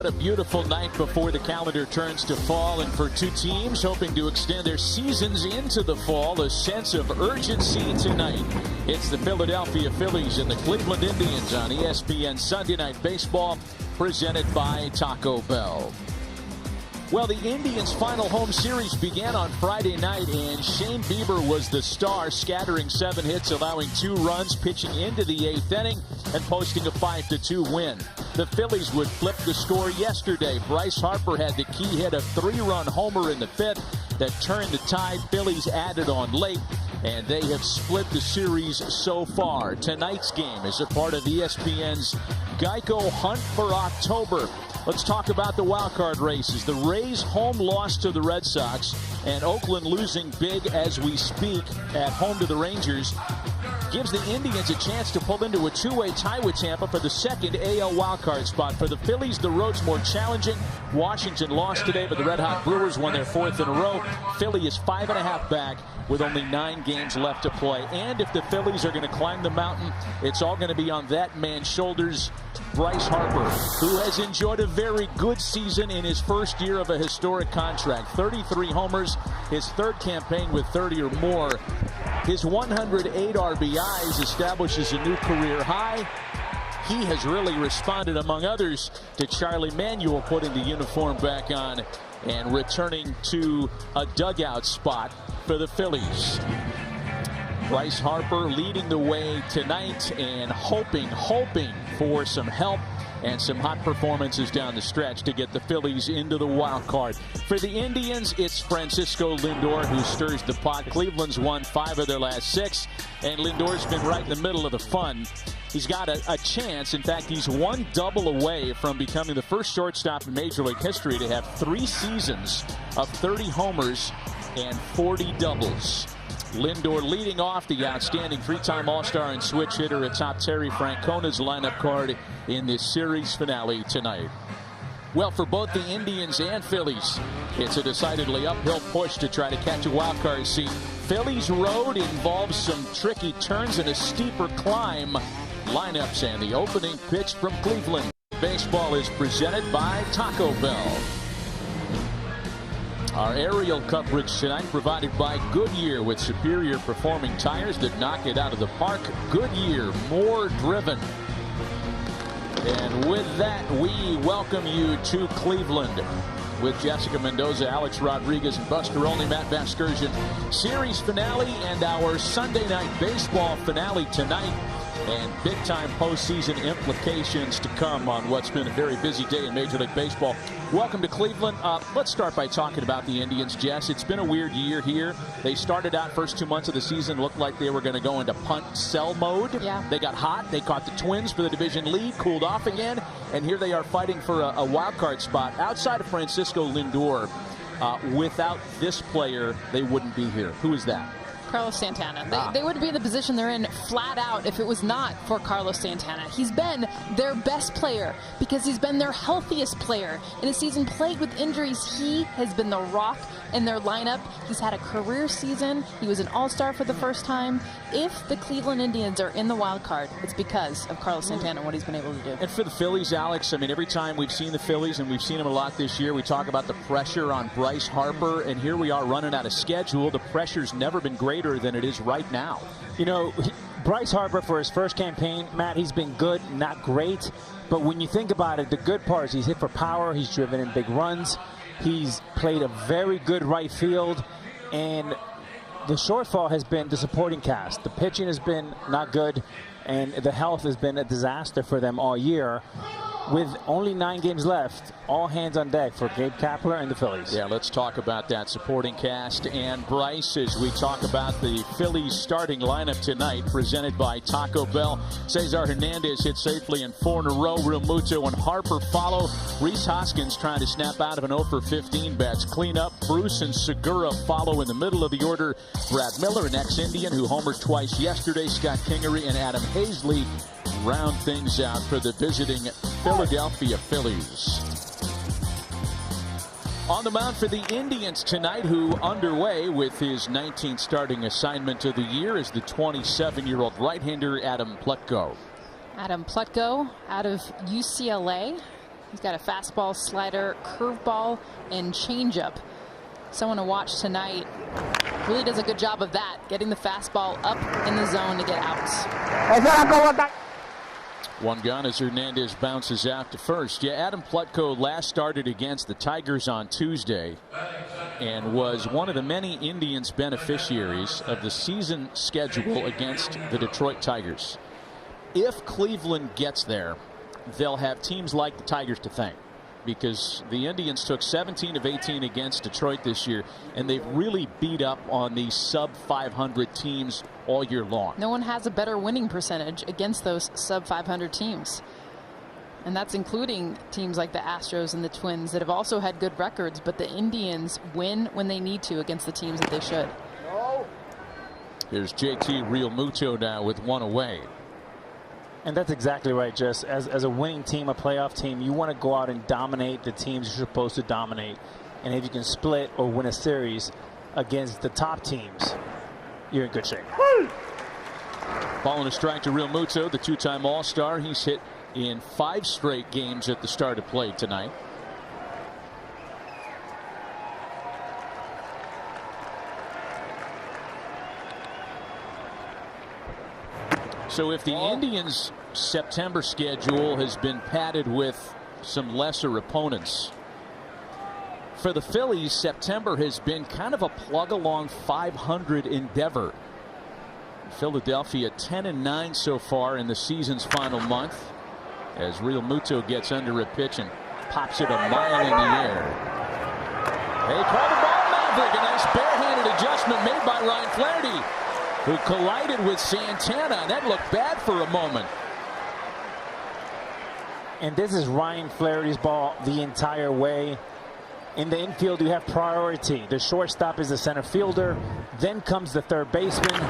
A beautiful night before the calendar turns to fall, and for two teams hoping to extend their seasons into the fall, a sense of urgency tonight. It's the Philadelphia Phillies and the Cleveland Indians on ESPN Sunday Night Baseball, presented by Taco Bell. Well, the Indians' final home series began on Friday night, and Shane Bieber was the star, scattering 7 hits, allowing 2 runs, pitching into the 8th inning, and posting a 5-2 win. The Phillies would flip the score yesterday. Bryce Harper had the key hit, a 3-run homer in the 5th that turned the tide. Phillies added on late, and they have split the series so far. Tonight's game is a part of ESPN's Geico Hunt for October. Let's talk about the wild card races. The Rays' home loss to the Red Sox, and Oakland losing big as we speak at home to the Rangers, gives the Indians a chance to pull into a 2-way tie with Tampa for the second AL wildcard spot. For the Phillies, the road's more challenging. Washington lost today, but the Red Hot Brewers won their 4th in a row. Philly is 5.5 back with only 9 games left to play. And if the Phillies are going to climb the mountain, it's all going to be on that man's shoulders, Bryce Harper, who has enjoyed a very good season in his first year of a historic contract. 33 homers, his 3rd campaign with 30 or more. His 108 RBIs establishes a new career high. He has really responded, among others, to Charlie Manuel putting the uniform back on and returning to a dugout spot for the Phillies. Bryce Harper leading the way tonight and hoping for some help and some hot performances down the stretch to get the Phillies into the wild card. For the Indians, it's Francisco Lindor who stirs the pot. Cleveland's won 5 of their last 6, and Lindor's been right in the middle of the fun. He's got a chance. In fact, he's 1 double away from becoming the first shortstop in Major League history to have 3 seasons of 30 homers and 40 doubles. Lindor leading off the outstanding 3-time All-Star and switch hitter atop Terry Francona's lineup card in this series finale tonight. Well, for both the Indians and Phillies, it's a decidedly uphill push to try to catch a wild card seat. Phillies road involves some tricky turns and a steeper climb. Lineups and the opening pitch from Cleveland. Baseball is presented by Taco Bell. Our aerial coverage tonight provided by Goodyear, with superior performing tires that knock it out of the park. Goodyear, more driven. And with that, we welcome you to Cleveland with Jessica Mendoza, Alex Rodriguez, and Buster Olney, Matt Vasgersian. Series finale and our Sunday night baseball finale tonight. And big-time postseason implications to come on what's been a very busy day in Major League Baseball. Welcome to Cleveland. Let's start by talking about the Indians, Jess. It's been a weird year here. They started out first 2 months of the season, looked like they were going to go into punt-sell mode. Yeah. They got hot. They caught the Twins for the division lead, cooled off again, and here they are fighting for a wild card spot. Outside of Francisco Lindor, without this player, they wouldn't be here. Who is that? Carlos Santana. They wouldn't be in the position they're in flat out if it was not for Carlos Santana. He's been their best player because he's been their healthiest player. In a season plagued with injuries, he has been the rock in their lineup. He's had a career season. He was an all-star for the first time. If the Cleveland Indians are in the wild card, it's because of Carlos Santana and what he's been able to do. And for the Phillies, Alex, I mean, every time we've seen the Phillies, and we've seen them a lot this year, we talk about the pressure on Bryce Harper, and here we are running out of schedule. The pressure's never been greater than it is right now. You know, Bryce Harper, for his first campaign, Matt, he's been good, not great. But when you think about it, the good part is he's hit for power. He's driven in big runs. He's played a very good right field. And the shortfall has been the supporting cast. The pitching has been not good, and the health has been a disaster for them all year. With only 9 games left, all hands on deck for Gabe Kapler and the Phillies. Yeah, let's talk about that supporting cast and Bryce as we talk about the Phillies starting lineup tonight, presented by Taco Bell. Cesar Hernandez hit safely in 4 in a row. Realmuto and Harper follow. Rhys Hoskins trying to snap out of an 0 for 15 bats. Clean up. Bruce and Segura follow in the middle of the order. Brad Miller, an ex-Indian who homered twice yesterday. Scott Kingery and Adam Hazley round things out for the visiting Philadelphia Phillies. On the mound for the Indians tonight, who underway with his 19th starting assignment of the year, is the 27-year-old right-hander Adam Plutko. Adam Plutko out of UCLA. He's got a fastball, slider, curveball, and changeup. Someone to watch tonight. Really does a good job of that, getting the fastball up in the zone to get outs. One gone as Hernandez bounces out to first. Yeah, Adam Plutko last started against the Tigers on Tuesday and was one of the many Indians beneficiaries of the season schedule against the Detroit Tigers. If Cleveland gets there, they'll have teams like the Tigers to thank, because the Indians took 17 of 18 against Detroit this year, and they've really beat up on these sub 500 teams all year long. No one has a better winning percentage against those sub 500 teams, and that's including teams like the Astros and the Twins that have also had good records, but the Indians win when they need to against the teams that they should. Here's JT Realmuto now with one away. And that's exactly right, Jess. As a winning team, a playoff team, you want to go out and dominate the teams you're supposed to dominate. And if you can split or win a series against the top teams, you're in good shape. Ball and a strike to Realmuto, the two-time All-Star. He's hit in 5 straight games at the start of play tonight. So if the Indians' September schedule has been padded with some lesser opponents, for the Phillies, September has been kind of a plug-along 500 endeavor. Philadelphia 10-9 so far in the season's final month, as Realmuto gets under a pitch and pops it a mile in the air. They call the ball Maverick. A nice barehanded adjustment made by Ryan Flaherty, who collided with Santana. That looked bad for a moment. And this is Ryan Flaherty's ball the entire way. In the infield, you have priority. The shortstop is the center fielder. Then comes the third baseman.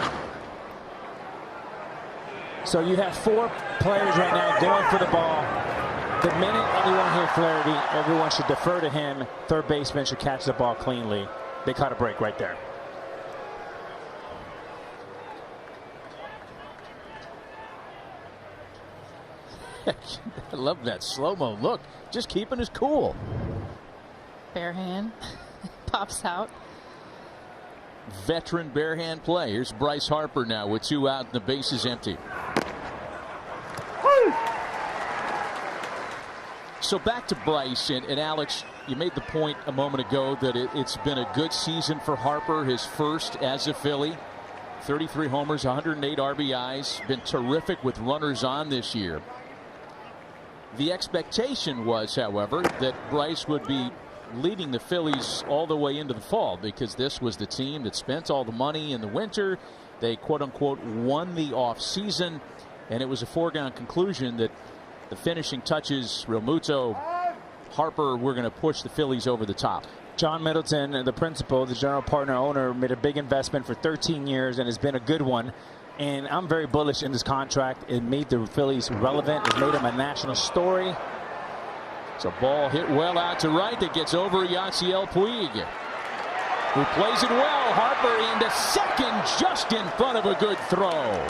So you have 4 players right now going for the ball. The minute anyone hit Flaherty, everyone should defer to him. Third baseman should catch the ball cleanly. They caught a break right there. I love that slow-mo look. Just keeping his cool. Bare hand pops out. Veteran bare hand play. Here's Bryce Harper now with 2 out and the base is empty. So back to Bryce and Alex, you made the point a moment ago that it's been a good season for Harper, his first as a Philly. 33 homers, 108 RBIs, been terrific with runners on this year. The expectation was, however, that Bryce would be leading the Phillies all the way into the fall, because this was the team that spent all the money in the winter. They quote-unquote won the offseason, and it was a foregone conclusion that the finishing touches, Realmuto, Harper, were going to push the Phillies over the top. John Middleton, the principal, the general partner owner, made a big investment for 13 years and has been a good one. And I'm very bullish in this contract. It made the Phillies relevant. It made them a national story. It's a ball hit well out to right that gets over Yasiel Puig, who plays it well. Harper into second, just in front of a good throw.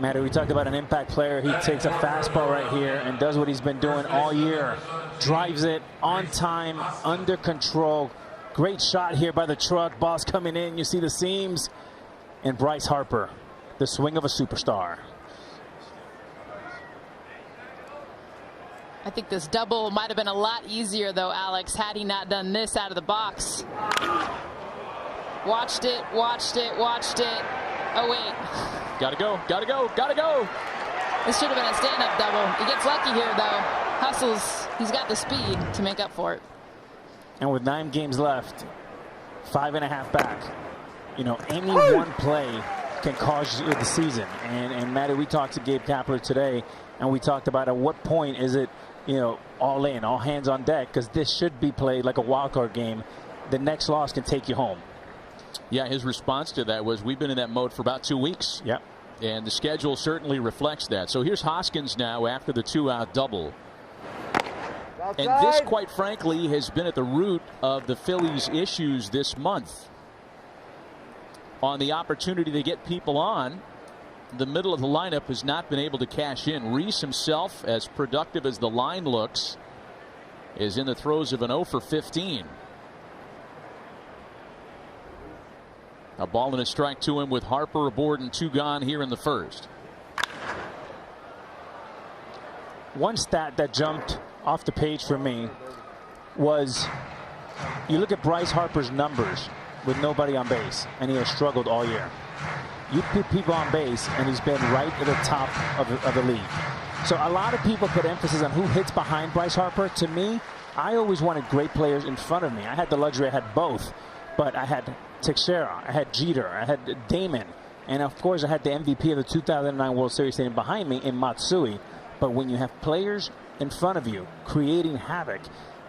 Matty, we talked about an impact player. He takes a fastball right here and does what he's been doing all year. Drives it on time, under control. Great shot here by the truck. Ball's coming in. You see the seams. And Bryce Harper, the swing of a superstar. I think this double might have been a lot easier, though, Alex, had he not done this out of the box. Watched it, watched it, watched it. Oh, wait. Gotta go, gotta go, gotta go. This should have been a stand-up double. He gets lucky here, though. Hustles. He's got the speed to make up for it. And with 9 games left, 5.5 back, you know, any one play can cause you the season. And Matty, we talked to Gabe Kapler today, and we talked about at what point is it, you know, all in, all hands on deck, because this should be played like a wild card game. The next loss can take you home. Yeah, his response to that was, we've been in that mode for about 2 weeks. Yep. And the schedule certainly reflects that. So here's Hoskins now after the 2-out double. And this, quite frankly, has been at the root of the Phillies' issues this month. on the opportunity to get people on. The middle of the lineup has not been able to cash in. Reese himself, as productive as the line looks, is in the throes of an 0 for 15. A ball and a strike to him with Harper aboard and 2 gone here in the first. One stat that jumped off the page for me was, you look at Bryce Harper's numbers with nobody on base, and he has struggled all year. You put people on base, and he's been right at the top of the league. So a lot of people put emphasis on who hits behind Bryce Harper. To me, I always wanted great players in front of me. I had the luxury, I had both, but I had Teixeira, I had Jeter, I had Damon, and of course I had the MVP of the 2009 World Series sitting behind me in Matsui. But when you have players in front of you creating havoc,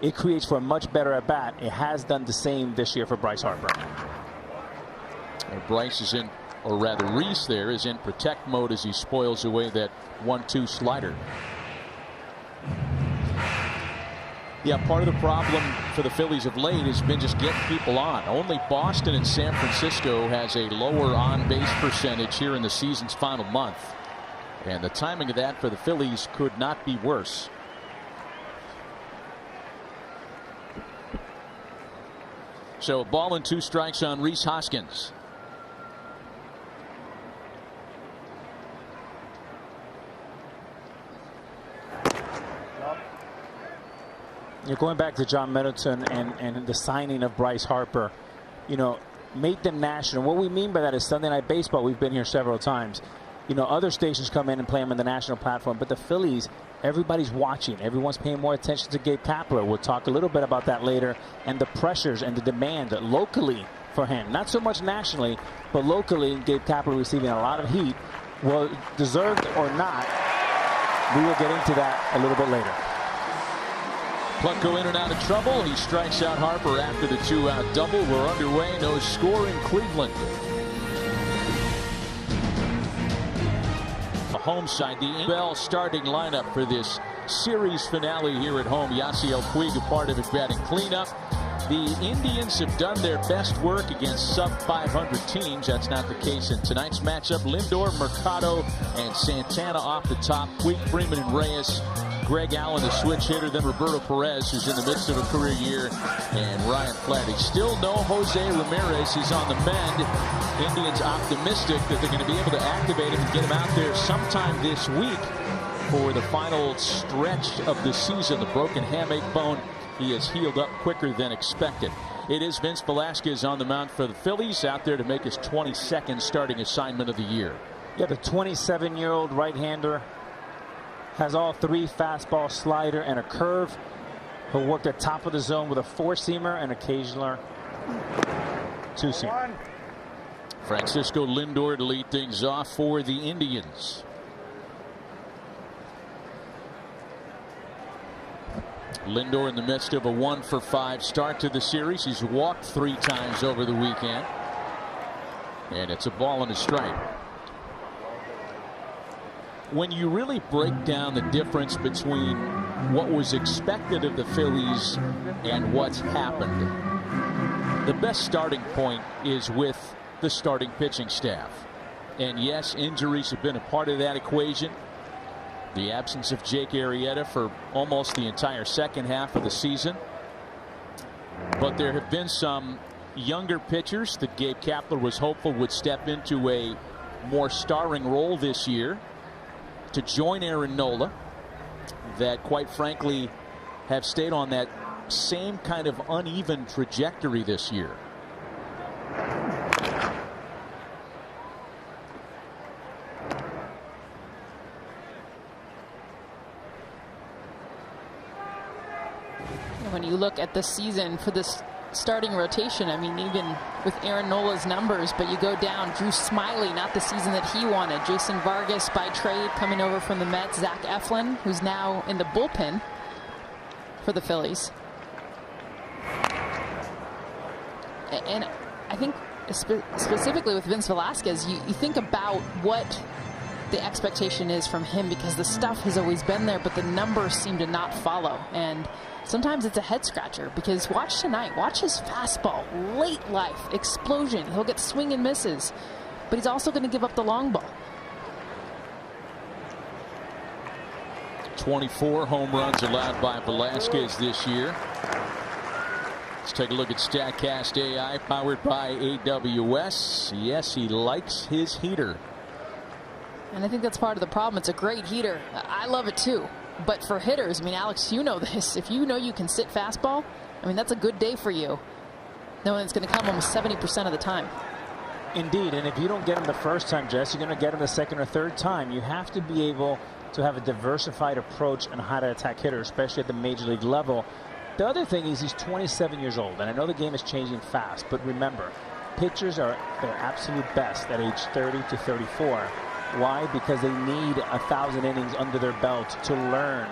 it creates for a much better at bat. It has done the same this year for Bryce Harper. Bryce is in, or rather Reese there is in protect mode as he spoils away that 1-2 slider. Yeah, part of the problem for the Phillies of late has been just getting people on. Only Boston and San Francisco has a lower on-base percentage here in the season's final month. And the timing of that for the Phillies could not be worse. So a ball and 2 strikes on Rhys Hoskins. You're going back to John Middleton and the signing of Bryce Harper, you know, made them national. What we mean by that is Sunday Night Baseball. We've been here several times. You know, other stations come in and play them on the national platform, but the Phillies, everybody's watching. Everyone's paying more attention to Gabe Kapler. We'll talk a little bit about that later, and the pressures and the demand locally for him. Not so much nationally, but locally, Gabe Kapler receiving a lot of heat. Well, deserved or not, we will get into that a little bit later. Plutko in and out of trouble. He strikes out Harper after the 2-out double. We're underway. No score in Cleveland. The home side, the Bell starting lineup for this series finale here at home. Yasiel Puig, a part of it, batting cleanup. The Indians have done their best work against sub-500 teams. That's not the case in tonight's matchup. Lindor, Mercado, and Santana off the top. Puig, Freeman, and Reyes. Greg Allen, the switch hitter, then Roberto Perez, who's in the midst of a career year, and Ryan Flaherty. Still no Jose Ramirez. He's on the mend. Indians optimistic that they're going to be able to activate him and get him out there sometime this week for the final stretch of the season. The broken hamate bone, he has healed up quicker than expected. It is Vince Velasquez on the mound for the Phillies, out there to make his 22nd starting assignment of the year. Yeah, the 27-year-old right-hander has all 3: fastball, slider, and a curve. He'll work the top of the zone with a 4-seamer and occasional 2-seamer. Francisco Lindor to lead things off for the Indians. Lindor in the midst of a 1-for-5 start to the series. He's walked 3 times over the weekend. And it's a ball and a strike. When you really break down the difference between what was expected of the Phillies and what's happened, the best starting point is with the starting pitching staff. And yes, injuries have been a part of that equation. The absence of Jake Arrieta for almost the entire second half of the season. But there have been some younger pitchers that Gabe Kapler was hopeful would step into a more starring role this year to join Aaron Nola, that quite frankly have stayed on that same kind of uneven trajectory this year. When you look at the season for this starting rotation, I mean, even with Aaron Nola's numbers, but you go down, Drew Smyly, not the season that he wanted. Jason Vargas by trade coming over from the Mets. Zach Eflin, who's now in the bullpen for the Phillies. And I think specifically with Vince Velasquez, you think about what the expectation is from him, because the stuff has always been there, but the numbers seem to not follow. And sometimes it's a head scratcher, because watch tonight, watch his fastball, late life, explosion. He'll get swing and misses, but he's also going to give up the long ball. 24 home runs allowed by Velasquez this year. Let's take a look at StatCast AI, powered by AWS. Yes, he likes his heater. And I think that's part of the problem. It's a great heater. I love it too. But for hitters, I mean, Alex, you know this. If you know you can sit fastball, I mean, that's a good day for you, knowing it's going to come almost 70% of the time. Indeed, and if you don't get him the first time, Jess, you're going to get him the second or third time. You have to be able to have a diversified approach on how to attack hitters, especially at the major league level. The other thing is he's 27 years old, and I know the game is changing fast, but remember, pitchers are their absolute best at age 30 to 34. Why? Because they need 1,000 innings under their belt to learn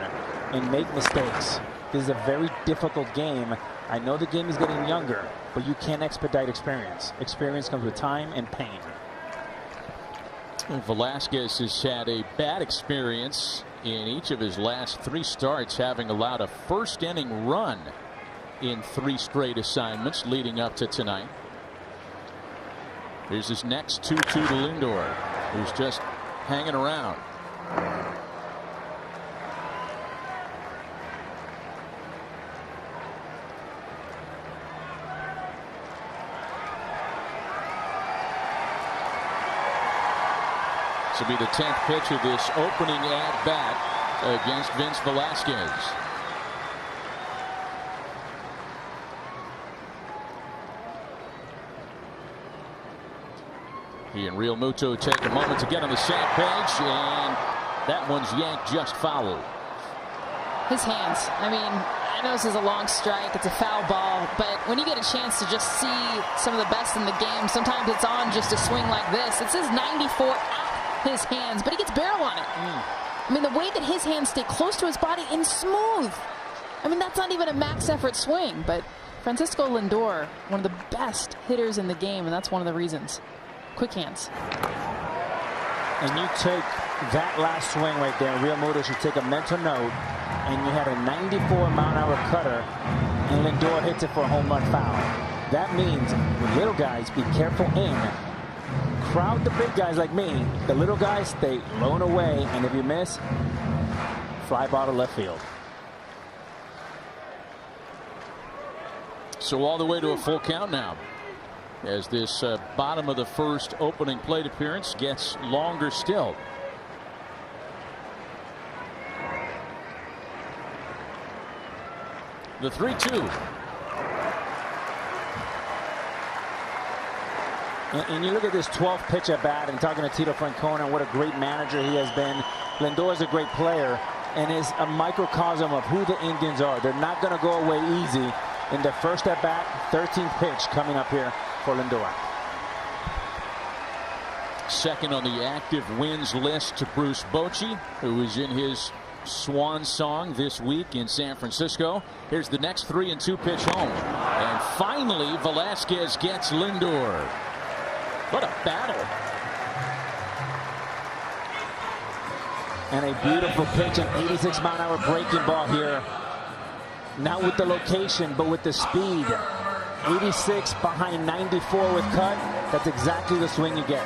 and make mistakes. This is a very difficult game. I know the game is getting younger, but you can't expedite experience. Experience comes with time and pain. Velasquez has had a bad experience in each of his last 3 starts, having allowed a first inning run in 3 straight assignments leading up to tonight. Here's his next 2-2 to Lindor, who's just hanging around. This will be the 10th pitch of this opening at-bat against Vince Velasquez. He and Real Muto take a moment to get on the same page, and that one's yanked just foul. His hands, I mean, I know this is a long strike, it's a foul ball, but when you get a chance to just see some of the best in the game, sometimes it's on just a swing like this. It says 94 at his hands, but he gets barrel on it. I mean, the way that his hands stay close to his body and smooth. I mean, that's not even a max effort swing, but Francisco Lindor, one of the best hitters in the game, and that's one of the reasons. Quick hands. And you take that last swing right there, Real Muto should take a mental note, and you had a 94-mile-an-hour cutter, and Lindor hits it for a home run foul. That means the little guys, be careful in. Crowd the big guys like me. The little guys stay low and away, and if you miss, fly ball to left field. So all the way to a full count now, as this bottom of the first opening plate appearance gets longer still. The 3-2. And you look at this 12th pitch at bat, and talking to Tito Francona and what a great manager he has been. Lindor is a great player and is a microcosm of who the Indians are. They're not going to go away easy. In the first at bat, 13th pitch coming up here for Lindor. Second on the active wins list to Bruce Bochy, who is in his swan song this week in San Francisco. Here's the next 3-2 pitch home. And finally, Velasquez gets Lindor. What a battle. And a beautiful pitch, an 86-mile-an-hour breaking ball here. Not with the location, but with the speed. 86 behind 94 with cut. That's exactly the swing you get.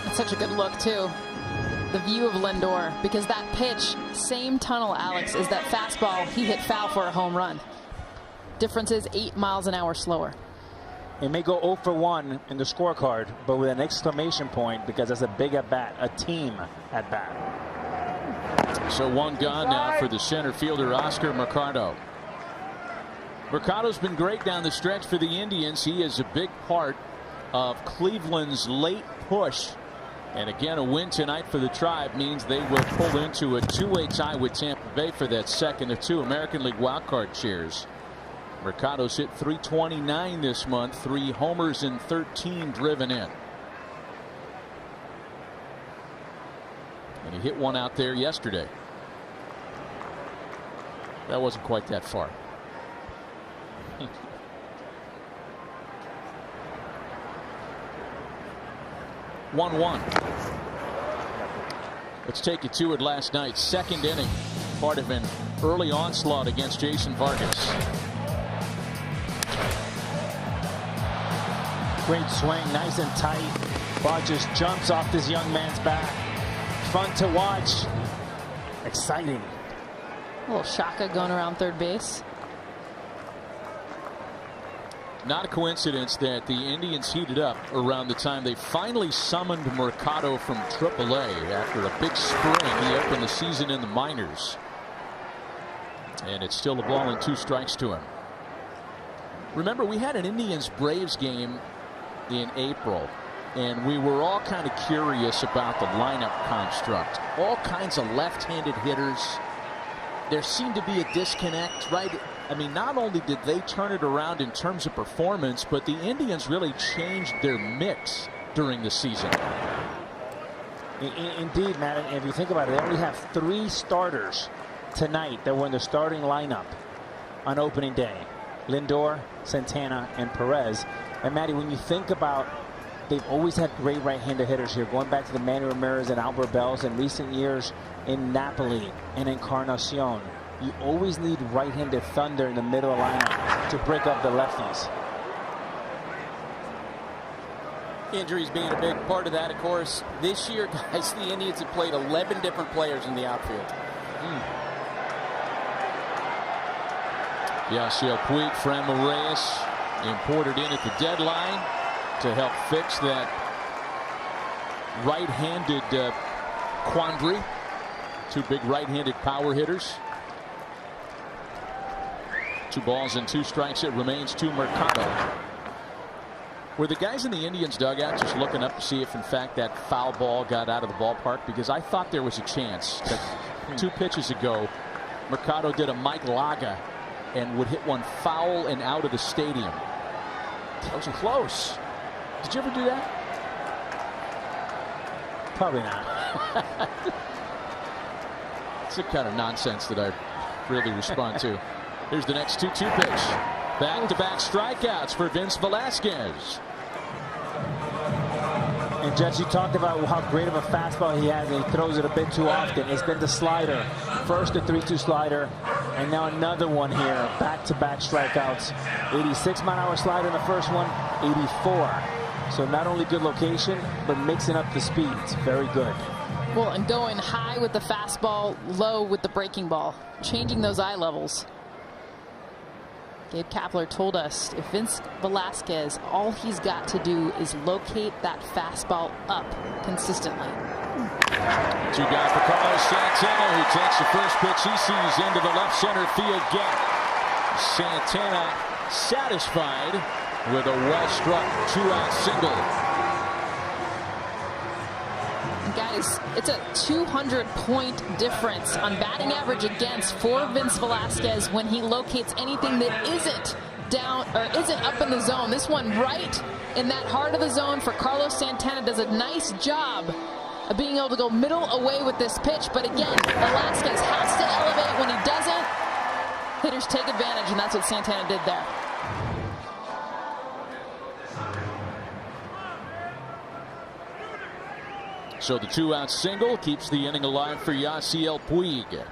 That's such a good look, too. The view of Lindor, because that pitch, same tunnel, Alex, is that fastball he hit foul for a home run. Difference is 8 miles an hour slower. It may go 0 for 1 in the scorecard, but with an exclamation point, because that's a big at-bat, a team at-bat. So one gone now for the center fielder, Oscar Mercado. Mercado's been great down the stretch for the Indians. He is a big part of Cleveland's late push. And again, a win tonight for the Tribe means they will pull into a 2-way tie with Tampa Bay for that second of 2 American League wildcard shares. Mercado's hit .329 this month, 3 homers and 13 driven in. And he hit one out there yesterday. That wasn't quite that far. 1-1. Let's take you to it last night. Second inning, part of an early onslaught against Jason Vargas. Great swing, nice and tight. Ball just jumps off this young man's back. Fun to watch. Exciting. A little shaka going around third base. Not a coincidence that the Indians heated up around the time they finally summoned Mercado from AAA after a big spring. He opened the season in the minors. And it's still a ball and 2 strikes to him. Remember, we had an Indians-Braves game in April, and we were all kind of curious about the lineup construct. All kinds of left-handed hitters. There seemed to be a disconnect, right? I mean, not only did they turn it around in terms of performance, but the Indians really changed their mix during the season. Indeed, Matt. And if you think about it, they only have 3 starters tonight that were in the starting lineup on opening day. Lindor, Santana, and Perez. And Matty, when you think about, they've always had great right-handed hitters here, going back to the Manny Ramirez and Albert Bells in recent years in Napoli and Encarnacion. You always need right-handed thunder in the middle of the lineup to break up the lefties. Injuries being a big part of that, of course. This year, guys, the Indians have played 11 different players in the outfield. Yasiel Puig, Fran Reyes imported in at the deadline to help fix that right-handed quandary. 2 big right-handed power hitters. 2 balls and 2 strikes. It remains to Mercado. Were the guys in the Indians dugout just looking up to see if in fact that foul ball got out of the ballpark? Because I thought there was a chance that 2 pitches ago Mercado did a Mike Laga and would hit one foul and out of the stadium. That was close. Did you ever do that? Probably not. It's the kind of nonsense that I really respond to. Here's the next 2-2 pitch. Back-to-back strikeouts for Vince Velasquez. And Judge, you talked about how great of a fastball he has, and he throws it a bit too often. It's been the slider. First the 3-2 slider, and now another one here. Back-to-back strikeouts. 86-mile-an-hour slider in the first one, 84. So not only good location, but mixing up the speeds. Very good. Well, and going high with the fastball, low with the breaking ball. Changing those eye levels. Gabe Kapler told us if Vince Velasquez, all he's got to do is locate that fastball up consistently. 2 guys for Carlos Santana, who takes the first pitch he sees into the left center field gap. Santana satisfied with a well-struck 2-out single. Guys, it's a 200-point difference on batting average against for Vince Velasquez when he locates anything that isn't down or isn't up in the zone. This one right in that heart of the zone for Carlos Santana does a nice job of being able to go middle away with this pitch. But again, Velasquez has to elevate. When he doesn't, hitters take advantage, and that's what Santana did there. So the 2-out single keeps the inning alive for Yasiel Puig.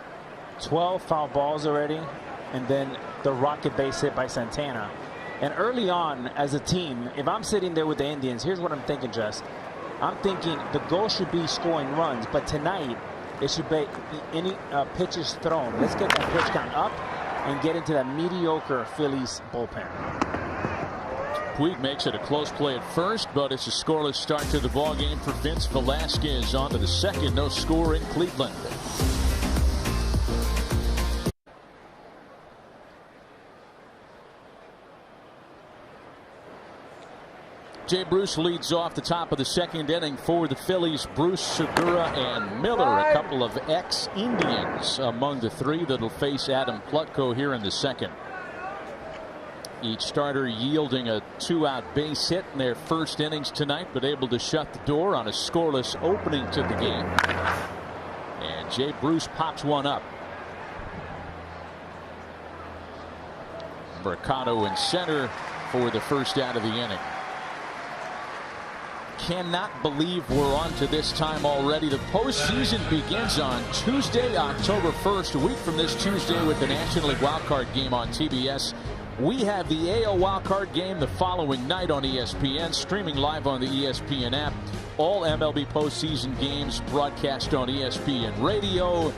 12 foul balls already, and then the rocket base hit by Santana. And early on, as a team, if I'm sitting there with the Indians, here's what I'm thinking, Jess. I'm thinking the goal should be scoring runs, but tonight it should be any pitches thrown. Let's get that pitch count up and get into that mediocre Phillies bullpen. Puig makes it a close play at first, but it's a scoreless start to the ball game for Vince Velasquez. On to the second, no score in Cleveland. Jay Bruce leads off the top of the second inning for the Phillies. Bruce, Segura, and Miller, a couple of ex-Indians among the 3 that'll face Adam Plutko here in the second. Each starter yielding a 2-out base hit in their first innings tonight, but able to shut the door on a scoreless opening to the game. And Jay Bruce pops one up. Mercado in center for the first out of the inning. cannot believe we're on to this time already. The postseason begins on Tuesday, October 1st, a week from this Tuesday, with the National League wildcard game on TBS. We have the AL wildcard game the following night on ESPN, streaming live on the ESPN app. All MLB postseason games broadcast on ESPN radio.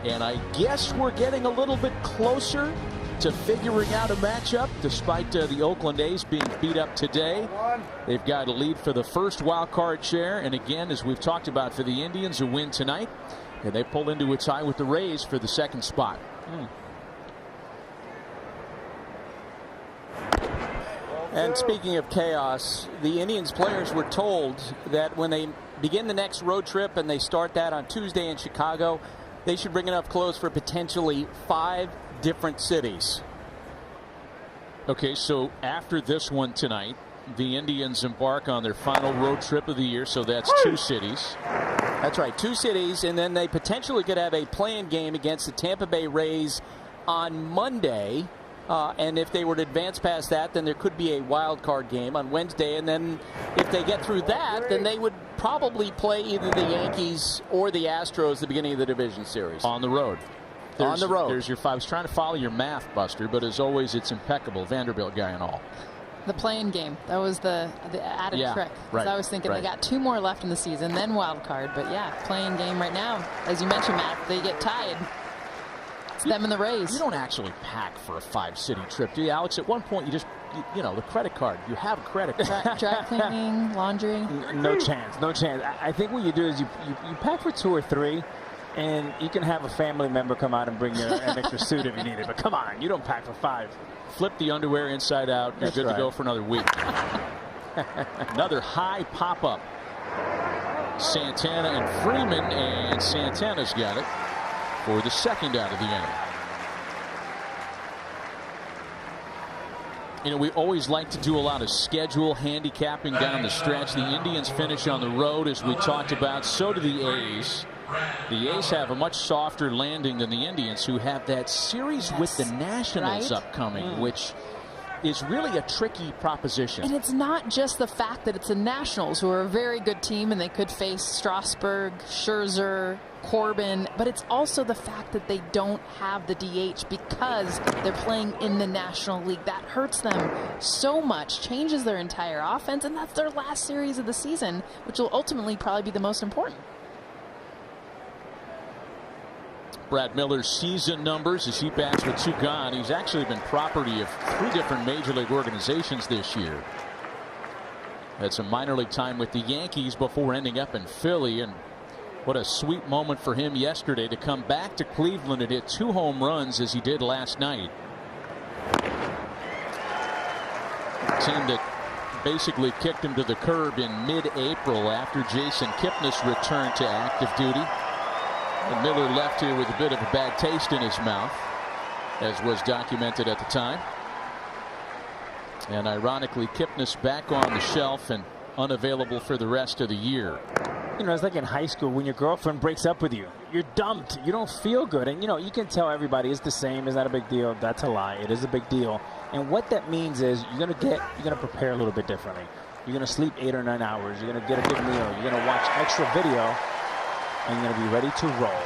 And I guess we're getting a little bit closer to figuring out a matchup, despite the Oakland A's being beat up today. They've got a lead for the first wild card share, and again, as we've talked about, for the Indians, a win tonight, and they pull into a tie with the Rays for the second spot. And speaking of chaos, the Indians players were told that when they begin the next road trip and they start that on Tuesday in Chicago, they should bring enough clothes for potentially 5 different cities. Okay, so after this one tonight, the Indians embark on their final road trip of the year, so that's 2 cities. That's right, 2 cities, and then they potentially could have a play-in game against the Tampa Bay Rays on Monday. And if they were to advance past that, then there could be a wild card game on Wednesday. And then if they get through that, then they would probably play either the Yankees or the Astros at the beginning of the division series. On the road. On the road. There's your 5. I was trying to follow your math, Buster, but as always, it's impeccable. Vanderbilt guy and all. The play-in game. That was the added trick. Right, I was thinking they got 2 more left in the season, then wild card. But yeah, play-in game right now. As you mentioned, Matt, they get tied. Them and the Rays. You don't actually pack for a 5-city trip, do you, Alex? At one point, you just, you know, the credit card. You have a credit card. Dry cleaning, laundry. No chance. No chance. I think what you do is you pack for 2 or 3, and you can have a family member come out and bring you an extra suit if you need it. But come on, you don't pack for 5. Flip the underwear inside out. You're good to go for another week. Another high pop-up. Santana and Freeman, and Santana's got it for the second out of the inning. You know, we always like to do a lot of schedule handicapping down the stretch. The Indians finish on the road, as we talked about. So do the A's. The A's have a much softer landing than the Indians, who have that series with the Nationals upcoming, which is really a tricky proposition. And it's not just the fact that it's the Nationals, who are a very good team, and they could face Strasburg, Scherzer, Corbin, but it's also the fact that they don't have the DH because they're playing in the National League. That hurts them so much, changes their entire offense, and that's their last series of the season, which will ultimately probably be the most important. Brad Miller's season numbers as he bats with 2 gone. He's actually been property of 3 different major league organizations this year. Had some minor league time with the Yankees before ending up in Philly, and what a sweet moment for him yesterday to come back to Cleveland and hit 2 home runs as he did last night. A team that basically kicked him to the curb in mid-April after Jason Kipnis returned to active duty. And Miller left here with a bit of a bad taste in his mouth, as was documented at the time. And ironically, Kipnis back on the shelf and unavailable for the rest of the year. You know, it's like in high school when your girlfriend breaks up with you. You're dumped. You don't feel good. And, you know, you can tell everybody it's the same. It's not a big deal. That's a lie. It is a big deal. And what that means is you're going to prepare a little bit differently. You're going to sleep 8 or 9 hours. You're going to get a good meal. You're going to watch extra video. And you're going to be ready to roll.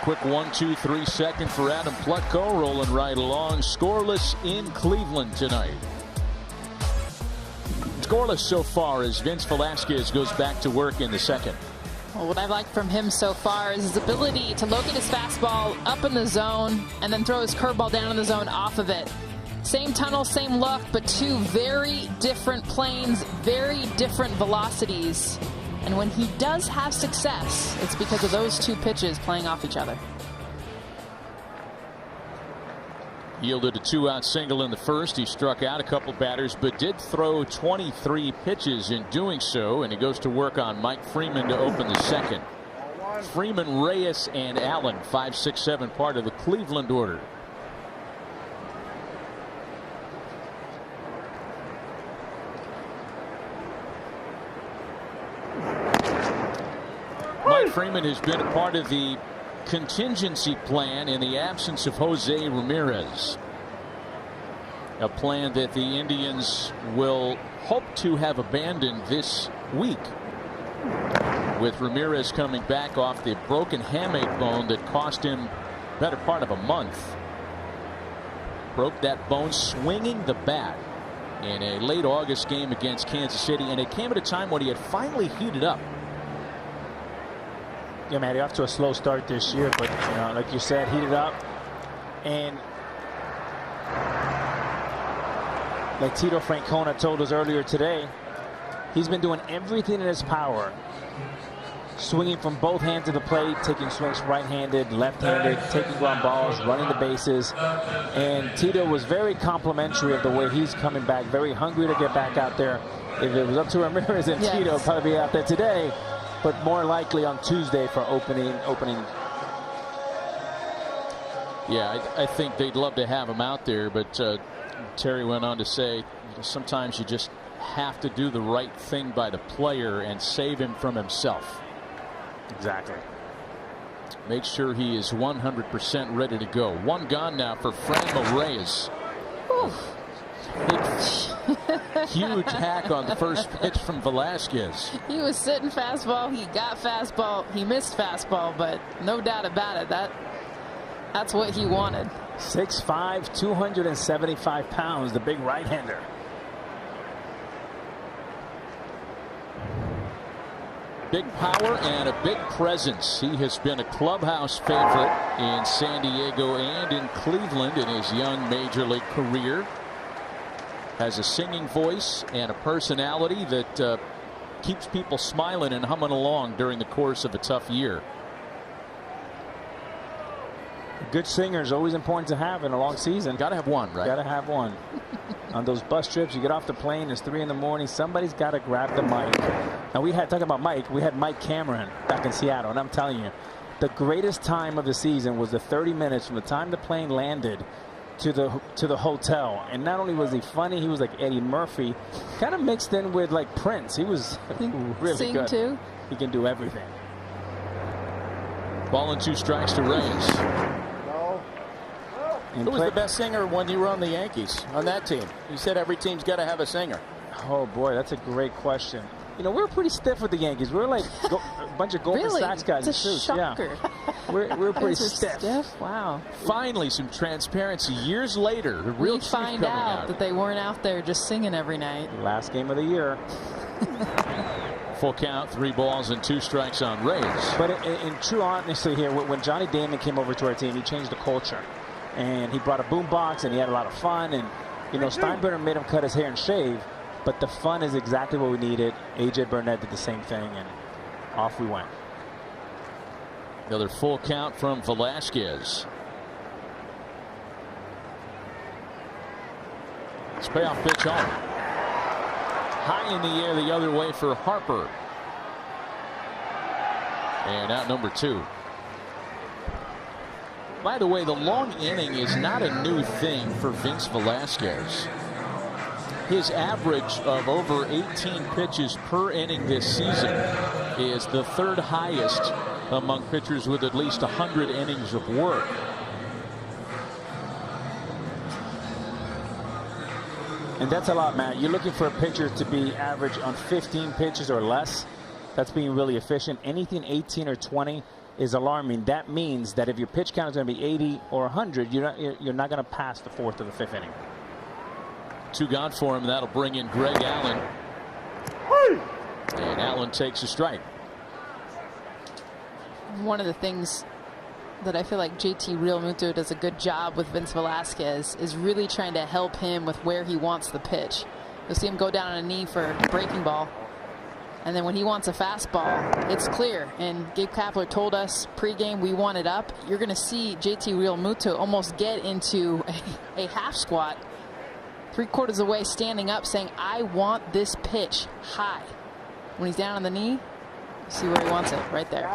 Quick 1-2-3 second for Adam Plutko, rolling right along. Scoreless in Cleveland tonight. Scoreless so far as Vince Velasquez goes back to work in the second. Well, what I've liked from him so far is his ability to locate his fastball up in the zone and then throw his curveball down in the zone off of it. Same tunnel, same look, but 2 very different planes, very different velocities. And when he does have success, it's because of those 2 pitches playing off each other. Yielded a 2-out single in the first. He struck out a couple batters, but did throw 23 pitches in doing so. And he goes to work on Mike Freeman to open the second. Freeman, Reyes, and Allen, 5, 6, 7, part of the Cleveland order. Mike Freeman has been a part of the contingency plan in the absence of Jose Ramirez. A plan that the Indians will hope to have abandoned this week, with Ramirez coming back off the broken hamate bone that cost him better part of a month. Broke that bone swinging the bat in a late August game against Kansas City, and it came at a time when he had finally heated up. Yeah, man, he's off to a slow start this year, but like you said, heated up. And like Tito Francona told us earlier today, he's been doing everything in his power. Swinging from both hands of the plate, taking swings right-handed, left-handed, taking ground balls, running the bases. And Tito was very complimentary of the way he's coming back, very hungry to get back out there. If it was up to Ramirez and Tito, he'd probably be out there today, but more likely on Tuesday for opening. Yeah, I think they'd love to have him out there, but Terry went on to say sometimes you just have to do the right thing by the player and save him from himself. Exactly. Make sure he is 100% ready to go. One gone now for Franmil Reyes. Huge hack on the first pitch from Velasquez. He was sitting fastball. He got fastball. He missed fastball, but no doubt about it. That's what he wanted. 6'5", 275 pounds, the big right-hander. Big power and a big presence. He has been a clubhouse favorite in San Diego and in Cleveland in his young major league career. Has a singing voice and a personality that keeps people smiling and humming along during the course of a tough year. Good singer is always important to have in a long season. Got to have one, right? Got to have one. On those bus trips, you get off the plane, it's 3 in the morning, somebody's got to grab the mic. Now talking about Mike, we had Mike Cameron back in Seattle, and I'm telling you, the greatest time of the season was the 30 minutes from the time the plane landed to the hotel. And not only was he funny, he was like Eddie Murphy, kind of mixed in with like Prince. He was really good. Too. He can do everything. Ball and 2 strikes to Reyes. Who was the best singer when you were on the Yankees on that team? You said every team's got to have a singer. Oh boy, that's a great question. We're pretty stiff with the Yankees. We're like a bunch of Goldman Sachs guys in suits. Shocker. Yeah, we're pretty stiff. Wow. Finally, some transparency years later. The real we find out that they weren't out there just singing every night. Last game of the year. Full count, 3 balls and 2 strikes on Reyes. But in true honesty here, when Johnny Damon came over to our team, he changed the culture. And he brought a boombox, and he had a lot of fun. And, Steinbrenner made him cut his hair and shave. But the fun is exactly what we needed. A.J. Burnett did the same thing, and off we went. Another full count from Velasquez. It's payoff pitch home. High in the air the other way for Harper. And out number 2. By the way, the long inning is not a new thing for Vince Velasquez. His average of over 18 pitches per inning this season is the 3rd highest among pitchers with at least 100 innings of work. And that's a lot, Matt. You're looking for a pitcher to be average on 15 pitches or less. That's being really efficient. Anything 18 or 20 is alarming. That means that if your pitch count is going to be 80 or 100, you're not going to pass the 4th or the 5th inning. 2 gone for him. That'll bring in Greg Allen. And Allen takes a strike. One of the things that I feel like JT Realmuto does a good job with Vince Velasquez is really trying to help him with where he wants the pitch. You'll see him go down on a knee for a breaking ball. And then when he wants a fastball, it's clear. And Gabe Kapler told us pregame we want it up. You're going to see JT Realmuto almost get into a half squat, 3/4 away, standing up, saying, I want this pitch high. When he's down on the knee, see where he wants it, right there.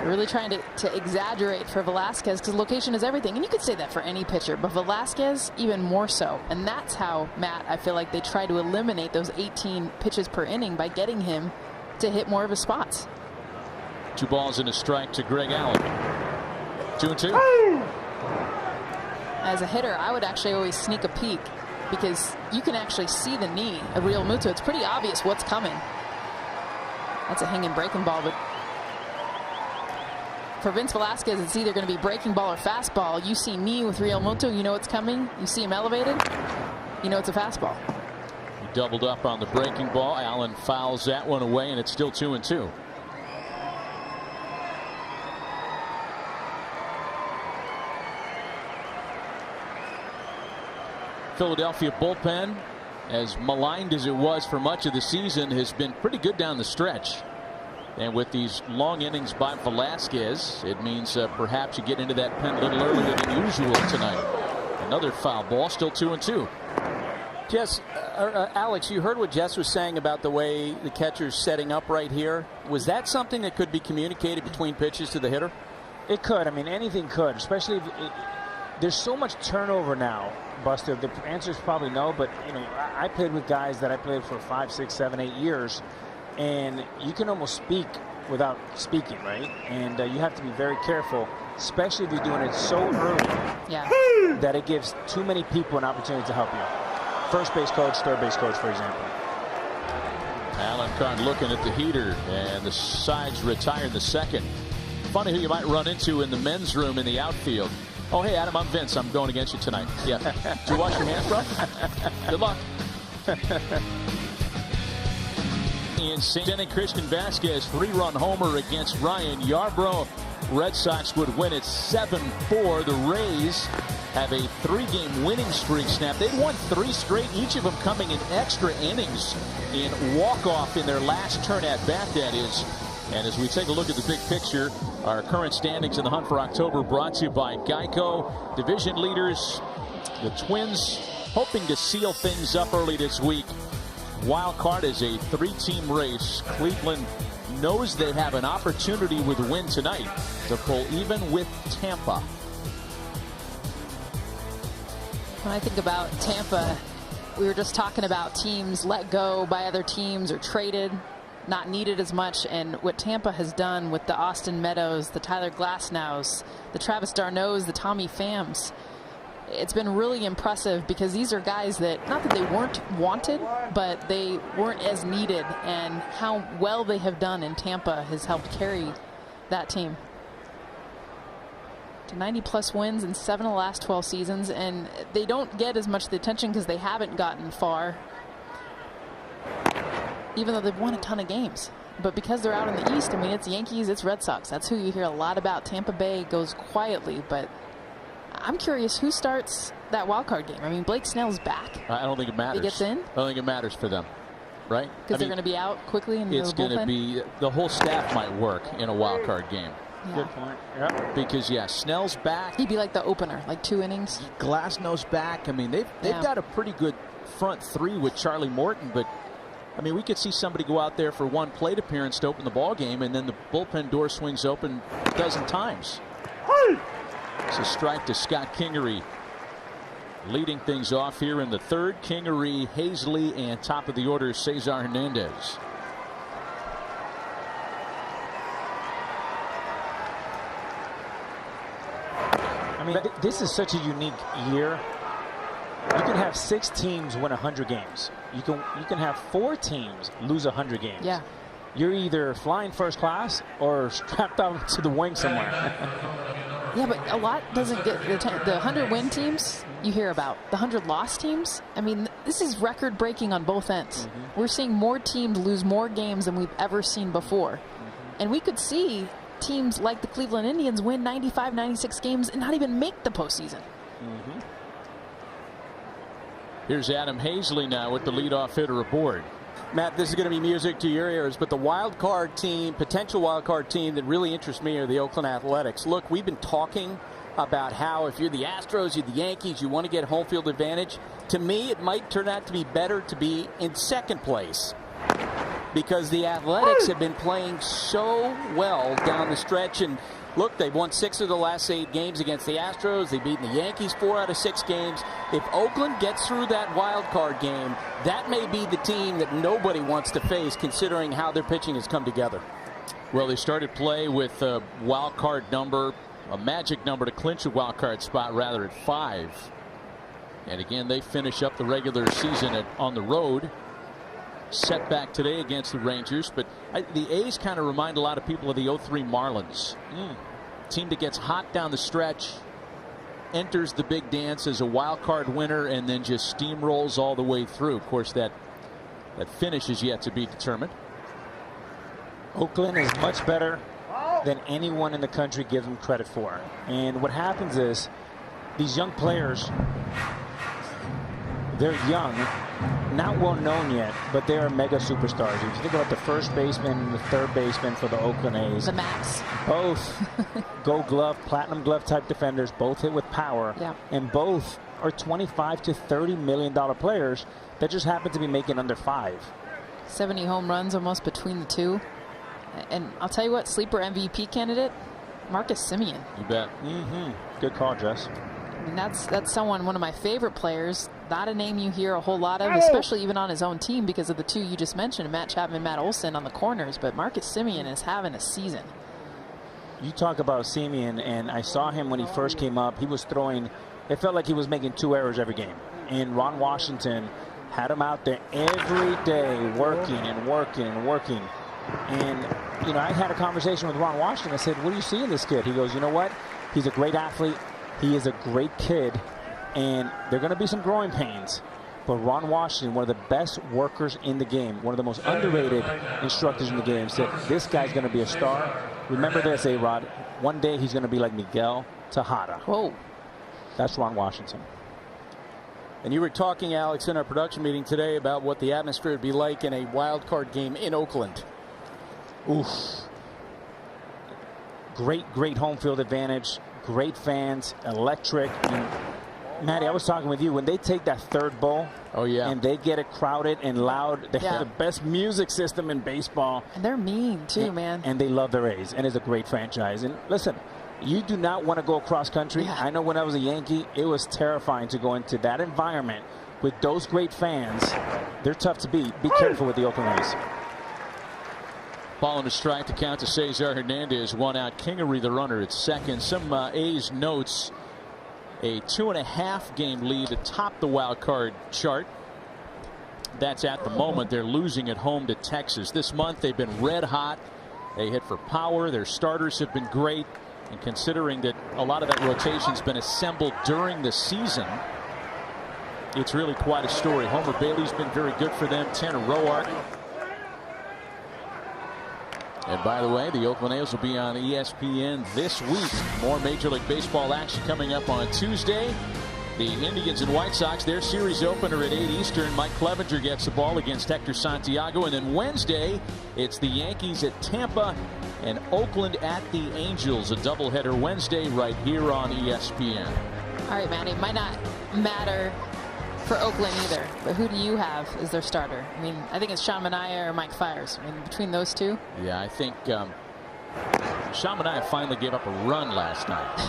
Really trying to exaggerate for Velasquez, because location is everything. And you could say that for any pitcher, but Velasquez even more so. And that's how, Matt, I feel like they try to eliminate those 18 pitches per inning by getting him to hit more of his spots. 2 balls and a strike to Greg Allen. 2-2. As a hitter, I would actually always sneak a peek because you can actually see the knee of Realmuto. It's pretty obvious what's coming. That's a hanging breaking ball, but for Vince Velasquez, it's either going to be breaking ball or fastball. You see knee with Realmuto, you know it's coming. You see him elevated, you know it's a fastball. He doubled up on the breaking ball. Allen fouls that one away, and it's still 2-2. Philadelphia bullpen, as maligned as it was for much of the season, has been pretty good down the stretch. And with these long innings by Velasquez, it means perhaps you get into that pen a little earlier than usual tonight. Another foul ball, still 2-2. Jess, Alex, you heard what Jess was saying about the way the catcher's setting up right here. Was that something that could be communicated between pitches to the hitter? It could. I mean, anything could, especially if there's so much turnover now, Buster. The answer is probably no, but you know, I played with guys that I played for 5, 6, 7, 8 years, and you can almost speak without speaking, right? And you have to be very careful, especially if you're doing it so early that it gives too many people an opportunity to help you. First base coach, third base coach, for example. Alencar looking at the heater, and the sides retired the second. Funny who you might run into in the men's room in the outfield. Oh, hey, Adam, I'm Vince. I'm going against you tonight. Yeah. Did you wash your hands, bro? Good luck. In St. Inning, Christian Vasquez, 3-run homer against Ryan Yarbrough. Red Sox would win it 7-4. The Rays have a 3-game winning streak snapped. They've won 3 straight, each of them coming in extra innings in walk-off in their last turn at bat, that is. And as we take a look at the big picture, our current standings in the hunt for October brought to you by Geico. Division leaders, the Twins, hoping to seal things up early this week. Wild card is a 3-team race. Cleveland knows they have an opportunity with a win tonight to pull even with Tampa. When I think about Tampa, we were just talking about teams let go by other teams or traded, not needed as much, and what Tampa has done with the Austin Meadows, the Tyler Glasnows, the Travis d'Arnaud's, the Tommy Phams, it's been really impressive because these are guys that, not that they weren't wanted, but they weren't as needed, and how well they have done in Tampa has helped carry that team to 90+ wins in 7 of the last 12 seasons, and they don't get as much the attention because they haven't gotten far, even though they've won a ton of games. But because they're out in the East, I mean, it's Yankees, it's Red Sox. That's who you hear a lot about. Tampa Bay goes quietly, but I'm curious who starts that wild card game. I mean, Blake Snell's back. I don't think it matters. He gets in? I don't think it matters for them, right? Because they're going to be out quickly in the bullpen? It's going to be, the whole staff might work in a wild card game. Yeah. Good point. Yep. Because, yeah, Snell's back. He'd be like the opener, like 2 innings. Glasnow's back. I mean, they've got a pretty good front 3 with Charlie Morton, but I mean, we could see somebody go out there for 1 plate appearance to open the ball game, and then the bullpen door swings open a dozen times. It's a strike to Scott Kingery, leading things off here in the 3rd. Kingery, Hazley, and top of the order, Cesar Hernandez. I mean, this is such a unique year. You can have 6 teams win 100 games. You can have 4 teams lose 100 games. Yeah. You're either flying first class or strapped out to the wing somewhere. Yeah, but a lot doesn't get the 100 win teams you hear about. The 100 loss teams, I mean, this is record breaking on both ends. We're seeing more teams lose more games than we've ever seen before. And we could see teams like the Cleveland Indians win 95, 96 games and not even make the postseason. Here's Adam Hazley now with the leadoff hitter aboard. Matt, this is going to be music to your ears, but the wild card team, potential wild card team that really interests me are the Oakland Athletics. Look, we've been talking about how if you're the Astros, you're the Yankees, you want to get home field advantage. To me, it might turn out to be better to be in 2nd place because the Athletics have been playing so well down the stretch. And look, they've won 6 of the last 8 games against the Astros. They've beaten the Yankees 4 out of 6 games. If Oakland gets through that wild card game, that may be the team that nobody wants to face, considering how their pitching has come together. Well, they started play with a wild card number, a magic number to clinch a wild card spot, rather, at 5. And again, they finish up the regular season on the road. Setback today against the Rangers, but the A's kind of remind a lot of people of the 03 Marlins. Team that gets hot down the stretch, enters the big dance as a wild card winner, and then just steamrolls all the way through. Of course, that finish is yet to be determined. Oakland is much better than anyone in the country gives them credit for. And what happens is these young players, they're young, not well known yet, but they are mega superstars. If you think about the first baseman and the third baseman for the Oakland A's, the Max, both Gold Glove, Platinum Glove type defenders, both hit with power, and both are $25 to $30 million players that just happen to be making under 5. 70 home runs almost between the two. And I'll tell you what, sleeper MVP candidate, Marcus Semien. You bet. Good call, Jess. I mean, that's one of my favorite players. Not a name you hear a whole lot of, especially even on his own team because of the two you just mentioned, Matt Chapman, Matt Olson on the corners. But Marcus Semien is having a season. You talk about Semien, and I saw him when he first came up. He was throwing, it felt like he was making 2 errors every game. And Ron Washington had him out there every day working and working and working. And, you know, I had a conversation with Ron Washington. I said, what do you see in this kid? He goes, you know what? He's a great athlete. He is a great kid. And there are going to be some growing pains. But Ron Washington, one of the best workers in the game, one of the most underrated instructors in the game, said, this guy's going to be a star. Remember this, A-Rod. One day he's going to be like Miguel Tejada. Whoa. That's Ron Washington. And you were talking, Alex, in our production meeting today about what the atmosphere would be like in a wild card game in Oakland. Oof. Great home field advantage. Great fans. Electric. And Maddie, I was talking with you. When they take that third bowl, and they get it crowded and loud, they have the best music system in baseball. And they're mean, too, man. And they love their A's. And it's a great franchise. And listen, you do not want to go cross country. I know when I was a Yankee, it was terrifying to go into that environment with those great fans. They're tough to beat. Be careful with the Oakland A's. Ball and a strike to count to Cesar Hernandez. 1 out. Kingery the runner at second. Some A's notes. A 2.5 game lead atop the wild card chart. That's at the moment. They're losing at home to Texas. This month they've been red hot. They hit for power. Their starters have been great. And considering that a lot of that rotation's been assembled during the season, it's really quite a story. Homer Bailey's been very good for them. Tanner Roark. And by the way, the Oakland A's will be on ESPN this week. More Major League Baseball action coming up on Tuesday. The Indians and White Sox, their series opener at 8 Eastern. Mike Clevenger gets the ball against Hector Santiago. And then Wednesday, it's the Yankees at Tampa and Oakland at the Angels. A doubleheader Wednesday right here on ESPN. All right, Manny, might not matter for Oakland either, but who do you have as their starter? I mean, I think it's WtchMNw or Mike Fiers. I mean, between those two. Yeah, I think WtchMNw finally gave up a run last night.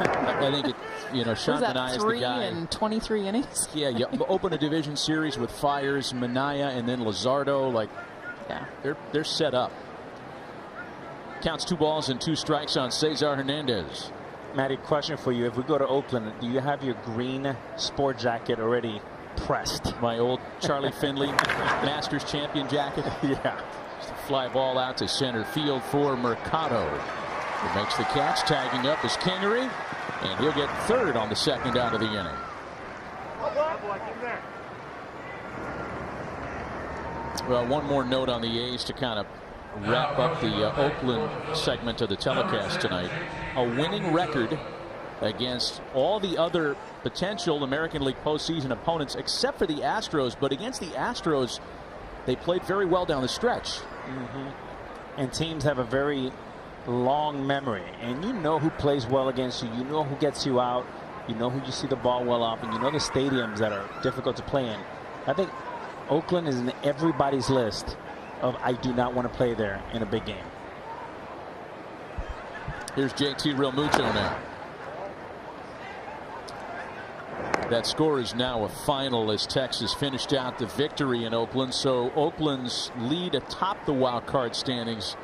I think WtchMNw is the guy. 3 in 23 innings. Yeah, you open a division series with Fiers, Minaya, and then Luzardo. Like, they're set up. Counts 2 balls and 2 strikes on Cesar Hernandez. Matty, question for you. If we go to Oakland, do you have your green sport jacket already pressed? My old Charlie Finley Masters champion jacket. Yeah. Just a fly ball out to center field for Mercado. He makes the catch. Tagging up is Kingery, and he'll get third on the second out of the inning. Well, one more note on the A's to kind of wrap up the Oakland segment of the telecast tonight. A winning record against all the other potential American League postseason opponents except for the Astros. But against the Astros, they played very well down the stretch. And teams have a very long memory. And you know who plays well against you. You know who gets you out. You know who you see the ball well off. And you know the stadiums that are difficult to play in. I think Oakland is in everybody's list of I do not want to play there in a big game. Here's JT Realmuto now. That score is now a final as Texas finished out the victory in Oakland. So Oakland's lead atop the wild card standings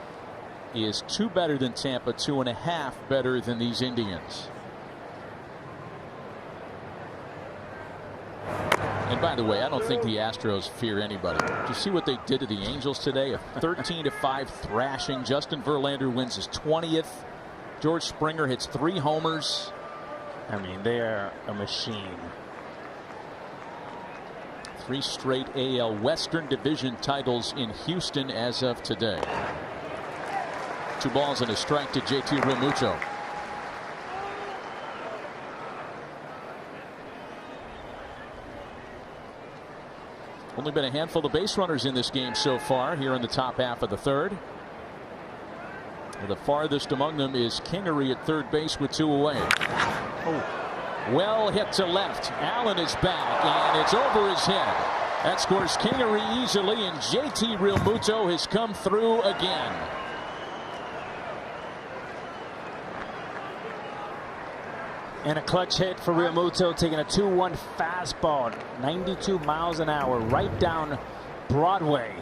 is 2 better than Tampa, 2.5 better than these Indians. And by the way, I don't think the Astros fear anybody. Did you see what they did to the Angels today? A 13-5 thrashing. Justin Verlander wins his 20th. George Springer hits 3 homers. I mean, they are a machine. 3 straight AL Western Division titles in Houston as of today. 2 balls and a strike to JT Realmuto. Only been a handful of base runners in this game so far here in the top half of the third. And the farthest among them is Kingery at third base with 2 away. Oh. Well hit to left. Allen is back, and it's over his head. That scores Kingery easily, and JT Realmuto has come through again. And a clutch hit for Realmuto, taking a 2-1 fastball, 92 miles an hour, right down Broadway.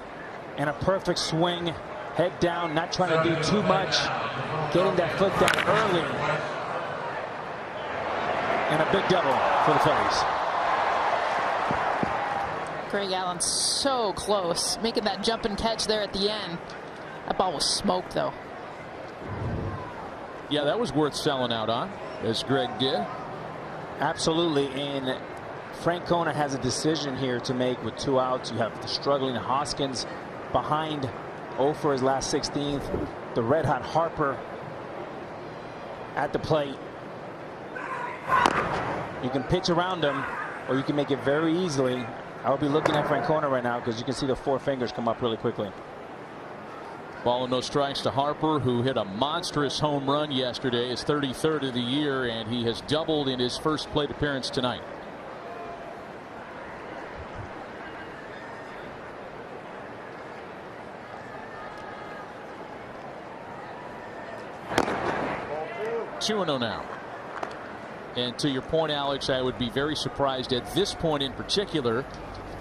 And a perfect swing, head down, not trying to do too much, getting that foot down early. And a big double for the Phillies. Greg Allen so close, making that jump and catch there at the end. That ball was smoked, though. Yeah, that was worth selling out on, as Greg did. Absolutely. And Francona has a decision here to make with 2 outs. You have the struggling Hoskins behind 0 for his last 16th. The red-hot Harper at the plate. You can pitch around him, or you can make it very easily. I would be looking at Francona right now because you can see the 4 fingers come up really quickly. Ball and no strikes to Harper, who hit a monstrous home run yesterday, his 33rd of the year, and he has doubled in his first plate appearance tonight. Two and 0 now. And to your point, Alex, I would be very surprised at this point in particular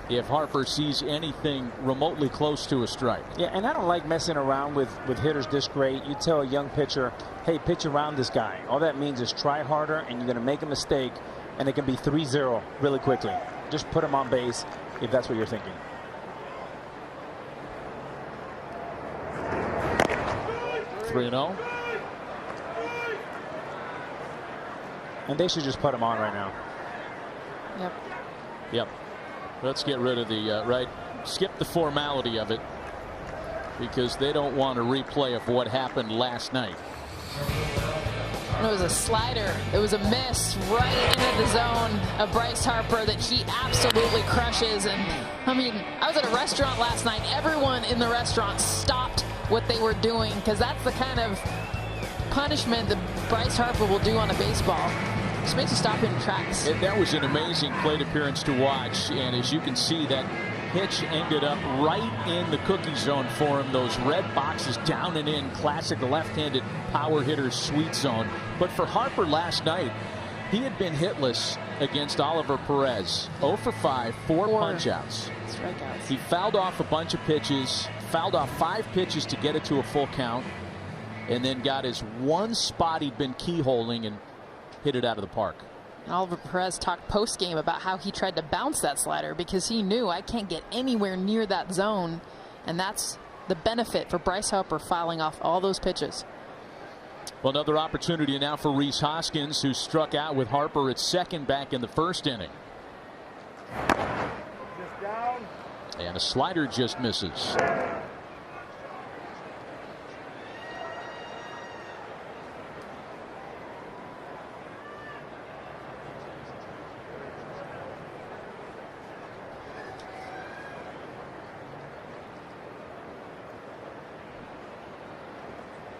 if Harper sees anything remotely close to a strike. Yeah, and I don't like messing around with hitters this great. You tell a young pitcher, hey, pitch around this guy. All that means is try harder, and you're going to make a mistake, and it can be 3-0 really quickly. Just put him on base if that's what you're thinking. Three and 0. And they should just put him on right now. Yep. Yep. Let's get rid of the skip the formality of it, because they don't want a replay of what happened last night. And it was a slider. It was a miss right into the zone of Bryce Harper that he absolutely crushes. And I mean, I was at a restaurant last night. Everyone in the restaurant stopped what they were doing, because that's the kind of punishment that Bryce Harper will do on a baseball. Just makes you stop in tracks. That was an amazing plate appearance to watch, and as you can see, that pitch ended up right in the cookie zone for him. Those red boxes down and in, classic left-handed power hitter's sweet zone. But for Harper last night, he had been hitless against Oliver Perez. 0 for 5, 4 punch-outs. Strikeouts. He fouled off a bunch of pitches, fouled off 5 pitches to get it to a full count, and then got his one spot he'd been keyholing and hit it out of the park. Oliver Perez talked post-game about how he tried to bounce that slider because he knew I can't get anywhere near that zone, and that's the benefit for Bryce Harper fouling off all those pitches. Well, another opportunity now for Rhys Hoskins, who struck out with Harper at second back in the first inning. And a slider just misses.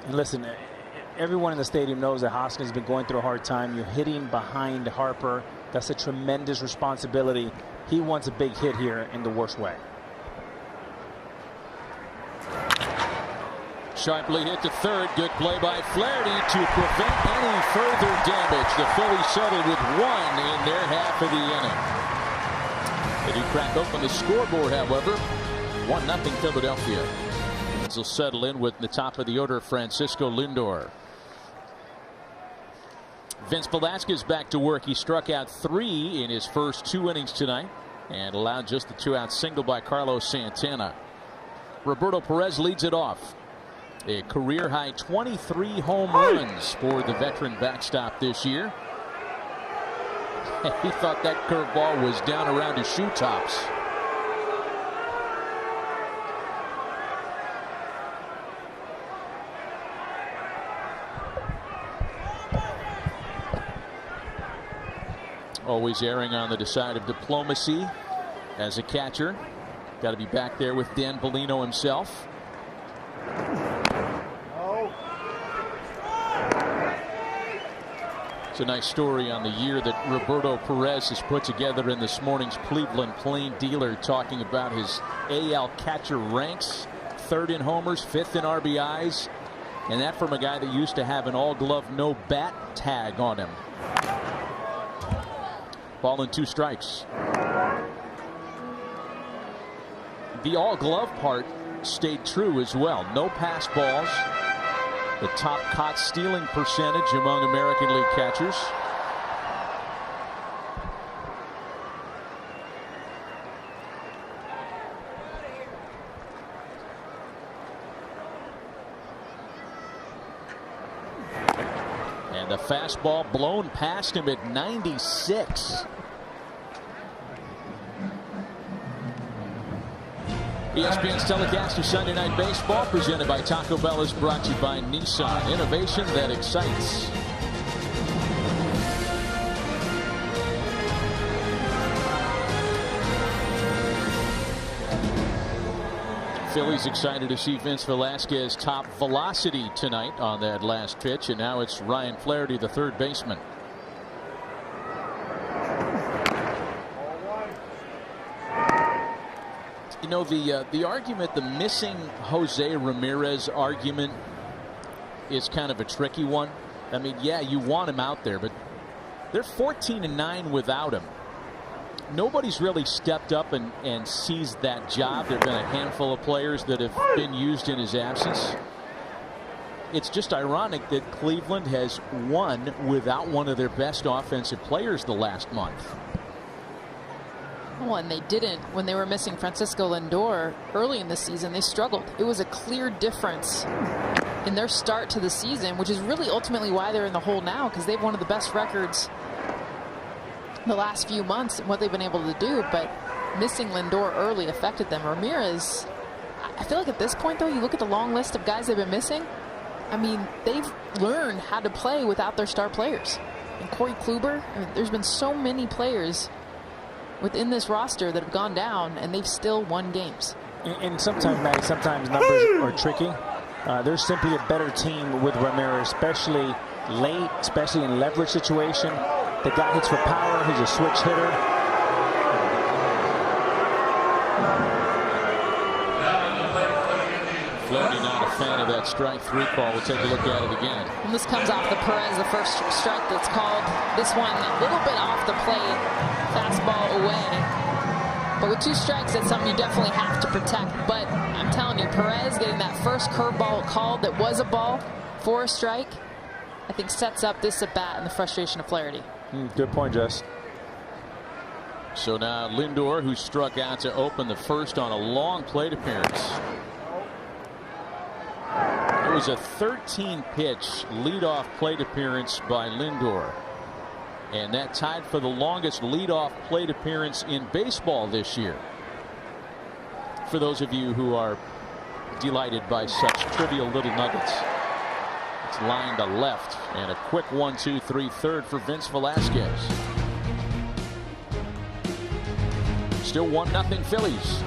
And listen, everyone in the stadium knows that Hoskins has been going through a hard time. You're hitting behind Harper. That's a tremendous responsibility. He wants a big hit here in the worst way. Sharply hit to third. Good play by Flaherty to prevent any further damage. The Phillies settled with 1 in their half of the inning. They do crack open the scoreboard, however. 1-0 Philadelphia. Will settle in with the top of the order, Francisco Lindor. Vince Velasquez back to work. He struck out 3 in his first 2 innings tonight. and allowed just the 2-out single by Carlos Santana. Roberto Perez leads it off. A career high 23 home runs for the veteran backstop this year. He thought that curveball was down around his shoe tops. Always erring on the side of diplomacy as a catcher. Got to be back there with Dan Bellino himself. It's a nice story on the year that Roberto Perez has put together in this morning's Cleveland Plain Dealer, talking about his AL catcher ranks. 3rd in homers, 5th in RBIs, and that from a guy that used to have an all-glove, no-bat tag on him. Ball and 2 strikes. The all-glove part stayed true as well. No pass balls. The top caught stealing percentage among American League catchers. And the fastball blown past him at 96. ESPN's telecast of Sunday Night Baseball, presented by Taco Bell, is brought to you by Nissan. Innovation that excites. Phillies excited to see Vince Velasquez top velocity tonight on that last pitch, and now it's Ryan Flaherty, the third baseman. You know, the argument, the missing Jose Ramirez argument, is kind of a tricky one. I mean, yeah, you want him out there, but they're 14-9 without him. Nobody's really stepped up and seized that job. There have been a handful of players that have been used in his absence. It's just ironic that Cleveland has won without one of their best offensive players the last month. Well, and they didn't when they were missing Francisco Lindor early in the season. They struggled. It was a clear difference in their start to the season, which is really ultimately why they're in the hole now, because they've one of the best records the last few months and what they've been able to do. But missing Lindor early affected them. Ramirez, I feel like at this point, though, you look at the long list of guys they've been missing. I mean, they've learned how to play without their star players. And Corey Kluber, I mean, there's been so many players within this roster that have gone down, and they've still won games. And sometimes, Matty, sometimes numbers are tricky. They're simply a better team with Ramirez, especially late, especially in leverage situation. The guy hits for power. He's a switch hitter. Flaherty not a fan of that strike 3 call. We'll take a look at it again. And this comes off the Perez, the first strike that's called. This one a little bit off the plate, fastball away. But with 2 strikes, that's something you definitely have to protect. But I'm telling you, Perez getting that first curveball called that was a ball for a strike, I think sets up this at bat and the frustration of Flaherty. Good point, Jess. So now Lindor, who struck out to open the first on a long plate appearance. It was a 13-pitch leadoff plate appearance by Lindor, and that tied for the longest leadoff plate appearance in baseball this year. For those of you who are delighted by such trivial little nuggets, it's line to left, and a quick 1-2-3 third for Vince Velasquez. Still 1-0 Phillies.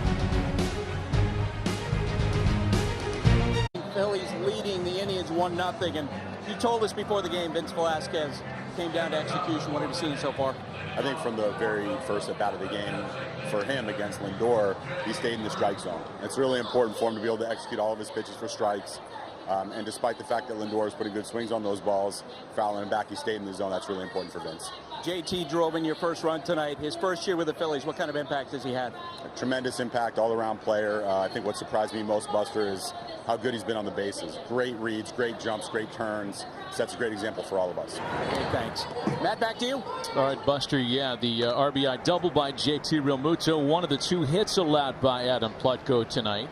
Phillies leading the Indians 1-0, and you told us before the game Vince Velasquez came down to execution. What have you seen so far? I think from the very first at bat of the game for him against Lindor, he stayed in the strike zone. It's really important for him to be able to execute all of his pitches for strikes. And despite the fact that Lindor is putting good swings on those balls, fouling him back, he stayed in the zone. That's really important for Vince. JT drove in your first run tonight. His first year with the Phillies, what kind of impact has he had? A tremendous impact, all-around player. I think what surprised me most, Buster, is how good he's been on the bases. Great reads, great jumps, great turns. Sets a great example for all of us. Okay, thanks. Matt, back to you. All right, Buster, yeah, the RBI double by JT Realmuto, one of the 2 hits allowed by Adam Plutko tonight.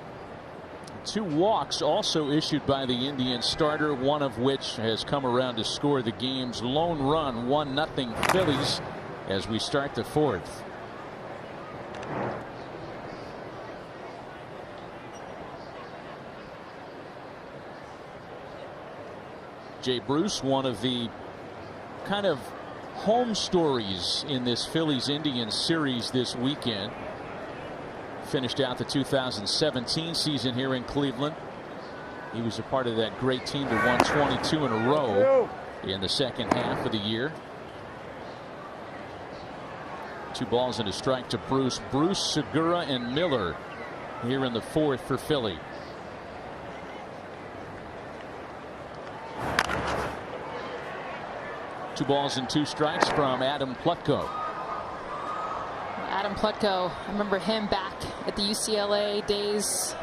2 walks also issued by the Indian starter, one of which has come around to score the game's lone run, 1-0 Phillies as we start the 4th. Jay Bruce, one of the kind of home stories in this Phillies-Indians series this weekend. Finished out the 2017 season here in Cleveland. He was a part of that great team that won 22 in a row in the second half of the year. 2 balls and a strike to Bruce. Bruce, Segura, and Miller here in the 4th for Philly. Two balls and 2 strikes from Adam Plutko. Adam Plutko, I remember him back at the UCLA days.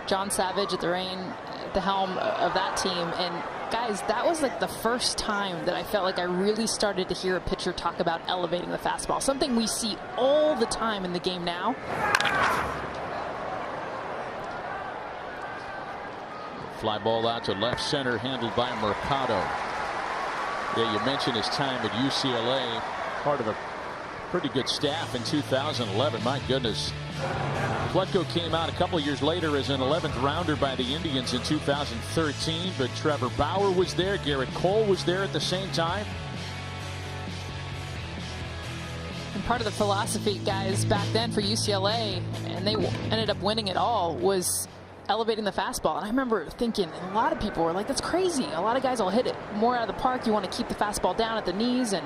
John Savage at the helm of that team. And guys, that was like the first time that I felt like I really started to hear a pitcher talk about elevating the fastball. Something we see all the time in the game now. Fly ball out to left center, handled by Mercado. Yeah, you mentioned his time at UCLA, part of a pretty good staff in 2011. My goodness. Plutko came out a couple of years later as an 11th rounder by the Indians in 2013, but Trevor Bauer was there. Garrett Cole was there at the same time. And part of the philosophy, guys, back then for UCLA, and they ended up winning it all, was elevating the fastball. And I remember thinking, a lot of people were like, that's crazy. A lot of guys will hit it more out of the park. You want to keep the fastball down at the knees. And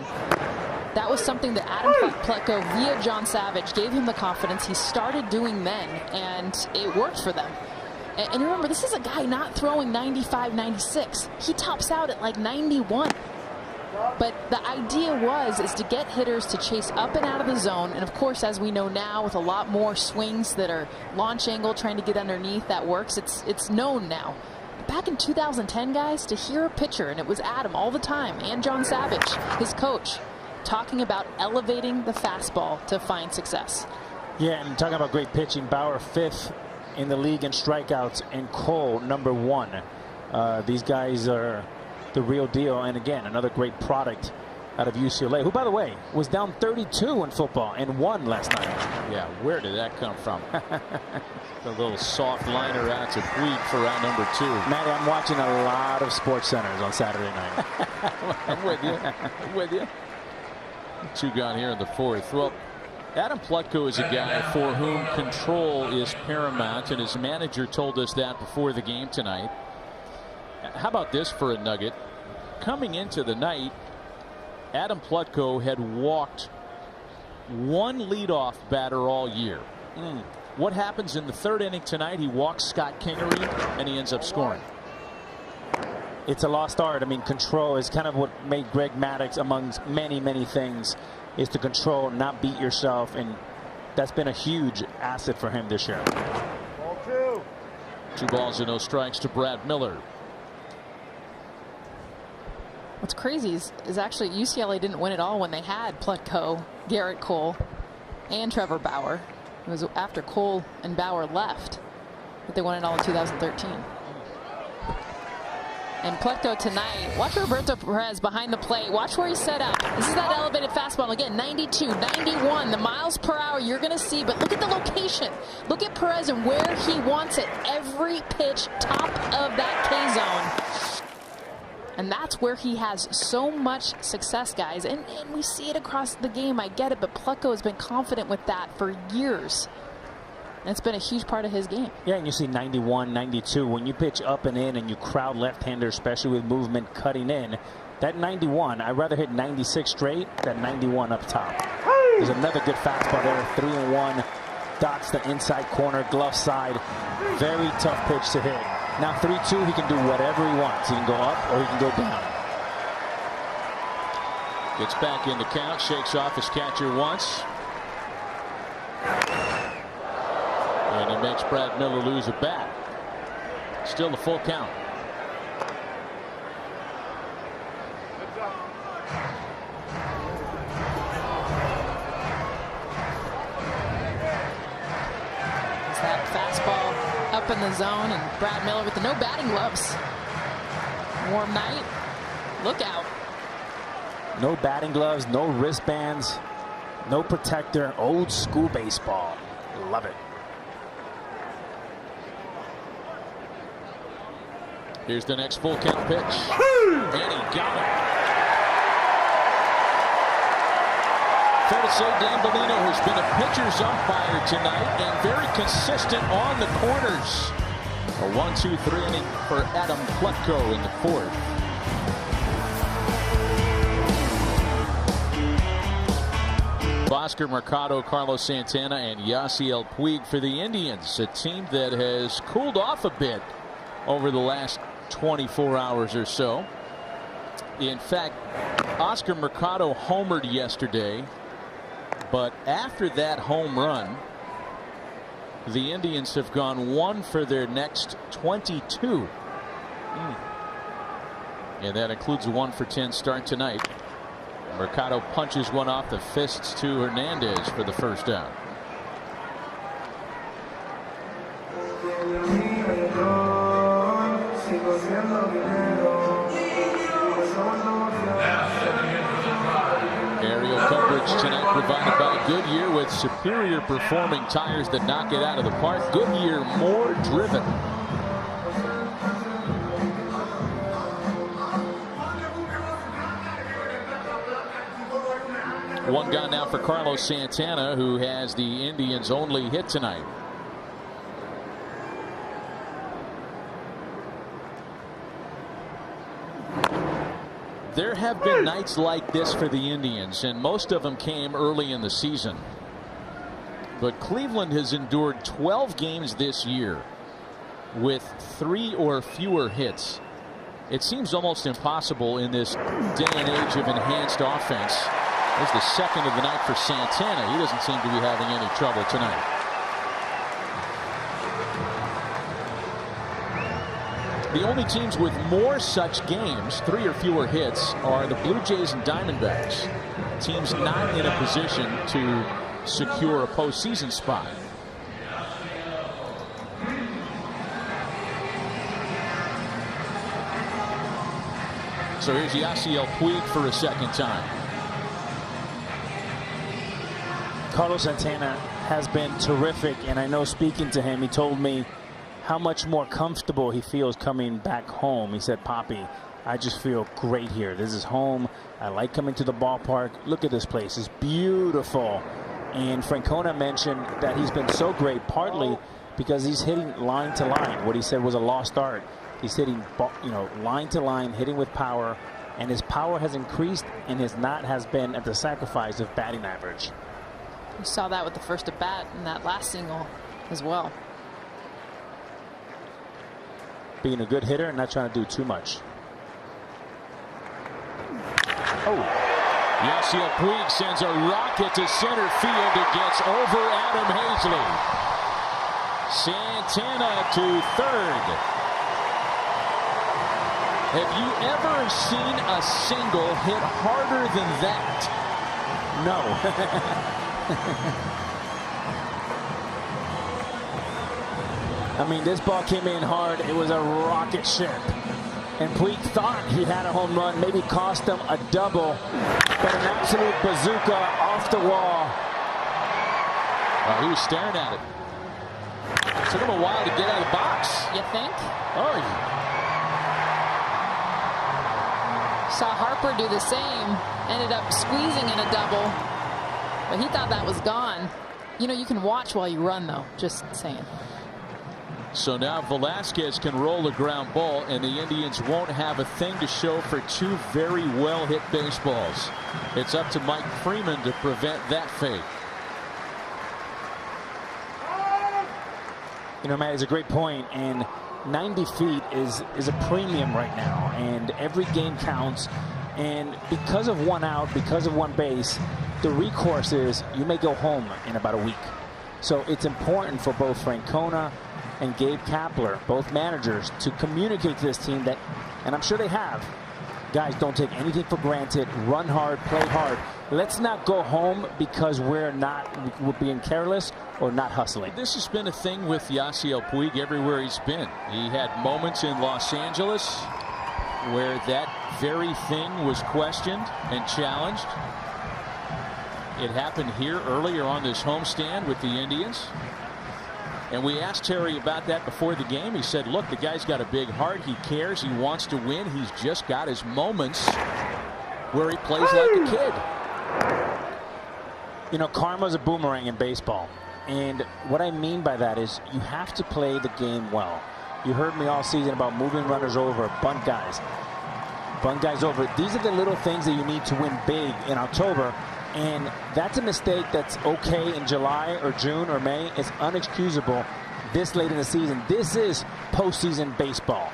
that was something that Adam Plutko via John Savage gave him the confidence. He started doing then, and it worked for them. And remember, this is a guy not throwing 95, 96. He tops out at like 91. But the idea is to get hitters to chase up and out of the zone. And of course, as we know now, with a lot more swings that are launch angle, trying to get underneath, that works. It's known now. But back in 2010, guys, to hear a pitcher, and it was Adam all the time, and John Savage, his coach, talking about elevating the fastball to find success. Yeah, and talking about great pitching, Bauer 5th in the league in strikeouts, and Cole #1. These guys are the real deal. And again, another great product out of UCLA, who, by the way, was down 32 in football and won last night. Yeah, where did that come from? A little soft liner out to Puig for round number 2. Matty, I'm watching a lot of Sports Centers on Saturday night. I'm with you. I'm with you. 2 gone here in the 4th. Well, Adam Plutko is a guy for whom control is paramount, and his manager told us that before the game tonight. How about this for a nugget? Coming into the night, Adam Plutko had walked 1 leadoff batter all year. What happens in the 3rd inning tonight? He walks Scott Kingery, and he ends up scoring. It's a lost art. I mean, control is kind of what made Greg Maddux, amongst many, many things, is to control, not beat yourself, and that's been a huge asset for him this year. Ball 2. 2 balls and no strikes to Brad Miller. What's crazy is actually UCLA didn't win it all when they had Plutko, Garrett Cole, and Trevor Bauer. It was after Cole and Bauer left that they won it all in 2013. And Plutko tonight, watch Roberto Perez behind the plate. Watch where he's set up. This is that elevated fastball. Again, 92, 91, the miles per hour you're going to see. But look at the location. Look at Perez and where he wants it. Every pitch, top of that K-zone. And that's where he has so much success, guys. And we see it across the game. I get it, but Plutko has been confident with that for years. And it's been a huge part of his game. Yeah, and you see 91, 92. When you pitch up and in and you crowd left-hander, especially with movement cutting in, that 91, I'd rather hit 96 straight than 91 up top. There's another good fastball there, 3-1. Dots the inside corner, glove side. Very tough pitch to hit. Now 3-2, he can do whatever he wants. He can go up or he can go down. Gets back in the count, shakes off his catcher once. And he makes Brad Miller lose a bat. Still the full count. It's that fastball up in the zone, and Brad Miller with the no batting gloves. Warm night. Look out. No batting gloves, no wristbands, no protector. Old school baseball. Love it. Here's the next full count pitch. And he got it. Fair to say Dan Bellino has been a pitcher's umpire tonight and very consistent on the corners. A 1-2-3 inning for Adam Plutko in the fourth. Oscar Mercado, Carlos Santana, and Yasiel Puig for the Indians, a team that has cooled off a bit over the last 24 hours or so. In fact, Oscar Mercado homered yesterday, but after that home run, the Indians have gone 1 for their next 22. And that includes a 1 for 10 start tonight. Mercado punches one off the fists to Hernandez for the first out. Aerial coverage tonight provided by Goodyear with superior performing tires that knock it out of the park. Goodyear more driven. One gone now for Carlos Santana, who has the Indians' only hit tonight. There have been nights like this for the Indians, and most of them came early in the season. But Cleveland has endured 12 games this year with 3 or fewer hits. It seems almost impossible in this day and age of enhanced offense. There's the second of the night for Santana. He doesn't seem to be having any trouble tonight. The only teams with more such games, 3 or fewer hits, are the Blue Jays and Diamondbacks. Teams not in a position to secure a postseason spot. So here's Yasiel Puig for a second time. Carlos Santana has been terrific, and I know speaking to him, he told me how much more comfortable he feels coming back home. He said, "Poppy, I just feel great here. This is home. I like coming to the ballpark. Look at this place. It's beautiful." And Francona mentioned that he's been so great partly because he's hitting line to line. What he said was a lost art. He's hitting, line to line, hitting with power, and his power has increased, and his not has been at the sacrifice of batting average. You saw that with the first at bat in that last single as well. Being a good hitter and not trying to do too much. Oh. Yasiel Puig sends a rocket to center field. It gets over Adam Hazley. Santana to third. Have you ever seen a single hit harder than that? No. I mean, this ball came in hard. It was a rocket ship. And Puig thought he had a home run, maybe cost him a double, but an absolute bazooka off the wall. He was staring at it. It took him a while to get out of the box. You think? Oh, yeah. Saw Harper do the same. Ended up squeezing in a double. But he thought that was gone. You can watch while you run, though. Just saying. So now Velasquez can roll a ground ball, and the Indians won't have a thing to show for 2 very well-hit baseballs. It's up to Mike Freeman to prevent that fate. Matt, is a great point, and 90 feet is a premium right now, and every game counts. And because of one out, because of one base, the recourse is you may go home in about a week. So it's important for both Francona and Gabe Kapler, both managers, to communicate to this team that, and I'm sure they have, guys, don't take anything for granted. Run hard, play hard. Let's not go home because we're being careless or not hustling. This has been a thing with Yasiel Puig everywhere he's been. He had moments in Los Angeles where that very thing was questioned and challenged. It happened here earlier on this homestand with the Indians. And we asked Terry about that before the game. He said, look, the guy's got a big heart. He cares. He wants to win. He's just got his moments where he plays like a kid. You know, karma's a boomerang in baseball. And what I mean by that is you have to play the game well. You heard me all season about moving runners over, bunt guys over. These are the little things that you need to win big in October. And that's a mistake that's okay in July or June or May. It's unexcusable this late in the season. This is postseason baseball.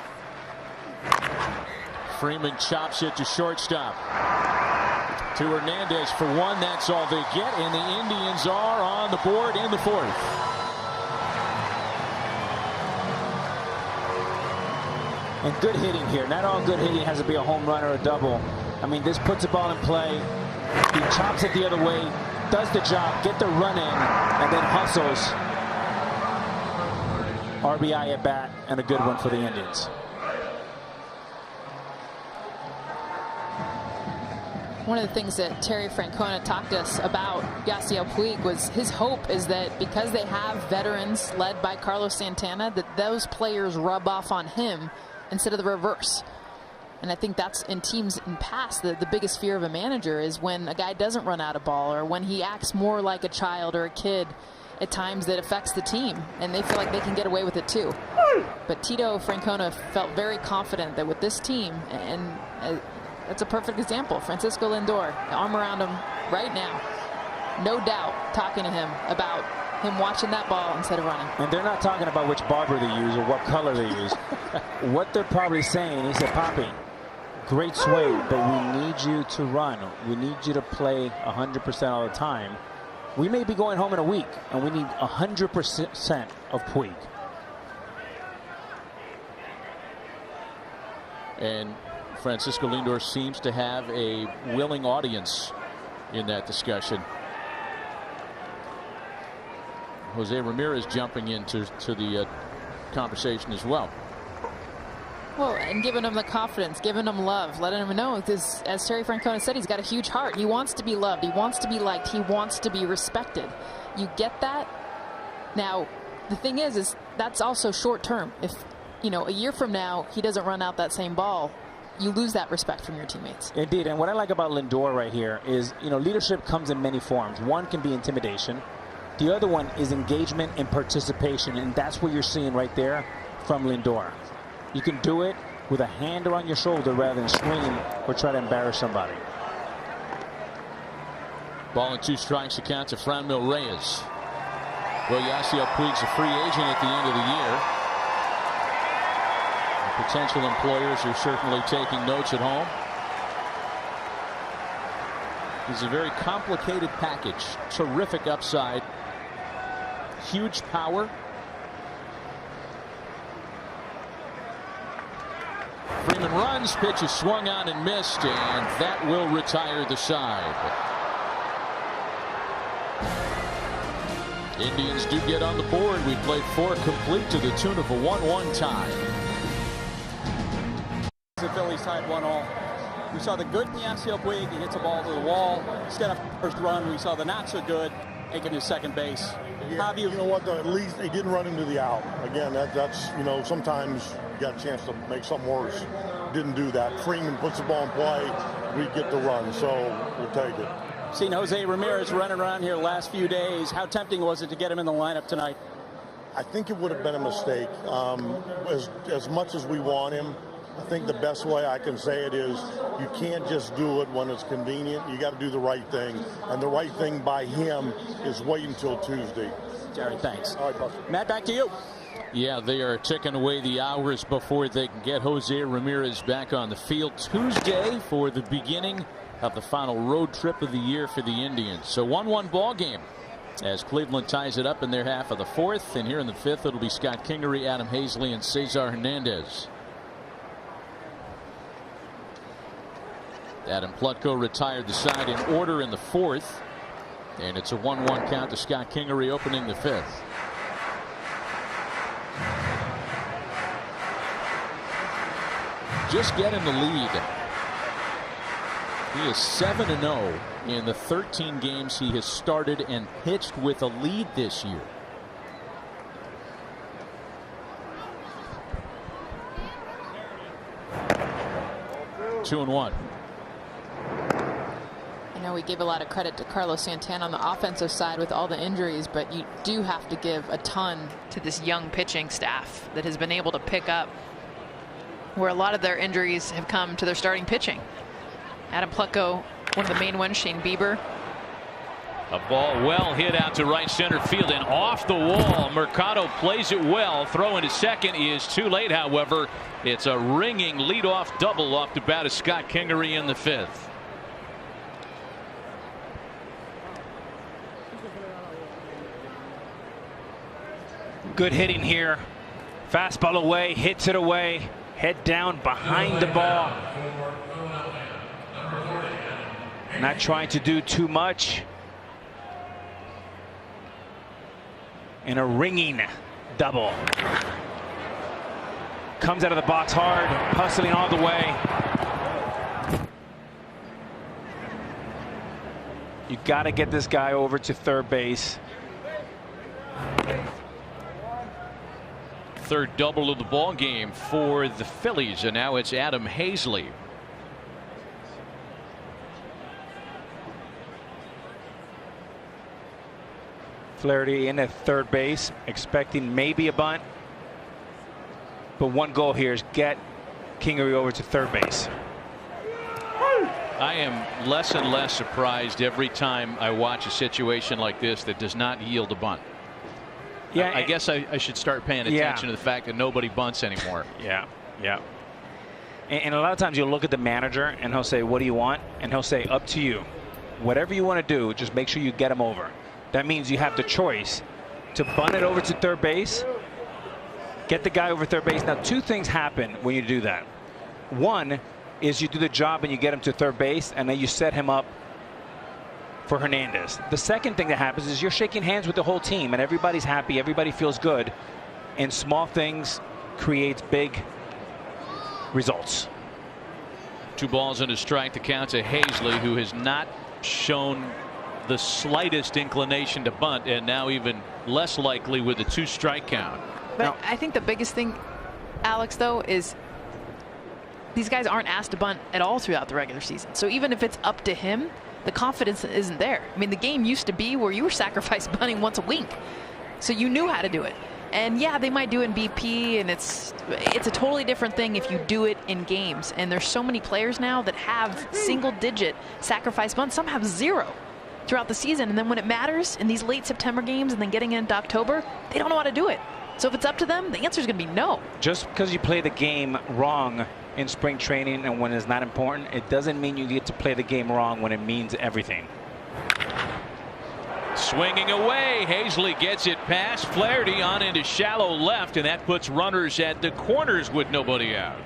Freeman chops it to shortstop. To Hernandez for one. That's all they get. And the Indians are on the board in the fourth. And good hitting here. Not all good hitting has to be a home run or a double. I mean, this puts the ball in play. He chops it the other way, does the job, get the run in, and then hustles. RBI at bat, and a good one for the Indians. One of the things that Terry Francona talked to us about Yasiel Puig was his hope is that because they have veterans led by Carlos Santana, that those players rub off on him instead of the reverse. And I think that's in teams in past, the biggest fear of a manager is when a guy doesn't run out of ball or when he acts more like a child or a kid at times that affects the team. And they feel like they can get away with it too. But Tito Francona felt very confident that with this team, and that's a perfect example. Francisco Lindor, arm around him right now. No doubt talking to him about him watching that ball instead of running. And they're not talking about which barber they use or what color they use. What they're probably saying, he said, Poppy, great swing, but we need you to run. We need you to play 100% all the time. We may be going home in a week, and we need 100% of Puig. And Francisco Lindor seems to have a willing audience in that discussion. Jose Ramirez jumping into the conversation as well. Well, and giving him the confidence, giving him love, letting him know this, as Terry Francona said, he's got a huge heart. He wants to be loved. He wants to be liked. He wants to be respected. You get that? Now, the thing is that's also short term. If, you know, a year from now, he doesn't run out that same ball, you lose that respect from your teammates. Indeed. And what I like about Lindor right here is, you know, leadership comes in many forms. One can be intimidation. The other one is engagement and participation. And that's what you're seeing right there from Lindor. You can do it with a hand on your shoulder rather than scream or try to embarrass somebody. Ball and 2 strikes to count to Franmil Reyes. Well, Yasiel Puig's a free agent at the end of the year. The potential employers are certainly taking notes at home. He's a very complicated package. Terrific upside. Huge power. Freeman runs, pitch is swung on and missed, and that will retire the side. Indians do get on the board. We played 4 complete to the tune of a 1-1 tie. The Phillies tied 1-1. We saw the good in Yasiel Puig. He hits a ball to the wall. Instead of first run, we saw the not so good making his second base. Yeah, you know what? At least he didn't run into the out. Again, that's, you know, sometimes you got a chance to make something worse. Didn't do that. Freeman puts the ball in play. We get the run, so we'll take it. Seen Jose Ramirez running around here the last few days. How tempting was it to get him in the lineup tonight? I think it would have been a mistake. As much as we want him, I think the best way I can say it is you can't just do it when it's convenient. You got to do the right thing. And the right thing by him is wait until Tuesday. Jerry, thanks. All right, Buster. Matt, back to you. Yeah, they are ticking away the hours before they can get Jose Ramirez back on the field Tuesday for the beginning of the final road trip of the year for the Indians. So 1-1 ball game as Cleveland ties it up in their half of the fourth, and here in the fifth it'll be Scott Kingery, Adam Hazley, and Cesar Hernandez. Adam Plutko retired the side in order in the fourth, and it's a 1-1 count to Scott Kingery opening the fifth. Just getting the lead. He is 7-0 in the 13 games he has started and pitched with a lead this year. Two and one. I know we gave a lot of credit to Carlos Santana on the offensive side with all the injuries, but you do have to give a ton to this young pitching staff that has been able to pick up where a lot of their injuries have come to their starting pitching. Adam Plutko, one of the main ones. Shane Bieber. A ball well hit out to right center field and off the wall. Mercado plays it well. Throw into second is too late, however. It's a ringing leadoff double off the bat of Scott Kingery in the fifth. Good hitting here. Fastball away, hits it away. Head down behind the ball. Not trying to do too much. And a ringing double. Comes out of the box hard, hustling all the way. You got to get this guy over to third base. Third double of the ball game for the Phillies, and now it's Adam Hazley. Flaherty in at third base, expecting maybe a bunt. But one goal here is get Kingery over to third base. I am less and less surprised every time I watch a situation like this that does not yield a bunt. Yeah, I guess I should start paying attention to the fact that nobody bunts anymore. Yeah. And a lot of times you'll look at the manager and he'll say, what do you want? And he'll say, up to you. Whatever you want to do, just make sure you get him over. That means you have the choice to bunt it over to third base, get the guy over third base. Now, two things happen when you do that. One is you do the job and you get him to third base, and then you set him up for Hernandez. The second thing that happens is you're shaking hands with the whole team and everybody's happy, everybody feels good, and small things creates big results. 2 balls and a strike to count to Hazley, who has not shown the slightest inclination to bunt, and now even less likely with a 2-strike count. But now, I think the biggest thing, Alex, though, is these guys aren't asked to bunt at all throughout the regular season. So even if it's up to him, the confidence isn't there. I mean, the game used to be where you were sacrifice bunting once a week, so you knew how to do it. And yeah, they might do it in BP, and it's a totally different thing if you do it in games. And there's so many players now that have single-digit sacrifice bunts. Some have 0 throughout the season, and then when it matters in these late September games and then getting into October, they don't know how to do it. So if it's up to them, the answer is going to be no. Just because you play the game wrong in spring training and when it's not important, it doesn't mean you get to play the game wrong when it means everything. swinging away. Hazley gets it past Flaherty on into shallow left, and that puts runners at the corners with nobody out.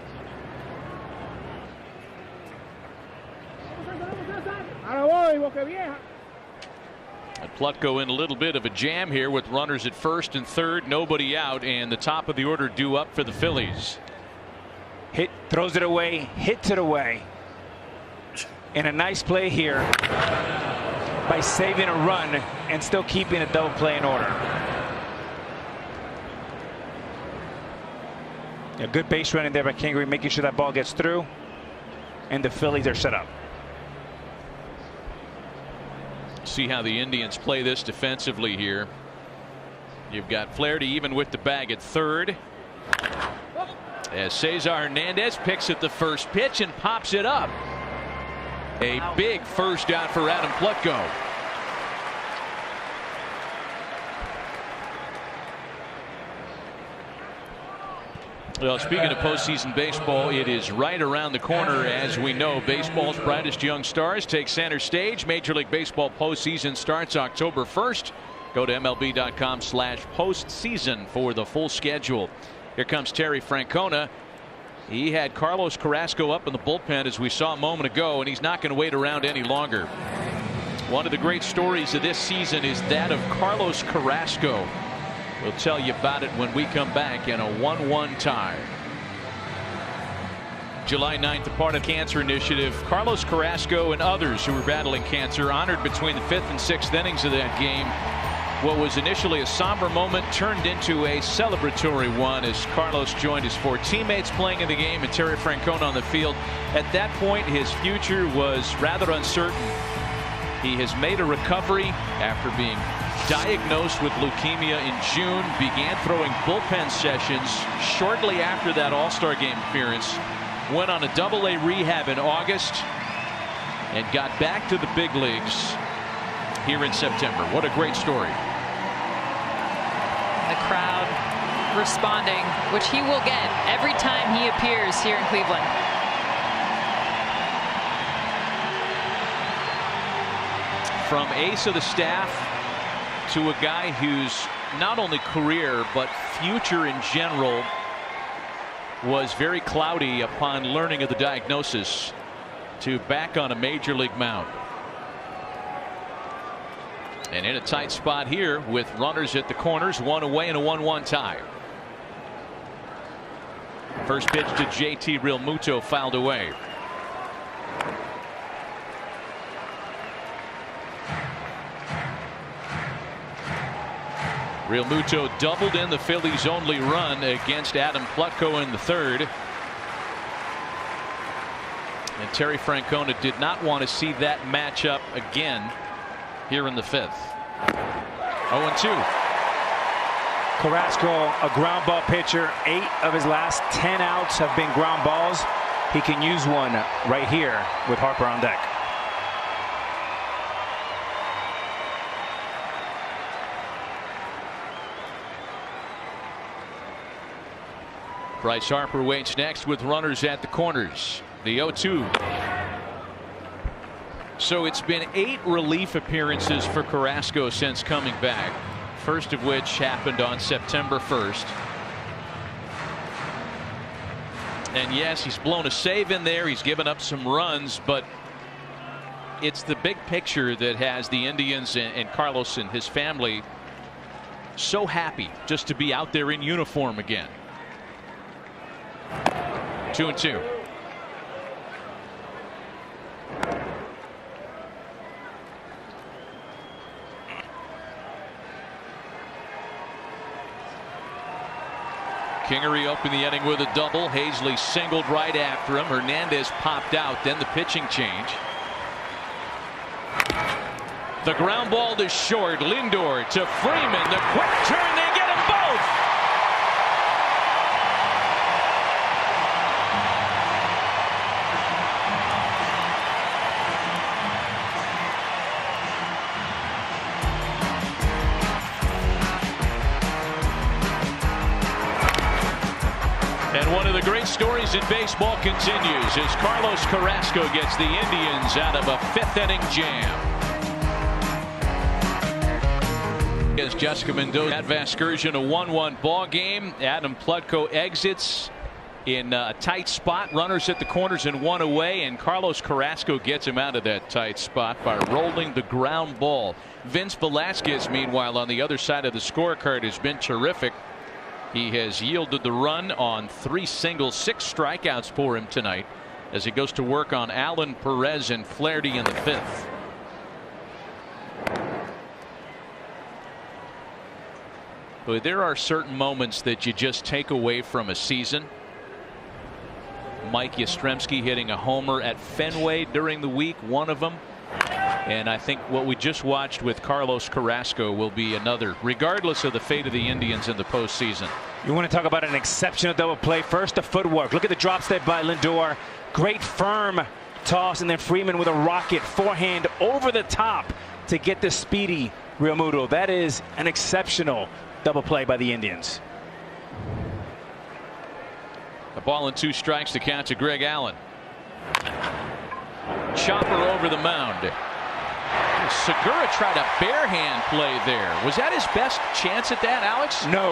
And Plutko in a little bit of a jam here with runners at first and third, nobody out, and the top of the order due up for the Phillies. Hit, throws it away, hits it away. And a nice play here by saving a run and still keeping a double play in order. A good base running there by Kingery, making sure that ball gets through, and the Phillies are set up. See how the Indians play this defensively here. You've got Flaherty even with the bag at third, as Cesar Hernandez picks at the first pitch and pops it up. A big first out for Adam Plutko. Well, speaking of postseason baseball, it is right around the corner. As we know, baseball's brightest young stars take center stage. Major League Baseball postseason starts October 1st. Go to MLB.com/postseason for the full schedule. Here comes Terry Francona. He had Carlos Carrasco up in the bullpen, as we saw a moment ago, and he's not going to wait around any longer. One of the great stories of this season is that of Carlos Carrasco. We'll tell you about it when we come back in a 1-1 tie. July 9th, a part of Cancer Initiative. Carlos Carrasco and others who were battling cancer honored between the 5th and 6th innings of that game. What was initially a somber moment turned into a celebratory one as Carlos joined his 4 teammates playing in the game and Terry Francona on the field. At that point, his future was rather uncertain. He has made a recovery after being diagnosed with leukemia in June, began throwing bullpen sessions shortly after that All-Star game appearance, went on a AA rehab in August, and got back to the big leagues here in September. What a great story. The crowd responding, which he will get every time he appears here in Cleveland. From ace of the staff to a guy whose not only career but future in general was very cloudy upon learning of the diagnosis, to back on a major league mound. And in a tight spot here with runners at the corners, 1 away and a 1-1 tie. First pitch to JT Realmuto, fouled away. Realmuto doubled in the Phillies' only run against Adam Plutko in the 3rd. And Terry Francona did not want to see that matchup again here in the 5th. 0-2. Carrasco, a ground ball pitcher. 8 of his last 10 outs have been ground balls. He can use one right here with Harper on deck. Bryce Harper waits next with runners at the corners. The 0-2. So it's been 8 relief appearances for Carrasco since coming back. First of which happened on September 1st. And yes, he's blown a save in there. He's given up some runs, but it's the big picture that has the Indians and Carlos and his family so happy just to be out there in uniform again. 2-2. Kingery opened the inning with a double. Hazley singled right after him. Hernandez popped out. Then the pitching change. The ground ball to short. Lindor to Freeman. The quick turn. They get them both. And one of the great stories in baseball continues as Carlos Carrasco gets the Indians out of a 5th inning jam. As WtchMNw at Vasgersian, a 1-1 ball game. Adam Plutko exits in a tight spot. Runners at the corners and 1 away, and Carlos Carrasco gets him out of that tight spot by rolling the ground ball. Vince Velasquez, meanwhile, on the other side of the scorecard, has been terrific. He has yielded the run on 3 singles, 6 strikeouts for him tonight as he goes to work on Allen, Perez, and Flaherty in the 5th. But there are certain moments that you just take away from a season. Mike Yastrzemski hitting a homer at Fenway during the week, one of them. And I think what we just watched with Carlos Carrasco will be another, regardless of the fate of the Indians in the postseason. You want to talk about an exceptional double play. First, the footwork. Look at the drop step by Lindor. Great firm toss, and then Freeman with a rocket forehand over the top to get the speedy Realmuto. That is an exceptional double play by the Indians. A ball and 2 strikes to count to Greg Allen. Chopper over the mound. Segura tried a bare hand play there. Was that his best chance at that, Alex? No.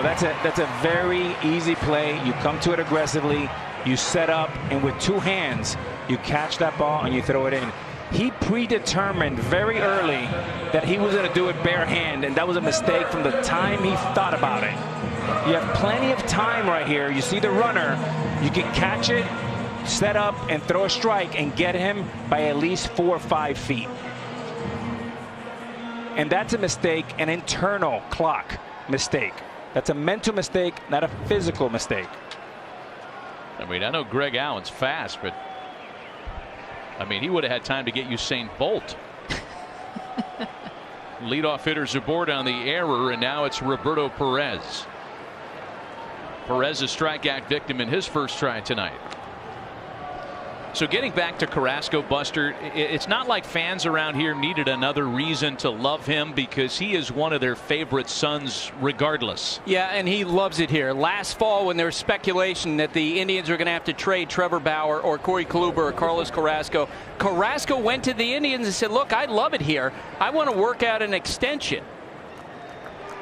That's a very easy play. You come to it aggressively, you set up, and with 2 hands, you catch that ball and you throw it in. He predetermined very early that he was going to do it bare hand, and that was a mistake from the time he thought about it. You have plenty of time right here. You see the runner. You can catch it, set up, and throw a strike and get him by at least 4 or 5 feet. And that's a mistake, an internal clock mistake. That's a mental mistake, not a physical mistake. I mean, I know Greg Allen's fast, but I mean, he would have had time to get Usain Bolt. Leadoff hitters aboard on the error, and now it's Roberto Perez. Perez a strikeout victim in his first try tonight. So getting back to Carrasco, Buster, it's not like fans around here needed another reason to love him, because he is one of their favorite sons regardless. Yeah, and he loves it here. Last fall, when there was speculation that the Indians were going to have to trade Trevor Bauer or Corey Kluber or Carlos Carrasco, Carrasco went to the Indians and said, look, I love it here. I want to work out an extension.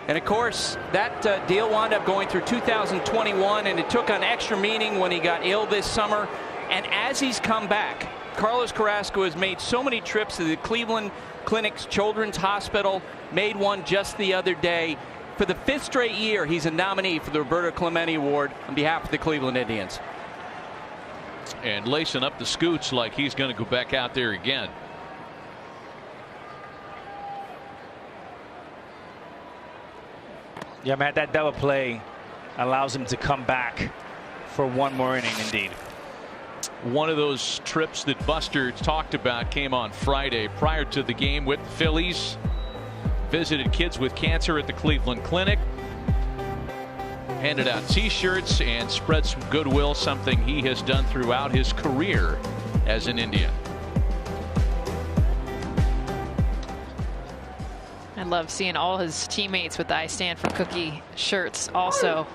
And of course, that deal wound up going through 2021, and it took on extra meaning when he got ill this summer. And as he's come back, Carlos Carrasco has made so many trips to the Cleveland Clinic's Children's Hospital, made one just the other day. For the 5th straight year, he's a nominee for the Roberto Clemente Award on behalf of the Cleveland Indians. And lacing up the scoots like he's going to go back out there again. Yeah, Matt, that double play allows him to come back for 1 more inning, indeed. One of those trips that Buster talked about came on Friday prior to the game with the Phillies. Visited kids with cancer at the Cleveland Clinic. Handed out T-shirts and spread some goodwill, something he has done throughout his career as an Indian. I love seeing all his teammates with the I Stand for Cookie shirts also.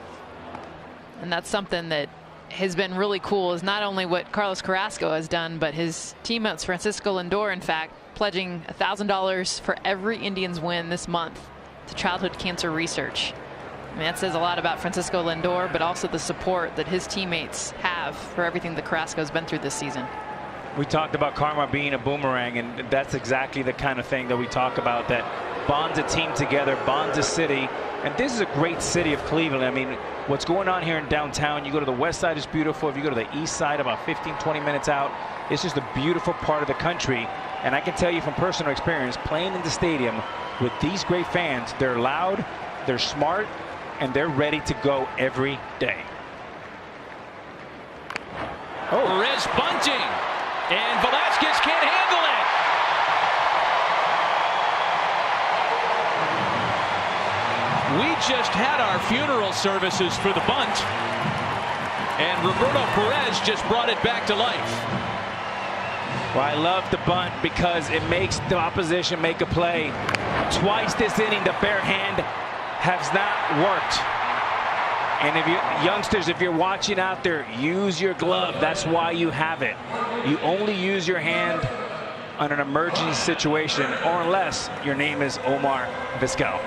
And that's something that has been really cool, is not only what Carlos Carrasco has done, but his teammates, Francisco Lindor, in fact, pledging $1,000 for every Indians win this month to childhood cancer research. I mean, that says a lot about Francisco Lindor, but also the support that his teammates have for everything that Carrasco's been through this season. We talked about karma being a boomerang, and that's exactly the kind of thing that we talk about, that bonds a team together, bonds a city. And this is a great city of Cleveland. I mean, what's going on here in downtown, you go to the west side, it's beautiful. If you go to the east side, about 15-20 minutes out, it's just a beautiful part of the country. And I can tell you from personal experience, playing in the stadium with these great fans, they're loud, they're smart, and they're ready to go every day. Oh, Perez bunting, and Velasquez can't handle it. We just had our funeral services for the bunt, and Roberto Perez just brought it back to life. Well, I love the bunt because it makes the opposition make a play. Twice this inning, the bare hand has not worked. And if you youngsters, if you're watching out there, use your glove. That's why you have it. You only use your hand on an emergency situation, or unless your name is Omar Vizquel.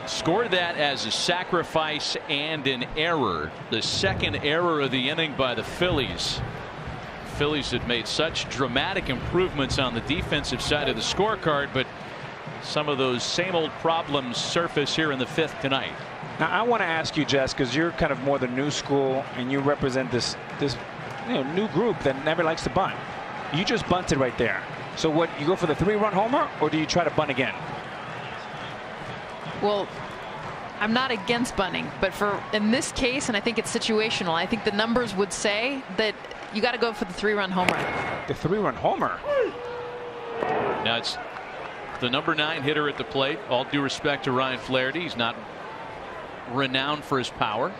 Scored that as a sacrifice and an error. The second error of the inning by the Phillies. Phillies had made such dramatic improvements on the defensive side of the scorecard, but some of those same old problems surface here in the 5th tonight. Now I want to ask you, Jess, because you're kind of more the new school and you represent this new group that never likes to bunt. You just bunted right there. So what, you go for the 3-run homer, or do you try to bunt again? Well, I'm not against bunting, but in this case, and I think it's situational, I think the numbers would say that you got to go for the 3-run homer. The 3-run homer? Now it's the number 9 hitter at the plate. All due respect to Ryan Flaherty, he's not renowned for his power.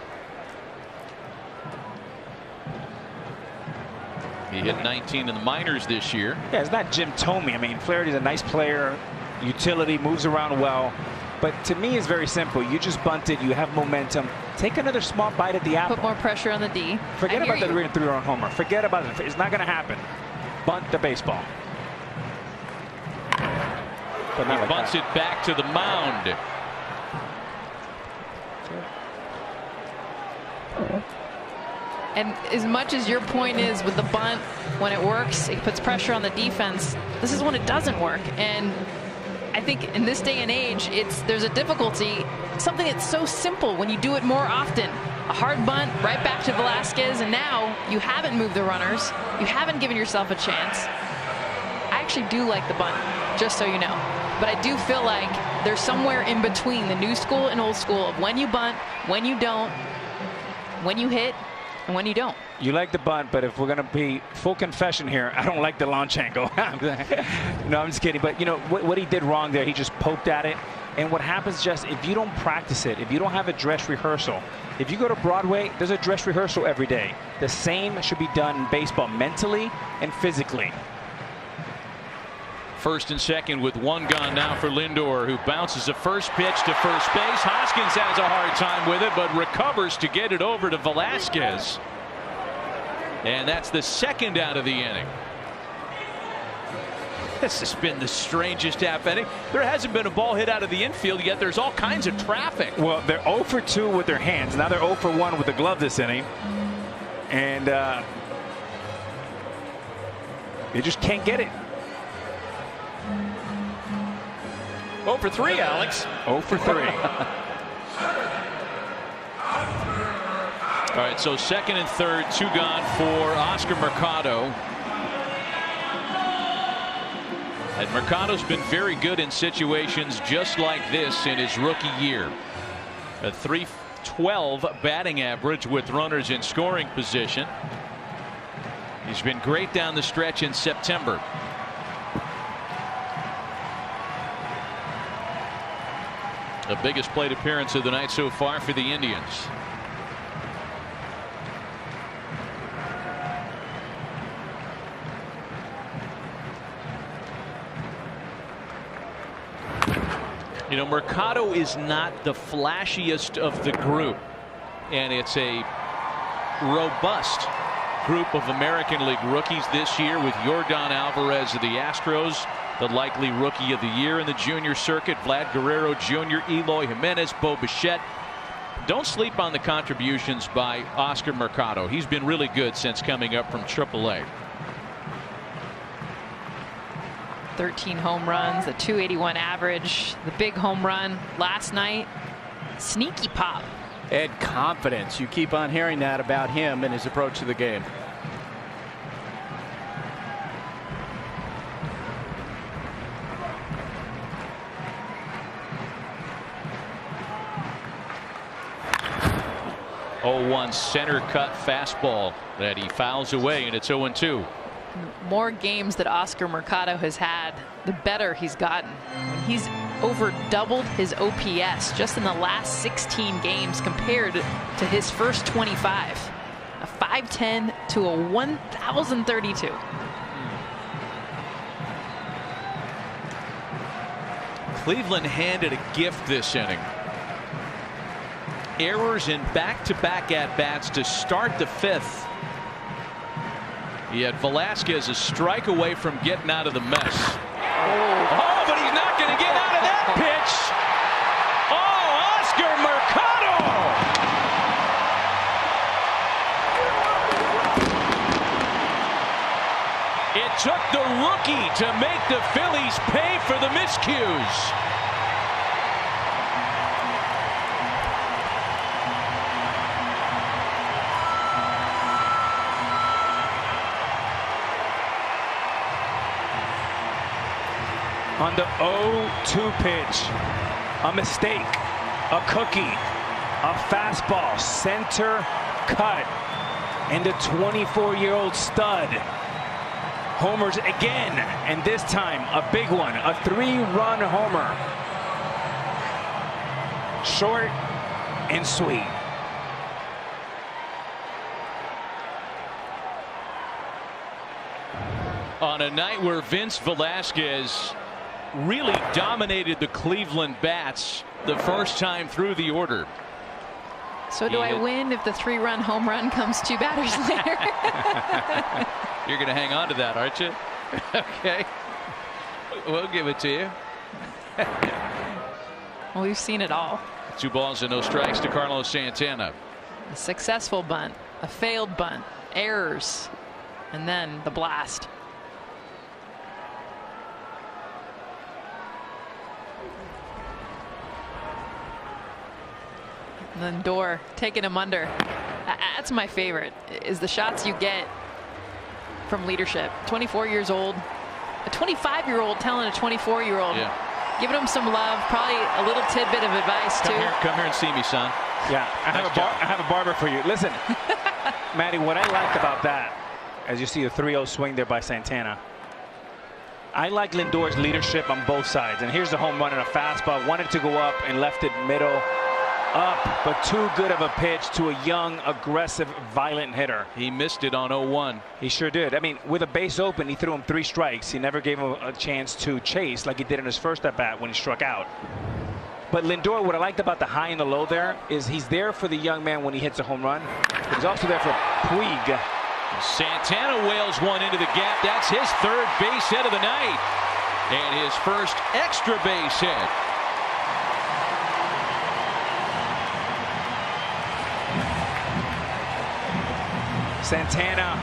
He hit 19 in the minors this year. Yeah, it's not Jim Thome. I mean, Flaherty's a nice player, utility, moves around well. But to me, it's very simple. You just bunted. You have momentum. Take another small bite at the apple. Put more pressure on the D. Forget about the 3-run homer. Forget about it. It's not going to happen. Bunt the baseball. But he bunts it back to the mound. And as much as your point is with the bunt, when it works, it puts pressure on the defense. This is when it doesn't work. And I think in this day and age, there's a difficulty, something that's so simple when you do it more often. A hard bunt right back to Velasquez, and now you haven't moved the runners. You haven't given yourself a chance. I actually do like the bunt, just so you know. But I do feel like there's somewhere in between the new school and old school of when you bunt, when you don't, when you hit, and when you don't. You like the bunt, but if we're going to be full confession here, I don't like the launch angle. No, I'm just kidding. But, you know, what he did wrong there, he just poked at it. And what happens just if you don't practice it, if you don't have a dress rehearsal, if you go to Broadway, there's a dress rehearsal every day. The same should be done in baseball mentally and physically. First and second with one gone now for Lindor, who bounces a first pitch to first base. Hoskins has a hard time with it, but recovers to get it over to Velasquez. And that's the second out of the inning. This has been the strangest half inning. There hasn't been a ball hit out of the infield yet. There's all kinds of traffic. Well, they're 0 for 2 with their hands. Now they're 0 for 1 with the glove this inning. And they just can't get it. 0 for 3, Alex. 0 for 3. All right, so second and third, 2 gone for Oscar Mercado. And Mercado's been very good in situations just like this in his rookie year. A .312 batting average with runners in scoring position. He's been great down the stretch in September. The biggest plate appearance of the night so far for the Indians. You know, Mercado is not the flashiest of the group, and it's a robust group of American League rookies this year with Yordan Alvarez of the Astros, the likely rookie of the year in the junior circuit, Vlad Guerrero Jr., Eloy Jimenez, Bo Bichette. Don't sleep on the contributions by Oscar Mercado. He's been really good since coming up from AAA. 13 home runs, a .281 average, the big home run last night. Sneaky pop. And confidence. You keep on hearing that about him and his approach to the game. .01 center cut fastball that he fouls away, and it's 0-2. More games that Oscar Mercado has had, the better he's gotten. He's over doubled his OPS just in the last 16 games compared to his first 25. A 510 to a 1032. Cleveland handed a gift this inning. Errors in back-to-back at-bats to start the fifth. He had Velasquez a strike away from getting out of the mess. Oh, but he's not going to get out of that pitch. Oh, Oscar Mercado. It took the rookie to make the Phillies pay for the miscues. On the 0-2 pitch, a mistake, a cookie, a fastball, center cut, and the 24-year-old stud homers again, and this time a big one, a 3-run homer. Short and sweet. On a night where Vince Velasquez really dominated the Cleveland bats the first time through the order. So do I win if the 3-run home run comes 2 batters later? You're going to hang on to that, aren't you? Okay. We'll give it to you. Well, we've seen it all. 2 balls and no strikes to Carlos Santana. A successful bunt, a failed bunt, errors, and then the blast. Lindor taking him under. That's my favorite, is the shots you get from leadership. 24 years old, a 25-year-old telling a 24-year-old, giving him some love, probably a little tidbit of advice too. Come here and see me, son. Yeah, I have a barber for you. Listen, Matty, what I liked about that, as you see the 3-0 swing there by Santana, I like Lindor's leadership on both sides. And here's the home run and a fastball. Wanted to go up and left it middle. Up, but too good of a pitch to a young, aggressive, violent hitter. He missed it on 0-1. He sure did. I mean, with a base open, he threw him 3 strikes. He never gave him a chance to chase like he did in his first at-bat when he struck out. But Lindor, what I liked about the high and the low there is he's there for the young man when he hits a home run. But he's also there for Puig. Santana wails one into the gap. That's his 3rd base hit of the night. And his first extra base hit. Santana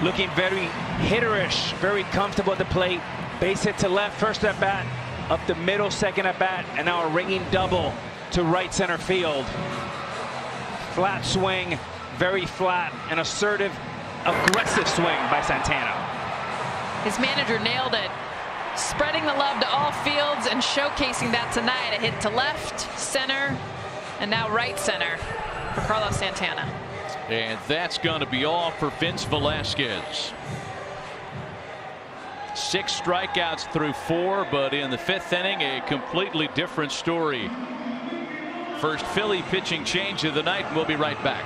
looking very hitterish, very comfortable at the plate. Base hit to left, first at bat, up the middle, second at bat, and now a ringing double to right center field. Flat swing, very flat, and assertive, aggressive swing by Santana. His manager nailed it, spreading the love to all fields and showcasing that tonight. A hit to left, center, and now right center for Carlos Santana. And that's going to be all for Vince Velasquez. 6 strikeouts through 4, but in the 5th inning, a completely different story. First Philly pitching change of the night, and we'll be right back.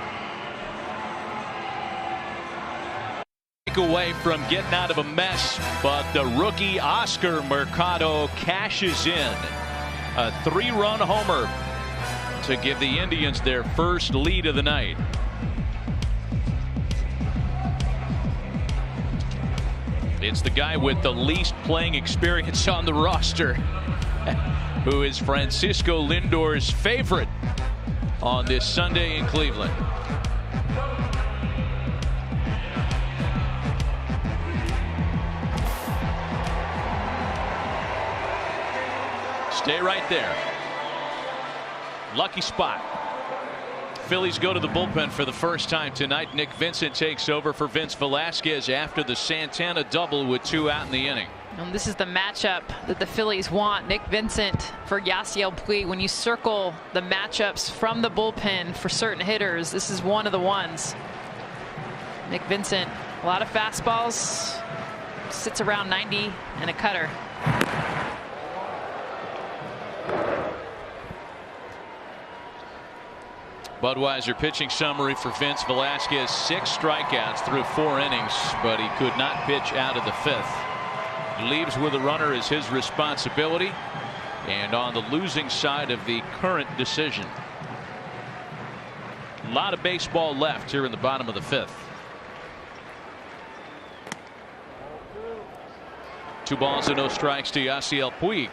Away from getting out of a mess, but the rookie Oscar Mercado cashes in a 3-run homer to give the Indians their first lead of the night. It's the guy with the least playing experience on the roster, who is Francisco Lindor's favorite on this Sunday in Cleveland. Stay right there. Lucky spot. Phillies go to the bullpen for the first time tonight. Nick Vincent takes over for Vince Velasquez after the Santana double with 2 out in the inning. And this is the matchup that the Phillies want. Nick Vincent for Yasiel Puig. When you circle the matchups from the bullpen for certain hitters, this is one of the ones. Nick Vincent, a lot of fastballs, sits around 90, and a cutter. Budweiser pitching summary for Vince Velasquez. 6 strikeouts through 4 innings, but he could not pitch out of the 5th. Leaves with a runner is his responsibility, and on the losing side of the current decision. A lot of baseball left here in the bottom of the 5th. 2 balls and no strikes to Yasiel Puig.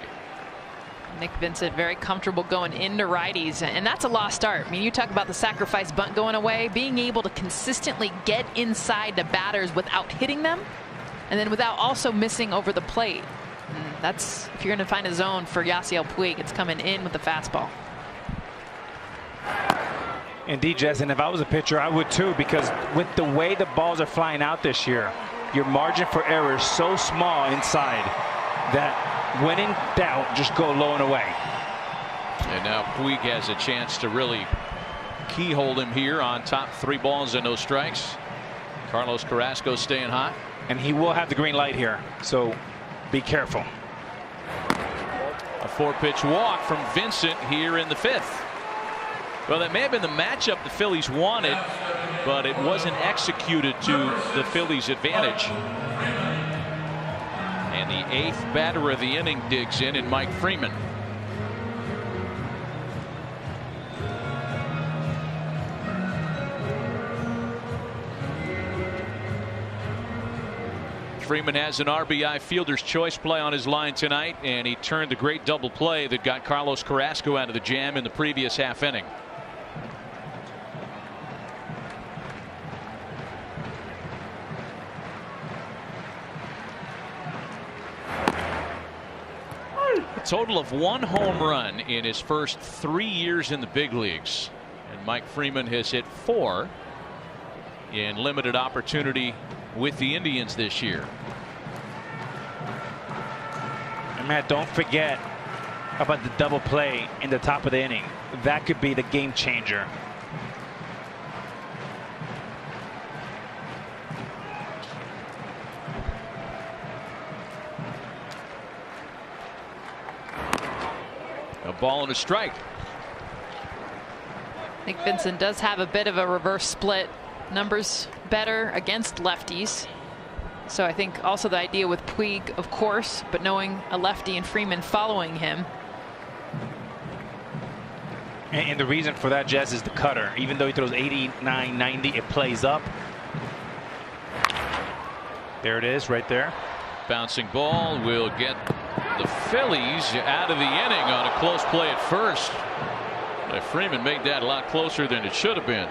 Nick Vincent very comfortable going into righties, and that's a lost start. I mean, you talk about the sacrifice bunt going away, being able to consistently get inside the batters without hitting them, and then without also missing over the plate. And that's, if you're going to find a zone for Yasiel Puig, it's coming in with the fastball. Indeed, Jess, and if I was a pitcher, I would too, because with the way the balls are flying out this year, your margin for error is so small inside that when in doubt, just go low and away. And now Puig has a chance to really keyhole him here on top. 3 balls and no strikes. Carlos Carrasco staying hot. And he will have the green light here, so be careful. A 4-pitch walk from Vincent here in the 5th. Well, that may have been the matchup the Phillies wanted, but it wasn't executed to the Phillies' advantage. And the 8th batter of the inning digs in Mike Freeman. Freeman has an RBI fielder's choice play on his line tonight, and he turned the great double play that got Carlos Carrasco out of the jam in the previous half inning. A total of 1 home run in his first 3 years in the big leagues, and Mike Freeman has hit 4 in limited opportunity with the Indians this year. And Matt, don't forget about the double play in the top of the inning. That could be the game changer. A ball and a strike. I think Vincent does have a bit of a reverse split. Numbers better against lefties. So I think also the idea with Puig, of course, but knowing a lefty and Freeman following him. And the reason for that, Jess, is the cutter. Even though he throws 89, 90, it plays up. There it is right there. Bouncing ball will get the Phillies out of the inning on a close play at first. Freeman made that a lot closer than it should have been.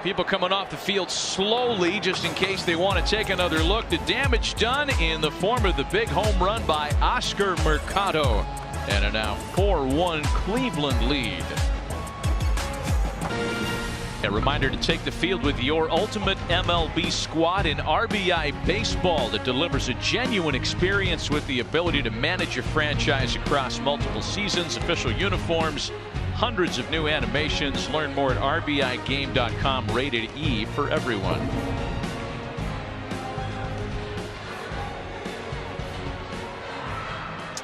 People coming off the field slowly just in case they want to take another look. The damage done in the form of the big home run by Oscar Mercado, and a now 4-1 Cleveland lead. A reminder to take the field with your ultimate MLB squad in RBI Baseball that delivers a genuine experience with the ability to manage your franchise across multiple seasons, official uniforms, hundreds of new animations. Learn more at RBIGame.com. Rated E for everyone.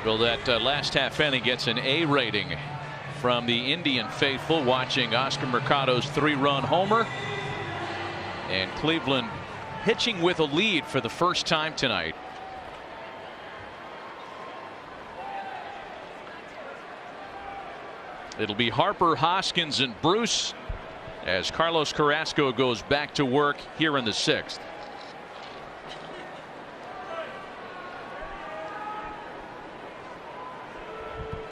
Well, that last half inning gets an A rating from the Indian faithful watching Oscar Mercado's 3-run homer. And Cleveland pitching with a lead for the first time tonight. It'll be Harper, Hoskins, and Bruce as Carlos Carrasco goes back to work here in the 6th.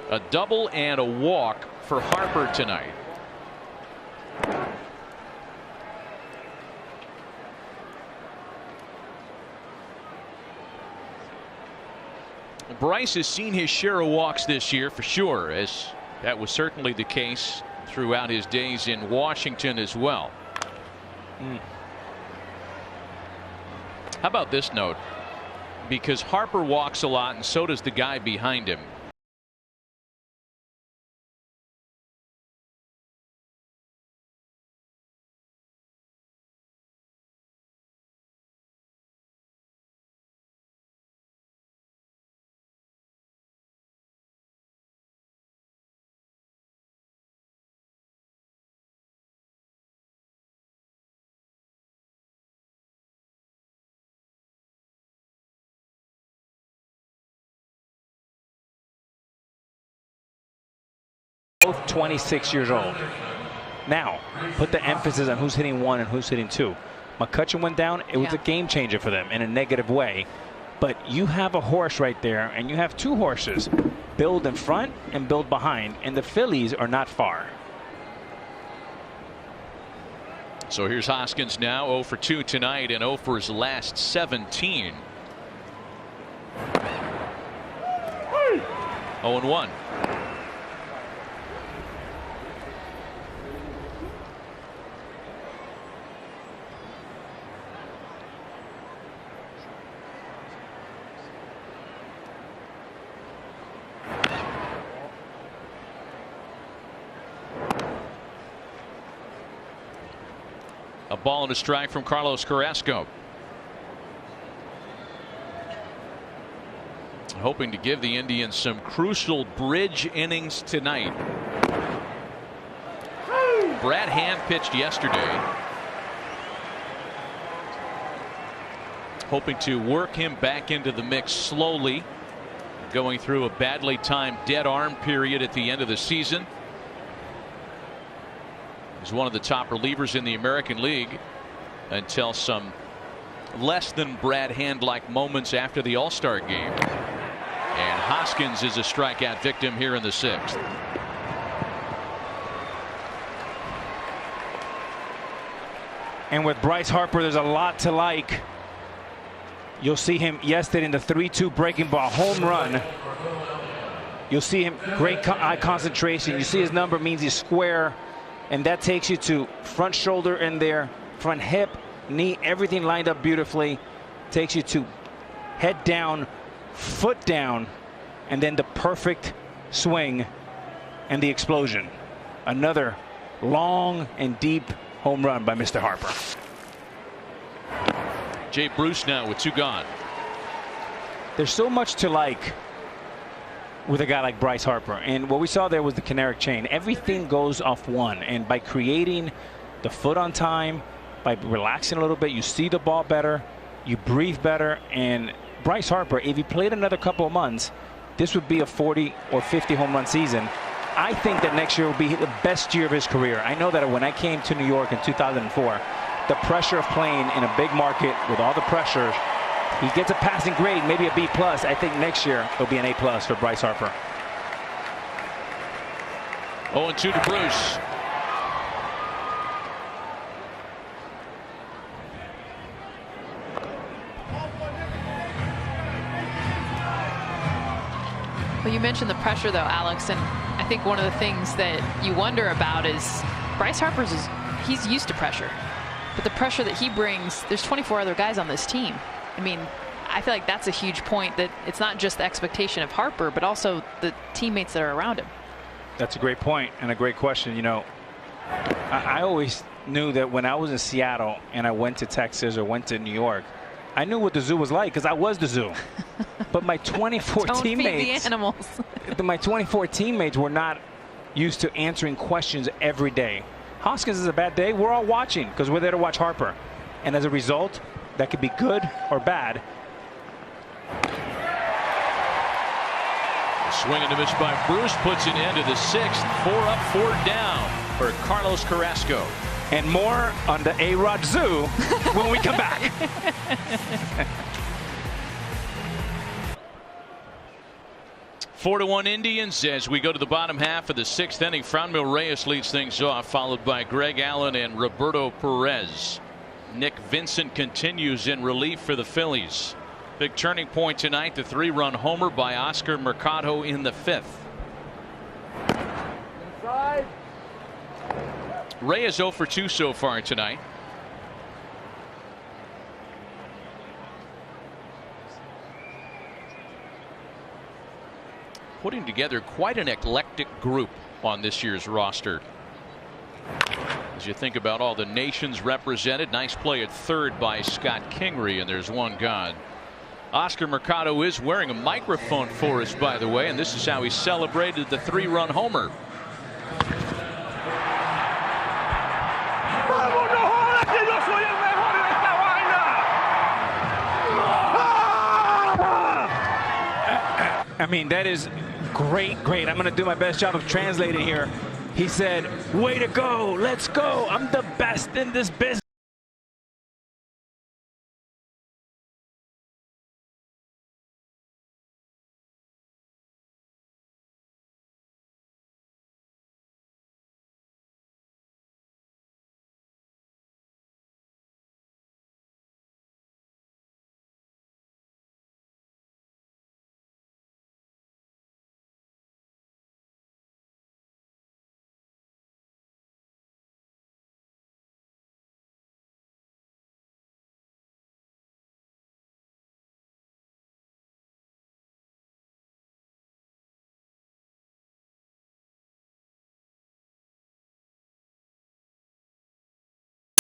A double and a walk for Harper tonight. Bryce has seen his share of walks this year for sure, as that was certainly the case throughout his days in Washington as well. How about this note? Because Harper walks a lot and so does the guy behind him. Both 26 years old. Now, put the emphasis on who's hitting 1 and who's hitting 2. McCutchen went down. It was a game changer for them in a negative way. But you have a horse right there, and you have 2 horses. Build in front and build behind, and the Phillies are not far. So here's Hoskins now 0 for 2 tonight and 0 for his last 17. 0-1. A ball and a strike from Carlos Carrasco. Hoping to give the Indians some crucial bridge innings tonight. Brad Hand pitched yesterday. hoping to work him back into the mix slowly, going through a badly timed dead arm period at the end of the season. He's one of the top relievers in the American League until some less than Brad Hand-like moments after the All-Star game. And Hoskins is a strikeout victim here in the 6th. And with Bryce Harper, there's a lot to like. You'll see him yesterday in the 3-2 breaking ball home run. You'll see him great eye concentration. You see his number means he's square, and that takes you to front shoulder in there, front hip, knee, everything lined up beautifully. Takes you to head down, foot down, and then the perfect swing and the explosion. Another long and deep home run by Mr. Harper. Jay Bruce now with 2 gone. There's so much to like with a guy like Bryce Harper, and what we saw there was the Canaric chain. Everything goes off one, and by creating the foot on time, by relaxing a little bit, you see the ball better, you breathe better. And Bryce Harper, if he played another couple of months, this would be a 40 or 50 home run season. I think that next year will be the best year of his career. I know that when I came to New York in 2004, the pressure of playing in a big market with all the pressure, he gets a passing grade, maybe a B+. I think next year it'll be an A+ for Bryce Harper. 0-2 to Bruce. Well, you mentioned the pressure, though, Alex, and I think one of the things that you wonder about is Bryce Harper's he's used to pressure, but the pressure that he brings, there's 24 other guys on this team. I mean, I feel like that's a huge point, that it's not just the expectation of Harper, but also the teammates that are around him. That's a great point and a great question. You know, I always knew that when I was in Seattle and I went to Texas or went to New York, I knew what the zoo was like because I was the zoo. But my 24 Don't teammates, feed the animals. my 24 teammates were not used to answering questions every day. Hoskins is a bad day. We're all watching because we're there to watch Harper. And as a result, that could be good or bad. Swing and a miss by Bruce puts an end to the 6th. 4 up, 4 down for Carlos Carrasco. And more on the A-Rod Zoo when we come back. Four to 1 Indians as we go to the bottom half of the 6th inning. Franmil Reyes leads things off, followed by Greg Allen and Roberto Perez. Nick Vincent continues in relief for the Phillies. Big turning point tonight, the 3-run homer by Oscar Mercado in the 5th. Inside. Reyes 0 for 2 so far tonight. Putting together quite an eclectic group on this year's roster. As you think about all the nations represented, nice play at third by Scott Kingery, and there's 1 gone. Oscar Mercado is wearing a microphone for us, by the way, and this is how he celebrated the 3-run homer. I mean, that is great. I'm going to do my best job of translating here. He said, way to go. Let's go. I'm the best in this business.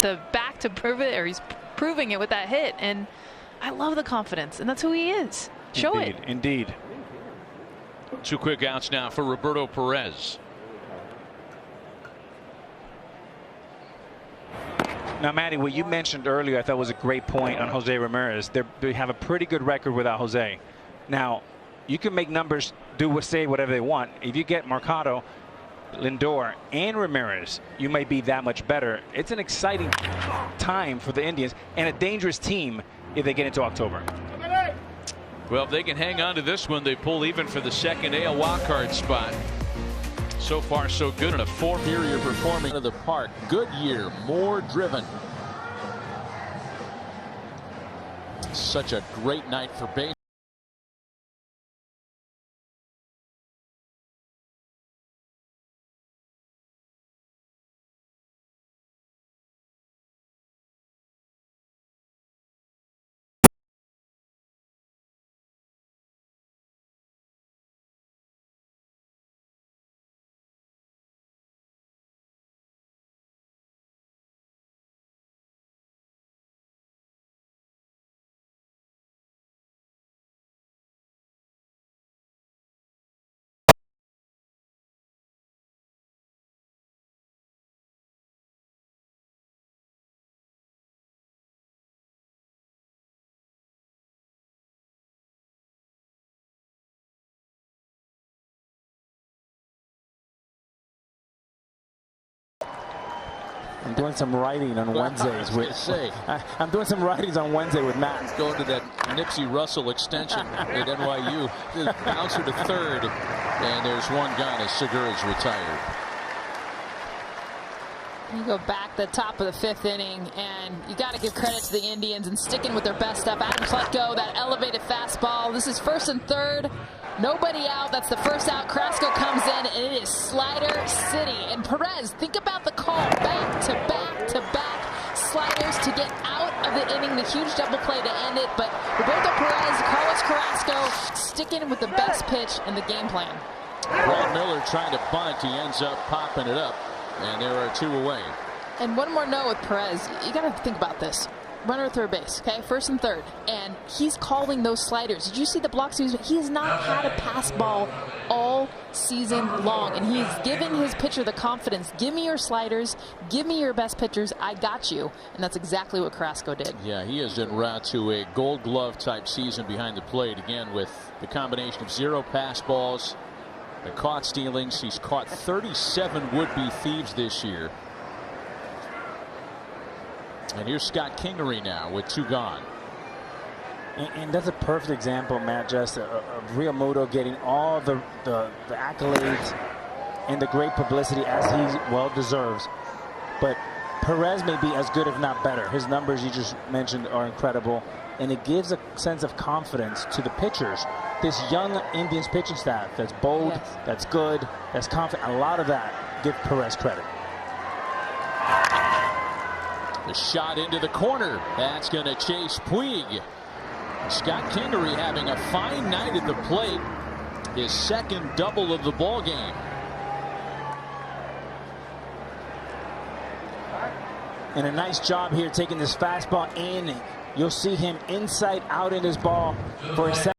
The back to prove it, or he's proving it with that hit, and I love the confidence, and that's who he is. Show Indeed, it. Indeed. 2 quick outs now for Roberto Perez. Now, Matty, what you mentioned earlier, I thought was a great point on Jose Ramirez. They have a pretty good record without Jose. Now, you can make numbers say whatever they want. If you get Mercado, Lindor, and Ramirez, you may be that much better. It's an exciting time for the Indians and a dangerous team if they get into October. Well, if they can hang on to this one, they pull even for the second AL wildcard spot. So far, so good in a superior performing to the park. Good year, more driven. Such a great night for baseball. I'm doing some writing on Wednesdays I'm doing some writings on Wednesday with Matt. Going to that Nipsey Russell extension at NYU. The bouncer to third, and there's one gone as Segura's retired. You go back the top of the 5th inning, and you got to give credit to the Indians and sticking with their best stuff. Adams let go that elevated fastball. This is 1st and 3rd. Nobody out. That's the first out. Carrasco comes in, and it is slider city. And Perez, think about the call. Back to back to back sliders to get out of the inning. The huge double play to end it. But Roberto Perez, Carlos Carrasco sticking with the best pitch in the game plan. Brad Miller trying to bunt. He ends up popping it up. And there are 2 away. And one more note with Perez. You got to think about this. Runner at third base, okay? 1st and 3rd. And he's calling those sliders. Did you see the blocks he was? He has not had a pass ball all season long. And he's given his pitcher the confidence. Give me your sliders. Give me your best pitchers. I got you. And that's exactly what Carrasco did. Yeah, he is en route to a Gold Glove type season behind the plate. Again, with the combination of 0 pass balls, the caught stealings. He's caught 37 would-be thieves this year. And here's Scott Kingery now with 2 gone. And that's a perfect example, Matt, just of Realmuto getting all the accolades and the great publicity as he well deserves. But Perez may be as good, if not better. His numbers you just mentioned are incredible. And it gives a sense of confidence to the pitchers. This young Indians pitching staff that's bold, yes, that's good, that's confident. A lot of that, give Perez credit. The shot into the corner. That's going to chase Puig. Scott Kingery having a fine night at the plate. His 2nd double of the ball game. And a nice job here taking this fastball in. You'll see him inside out in his ball for his second.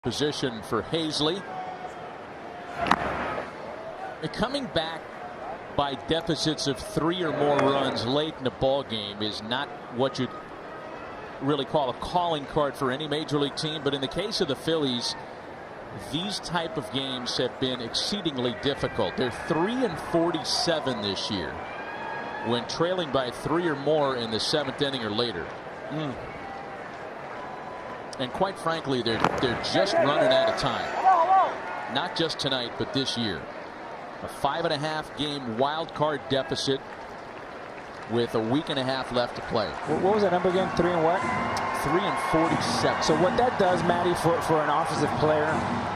Position for Hazley. Coming back by deficits of 3 or more runs late in the ball game is not what you'd really call a calling card for any major league team. But in the case of the Phillies, these type of games have been exceedingly difficult. They're 3-47 this year when trailing by 3 or more in the 7th inning or later. And quite frankly, they're just running out of time. Not just tonight, but this year. A 5.5 game wild card deficit with a week and a half left to play. What was that number again? 3 and what? 3 and 47. So what that does, Matty, for an offensive player,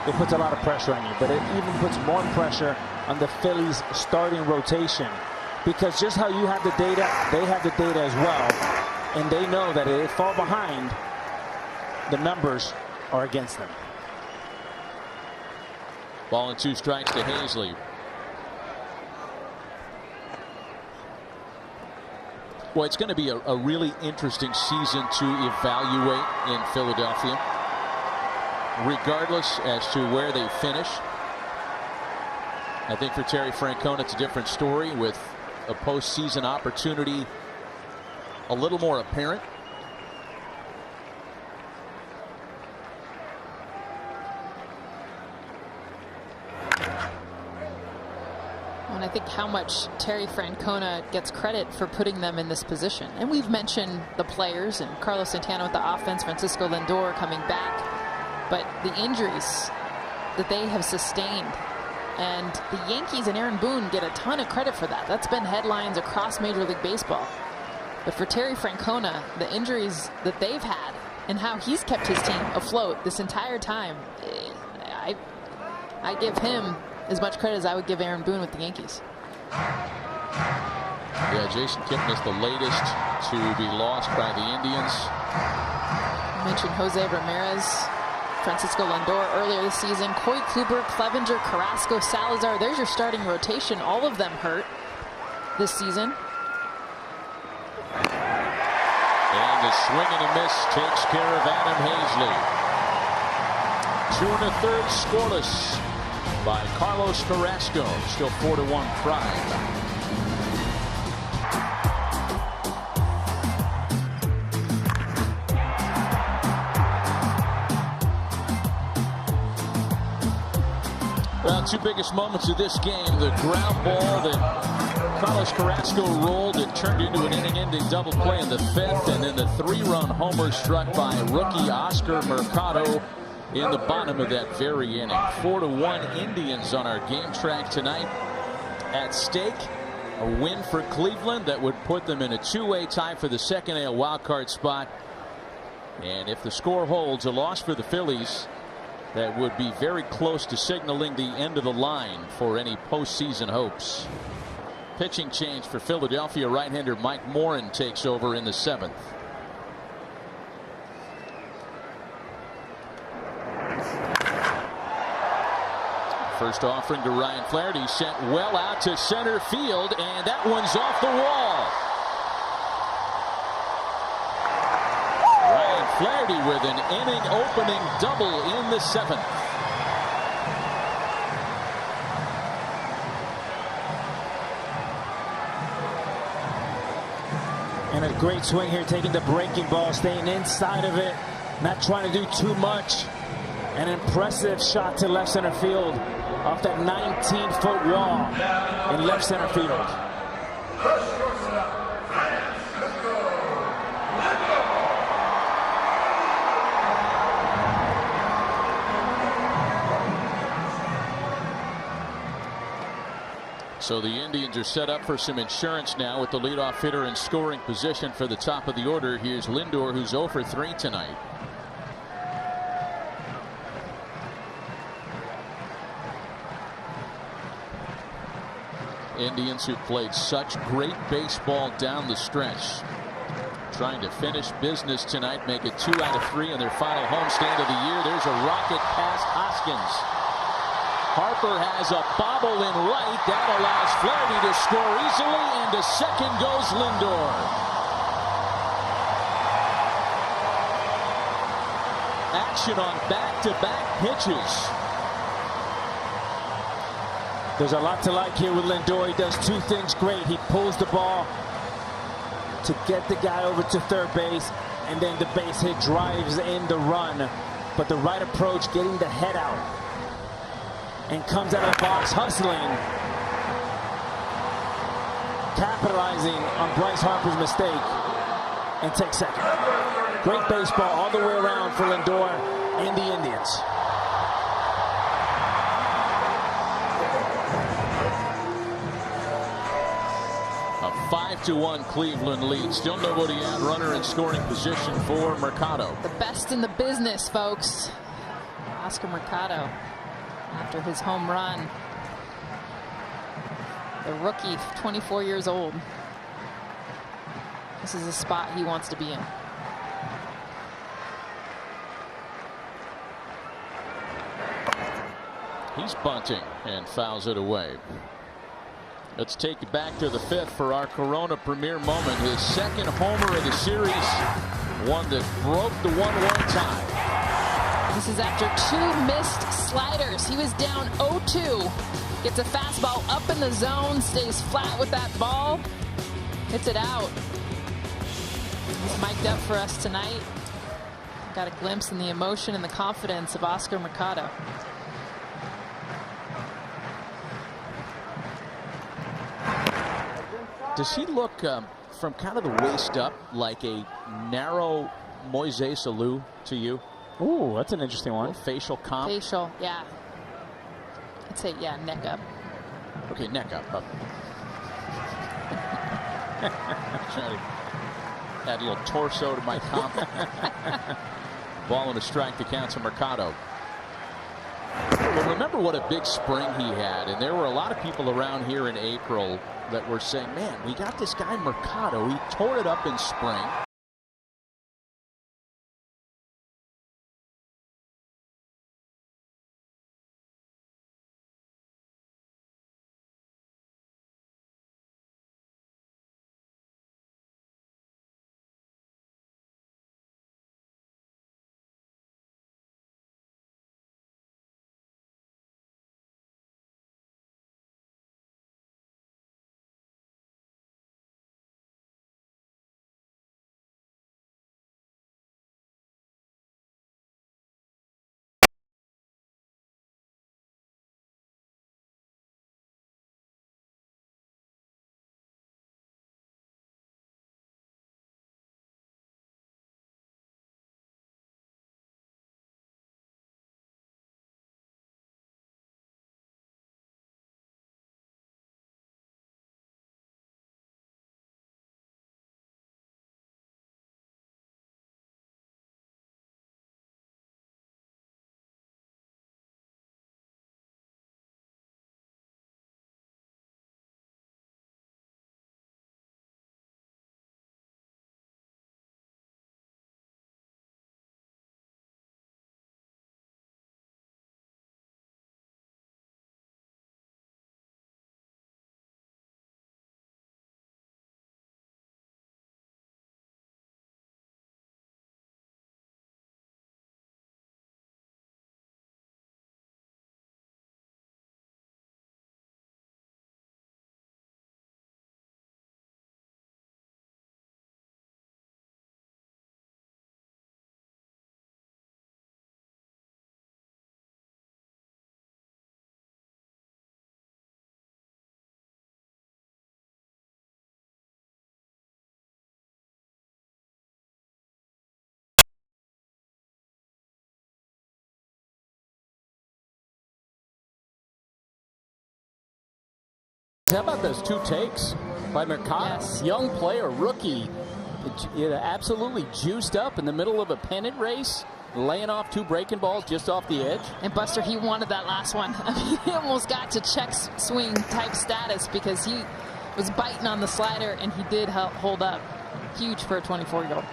it puts a lot of pressure on you. But it even puts more pressure on the Phillies starting rotation. Because just how you have the data, they have the data as well. And they know that if they fall behind, the numbers are against them. Ball and 2 strikes to Hazley. Well, it's going to be a really interesting season to evaluate in Philadelphia, regardless as to where they finish. I think for Terry Francona, it's a different story with a postseason opportunity a little more apparent. And I think how much Terry Francona gets credit for putting them in this position. And we've mentioned the players and Carlos Santana with the offense, Francisco Lindor coming back, but the injuries that they have sustained. And the Yankees and Aaron Boone get a ton of credit for that. That's been headlines across Major League Baseball. But for Terry Francona, the injuries that they've had and how he's kept his team afloat this entire time, I give him as much credit as I would give Aaron Boone with the Yankees. Yeah, Jason Kipnis is the latest to be lost by the Indians. I mentioned Jose Ramirez, Francisco Lindor earlier this season, Corey Kluber, Clevenger, Carrasco, Salazar. There's your starting rotation. All of them hurt this season. And the swing and a miss takes care of Adam Hazley. 2 1/3 scoreless by Carlos Carrasco. Still 4-1 Pride. Well, 2 biggest moments of this game: the ground ball that Carlos Carrasco rolled, it turned into an inning-ending double play in the 5th, and then the 3-run homer struck by rookie Oscar Mercado in the bottom of that very inning. 4-1 Indians on our game track tonight. At stake, a win for Cleveland that would put them in a 2-way tie for the second AL wildcard spot. And if the score holds, a loss for the Phillies, that would be very close to signaling the end of the line for any postseason hopes. Pitching change for Philadelphia. Right-hander Mike Morin takes over in the 7th. First offering to Ryan Flaherty, sent well out to center field, and that one's off the wall. Ryan Flaherty with an inning-opening double in the 7th. And a great swing here, taking the breaking ball, staying inside of it, not trying to do too much. An impressive shot to left center field off that 19-foot wall in left center field. So the Indians are set up for some insurance now with the leadoff hitter in scoring position for the top of the order. Here's Lindor, who's 0 for 3 tonight. Indians who played such great baseball down the stretch, trying to finish business tonight, make it 2 out of 3 in their final homestand of the year. There's a rocket past Hoskins. Harper has a bobble in right. That allows Flaherty to score easily, and to second goes Lindor. Action on back-to-back pitches. There's a lot to like here with Lindor. He does 2 things great. He pulls the ball to get the guy over to third base, and then the base hit drives in the run. But the right approach, getting the head out, and comes out of the box hustling, capitalizing on Bryce Harper's mistake, and takes second. Great baseball all the way around for Lindor and the Indians. A 5-1 Cleveland lead. Still nobody out. Runner in scoring position for Mercado. The best in the business, folks. Oscar Mercado, after his home run. The rookie, 24 years old. This is a spot he wants to be in. He's bunting and fouls it away. Let's take it back to the 5th for our Corona premier moment. His second homer of the series, one that broke the 1-1 tie. This is after 2 missed sliders. He was down 0-2. Gets a fastball up in the zone, stays flat with that ball, hits it out. He's mic'd up for us tonight. Got a glimpse in the emotion and the confidence of Oscar Mercado. Does he look from kind of the waist up like a narrow Moises Alou to you? Ooh, that's an interesting one. Facial comp. Facial, yeah. I'd say, yeah, neck up. Okay, neck up. Trying to add a little torso to my comp. Ball and a strike to cancel Mercado. Well, remember what a big spring he had, and there were a lot of people around here in April that were saying, man, we got this guy Mercado. He tore it up in spring. How about those 2 takes by Mercado? Yes. Young player, rookie, absolutely juiced up in the middle of a pennant race, laying off 2 breaking balls just off the edge. And Buster, he wanted that last one. I mean, he almost got to check swing type status because he was biting on the slider and he did hold up. Huge for a 24-year-old.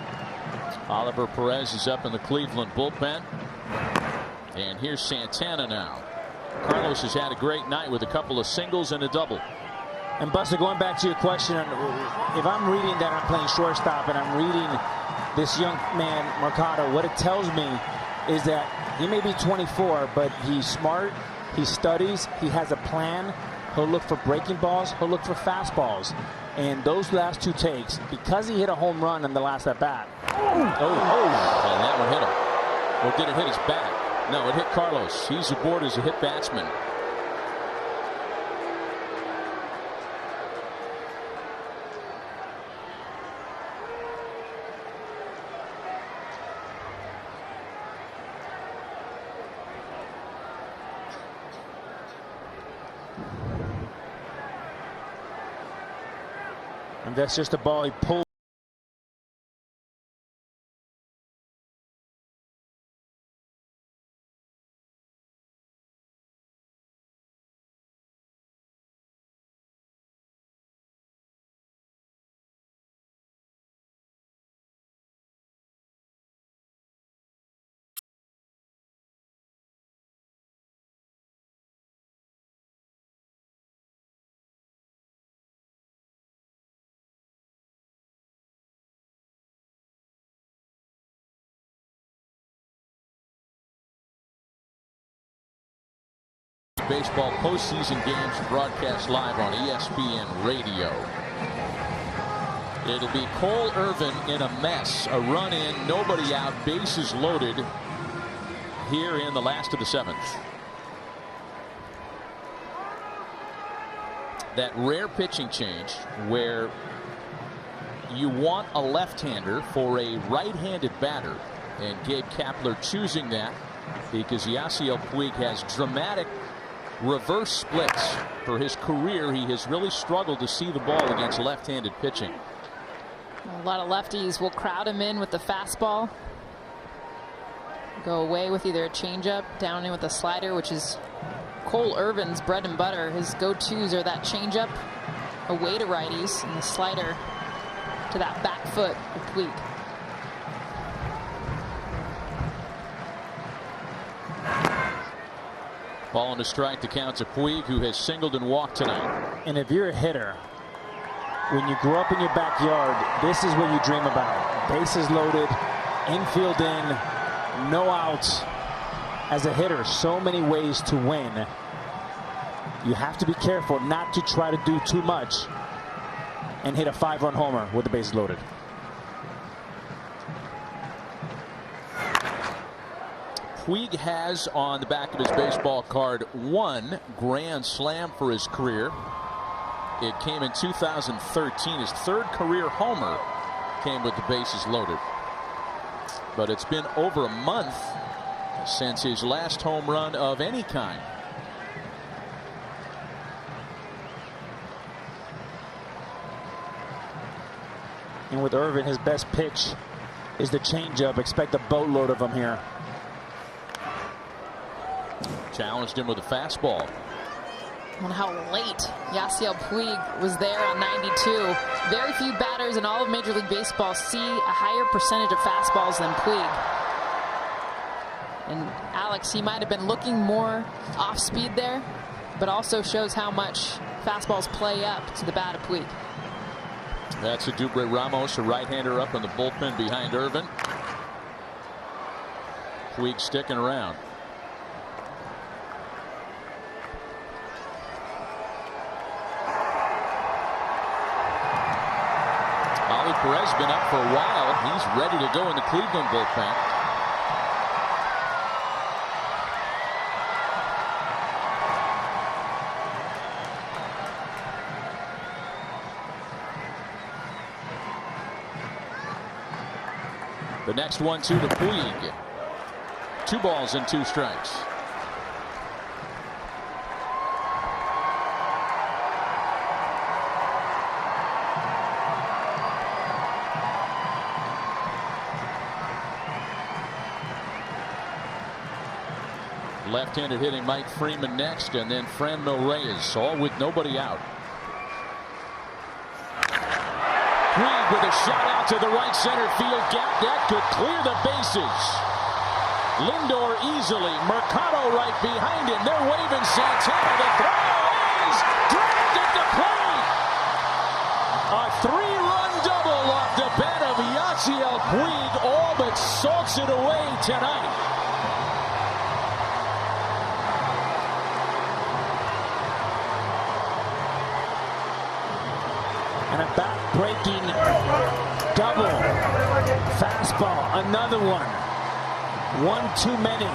Oliver Perez is up in the Cleveland bullpen. And here's Santana now. Carlos has had a great night with a couple of singles and a double. And Buster, going back to your question, if I'm reading that I'm playing shortstop and I'm reading this young man, Mercado, what it tells me is that he may be 24, but he's smart, he studies, he has a plan. He'll look for breaking balls, he'll look for fastballs. And those last 2 takes, because he hit a home run in the last at-bat. And that one hit him. Or did it hit his bat? No, it hit Carlos. He's aboard as a hit batsman. And that's just a ball he pulled. Baseball postseason games broadcast live on ESPN Radio. It'll be Cole Irvin in a mess. A run in, nobody out, bases loaded here in the last of the 7th. That rare pitching change where you want a left-hander for a right-handed batter, and Gabe Kapler choosing that because Yasiel Puig has dramatic reverse splits. For his career, he has really struggled to see the ball against left-handed pitching. A lot of lefties will crowd him in with the fastball, go away with either a changeup, down in with a slider, which is Cole Irvin's bread and butter. His go-tos are that changeup away to righties and the slider to that back foot of Puig. Ball on a strike to count to Puig, who has singled and walked tonight. And if you're a hitter, when you grow up in your backyard, this is what you dream about. Bases loaded, infield in, no outs. As a hitter, so many ways to win. You have to be careful not to try to do too much and hit a 5-run homer with the bases loaded. Puig has on the back of his baseball card 1 grand slam for his career. It came in 2013. His 3rd career homer came with the bases loaded. But it's been over a month since his last home run of any kind. And with Irvin, his best pitch is the changeup. Expect a boatload of them here. Challenged him with a fastball. And how late Yasiel Puig was there on 92. Very few batters in all of Major League Baseball see a higher percentage of fastballs than Puig. And Alex, he might have been looking more off speed there, but also shows how much fastballs play up to the bat of Puig. That's a Dubre Ramos, a right-hander up in the bullpen behind Irvin. Puig sticking around. Perez been up for a while. He's ready to go in the Cleveland bullpen. The next 1-2 to Puig. 2 balls and 2 strikes. Left-handed hitting Mike Freeman next, and then Franmil Reyes, all with nobody out. Puig with a shot out to the right center field gap. That could clear the bases. Lindor easily. Mercado right behind him. They're waving Santana. The throw is dragged at the plate. A 3-run double off the bat of Yasiel Puig, all but salts it away tonight. And a back-breaking double. Fastball, another one. 1 too many.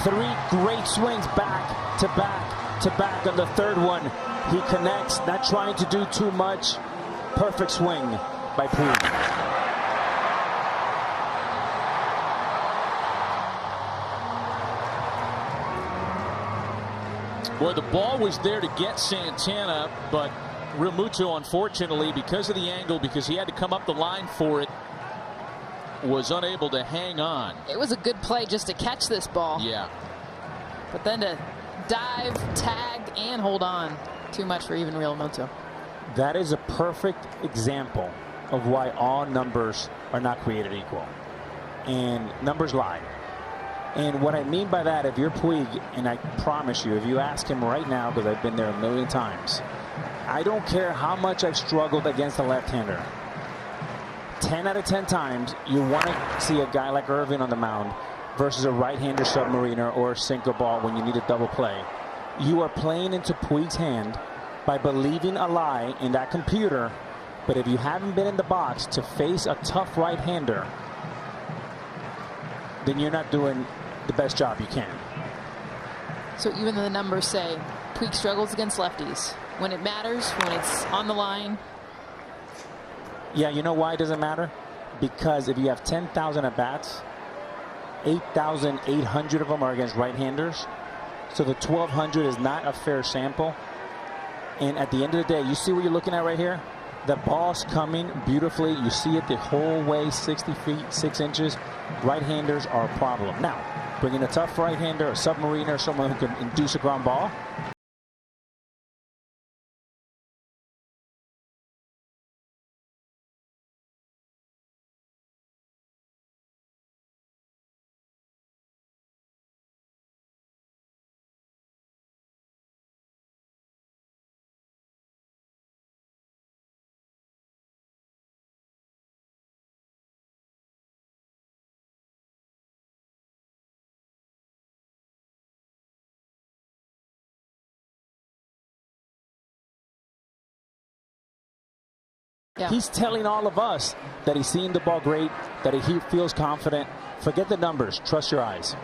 3 great swings back to back to back. On the 3rd one, he connects, not trying to do too much. Perfect swing by Puig. Boy, the ball was there to get Santana, but Realmuto, unfortunately, because of the angle, because he had to come up the line for it, was unable to hang on. It was a good play just to catch this ball. Yeah. But then to dive, tag, and hold on. Too much for even Realmuto. That is a perfect example of why all numbers are not created equal. And numbers lie. And what I mean by that, if you're Puig, and I promise you, if you ask him right now, because I've been there a million times, I don't care how much I've struggled against a left-hander. 10 out of 10 times, you want to see a guy like Irvin on the mound versus a right-hander submariner or a sinker ball when you need a double play. You are playing into Puig's hand by believing a lie in that computer, but if you haven't been in the box to face a tough right-hander, then you're not doing the best job you can. So even though the numbers say Puig struggles against lefties, when it matters, when it's on the line. Yeah, you know why it doesn't matter? Because if you have 10,000 at-bats, 8,800 of them are against right-handers. So the 1,200 is not a fair sample. And at the end of the day, you see what you're looking at right here? The ball's coming beautifully. You see it the whole way, 60 feet, 6 inches. Right-handers are a problem. Now, bringing a tough right-hander, a submariner, someone who can induce a ground ball. Yeah. He's telling all of us that he's seeing the ball great, that he feels confident. Forget the numbers. Trust your eyes.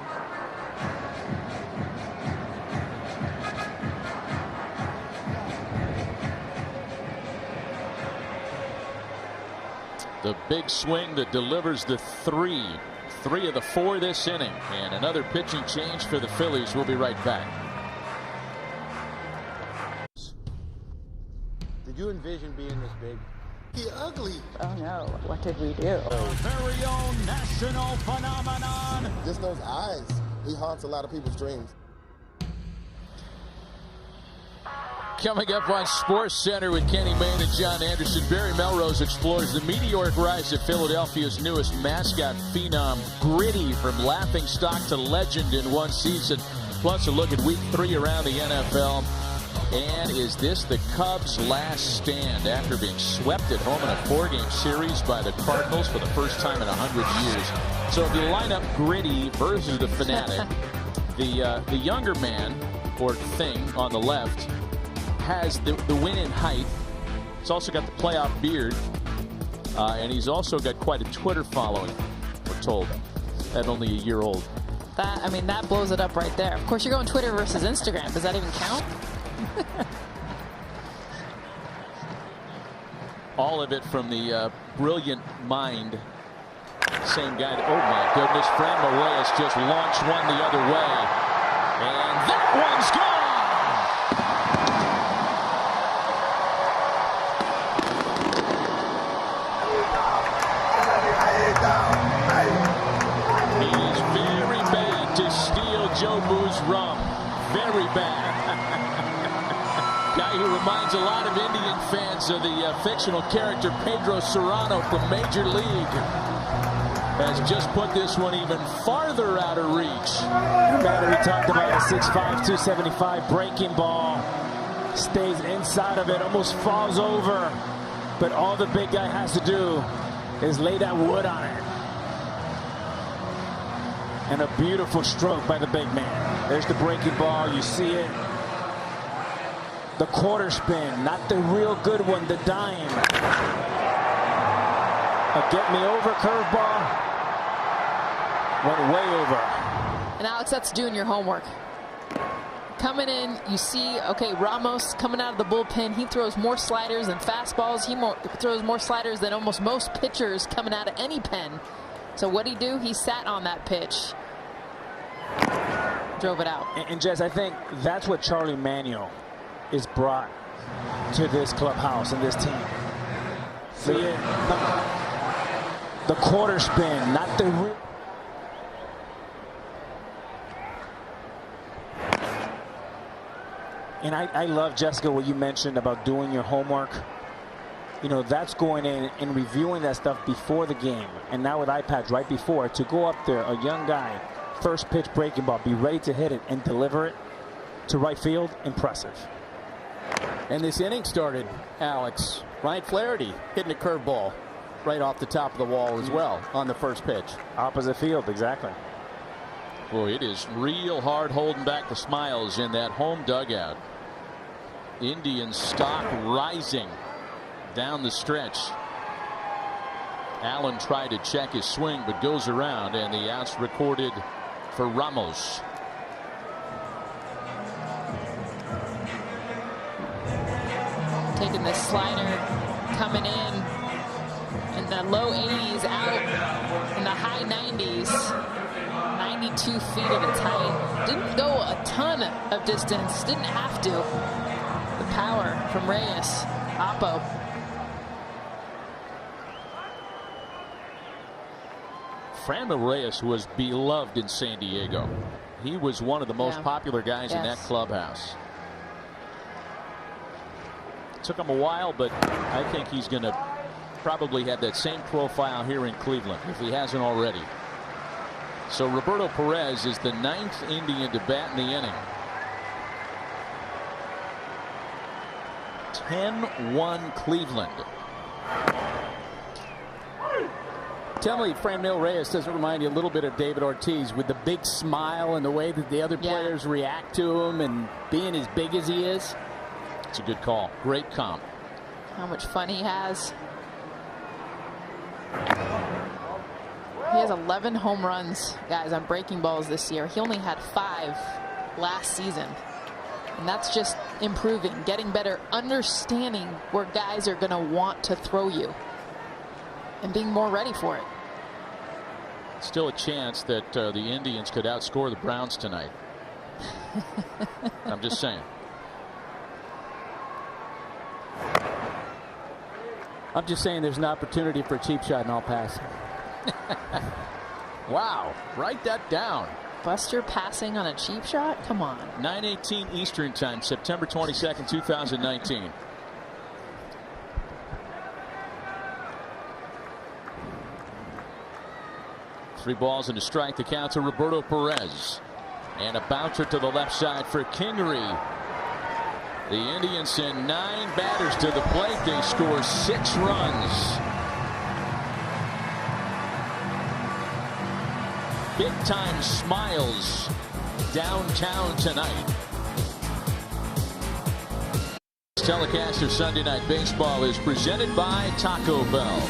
The big swing that delivers the three of the 4 this inning, and another pitching change for the Phillies. We'll be right back. Did you envision being this big? He ugly. Oh no, what did we do? Very own national phenomenon. Just those eyes. He haunts a lot of people's dreams. Coming up on Sports Center with Kenny Mayne and John Anderson, Barry Melrose explores the meteoric rise of Philadelphia's newest mascot phenom, Gritty, from laughingstock to legend in one season. Plus a look at Week 3 around the NFL. And is this the Cubs' last stand after being swept at home in a 4-game series by the Cardinals for the first time in 100 years? So if you line up Gritty versus the Fanatic, the younger man or thing on the left has the win in height. He's also got the playoff beard, and he's also got quite a Twitter following, we're told, at only a year old. That blows it up right there. Of course, you're going Twitter versus Instagram. Does that even count? All of it from the brilliant mind. Same guy. Oh my goodness, Fran Morales just launched one the other way, and that one's gone. He is very bad to steal Joe Boo's rum. Very bad. Guy who reminds a lot of Indian fans of the fictional character Pedro Serrano from Major League. Has just put this one even farther out of reach. Battery talked about a 6'5", 275 breaking ball. Stays inside of it, almost falls over. But all the big guy has to do is lay that wood on it. And a beautiful stroke by the big man. There's the breaking ball, you see it. The quarter spin, not the real good one, the dime. A get me over curveball. Went way over. And Alex, that's doing your homework. Coming in, you see, okay, Ramos coming out of the bullpen. He throws more sliders than fastballs. He throws more sliders than almost most pitchers coming out of any pen. So what'd he do? He sat on that pitch. Drove it out. And Jess, I think that's what Charlie Manuel is brought to this clubhouse and this team. See it? The quarter spin, not the real. And I love, Jessica, what you mentioned about doing your homework. You know, that's going in and reviewing that stuff before the game. And now with iPads right before, to go up there, a young guy, first pitch breaking ball, be ready to hit it and deliver it to right field, impressive. And this inning started, Alex, Ryan Flaherty hitting a curveball right off the top of the wall as well on the first pitch. Opposite field, exactly. Boy, it is real hard holding back the smiles in that home dugout. Indian stock rising down the stretch. Allen tried to check his swing but goes around, and the outs recorded for Ramos. Taking this slider, coming in the low 80s, out in the high 90s. 92 feet at its height. Didn't go a ton of distance. Didn't have to. The power from Reyes. Oppo. Franmil Reyes was beloved in San Diego. He was one of the most popular guys in that clubhouse. Took him a while, but I think he's going to probably have that same profile here in Cleveland if he hasn't already. So Roberto Perez is the 9th Indian to bat in the inning. 10-1 Cleveland. Tell me, Franmil Reyes doesn't remind you a little bit of David Ortiz with the big smile and the way that the other players react to him and being as big as he is? It's a good call. Great comp. How much fun he has. He has 11 home runs, guys, on breaking balls this year. He only had 5 last season. And that's just improving, getting better, understanding where guys are going to want to throw you and being more ready for it. Still a chance that the Indians could outscore the Browns tonight. I'm just saying. I'm just saying there's an opportunity for a cheap shot and I'll pass. Wow, write that down. Buster passing on a cheap shot? Come on. 9:18 Eastern Time, September 22nd, 2019. Three balls and a strike. The count to Roberto Perez. And a bouncer to the left side for Kingery. The Indians send 9 batters to the plate. They score 6 runs. Big time smiles downtown tonight. This telecast of Sunday Night Baseball is presented by Taco Bell.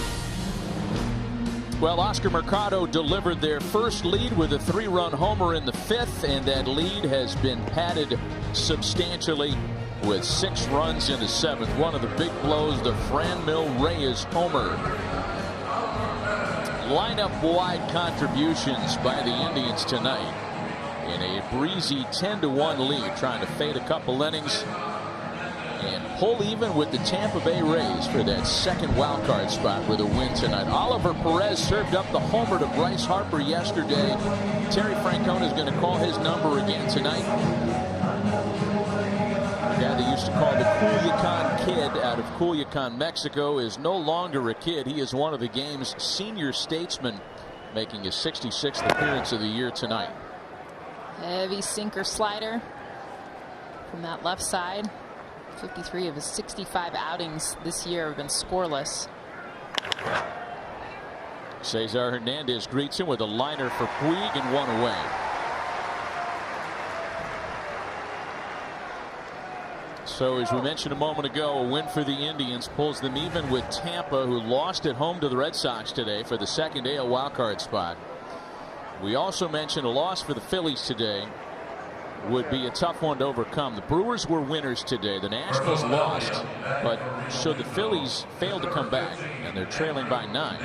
Well, Oscar Mercado delivered their first lead with a 3-run homer in the 5th, and that lead has been padded substantially with 6 runs in the 7th. One of the big blows, the Franmil Reyes homer. Lineup-wide contributions by the Indians tonight in a breezy 10-1 lead, trying to fade a couple innings and pull even with the Tampa Bay Rays for that second wild card spot with a win tonight. Oliver Perez served up the homer to Bryce Harper yesterday. Terry Francona is going to call his number again tonight. The guy they used to call the Culiacan Kid out of Culiacan, Mexico, is no longer a kid. He is one of the game's senior statesmen, making his 66th appearance of the year tonight. Heavy sinker slider from that left side. 53 of his 65 outings this year have been scoreless. Cesar Hernandez greets him with a liner for Puig and 1 away. So as we mentioned a moment ago, a win for the Indians pulls them even with Tampa, who lost at home to the Red Sox today for the second AL wildcard spot. We also mentioned a loss for the Phillies today would be a tough one to overcome. The Brewers were winners today. The Nationals lost, but should the Phillies fail to come back, and they're trailing by 9,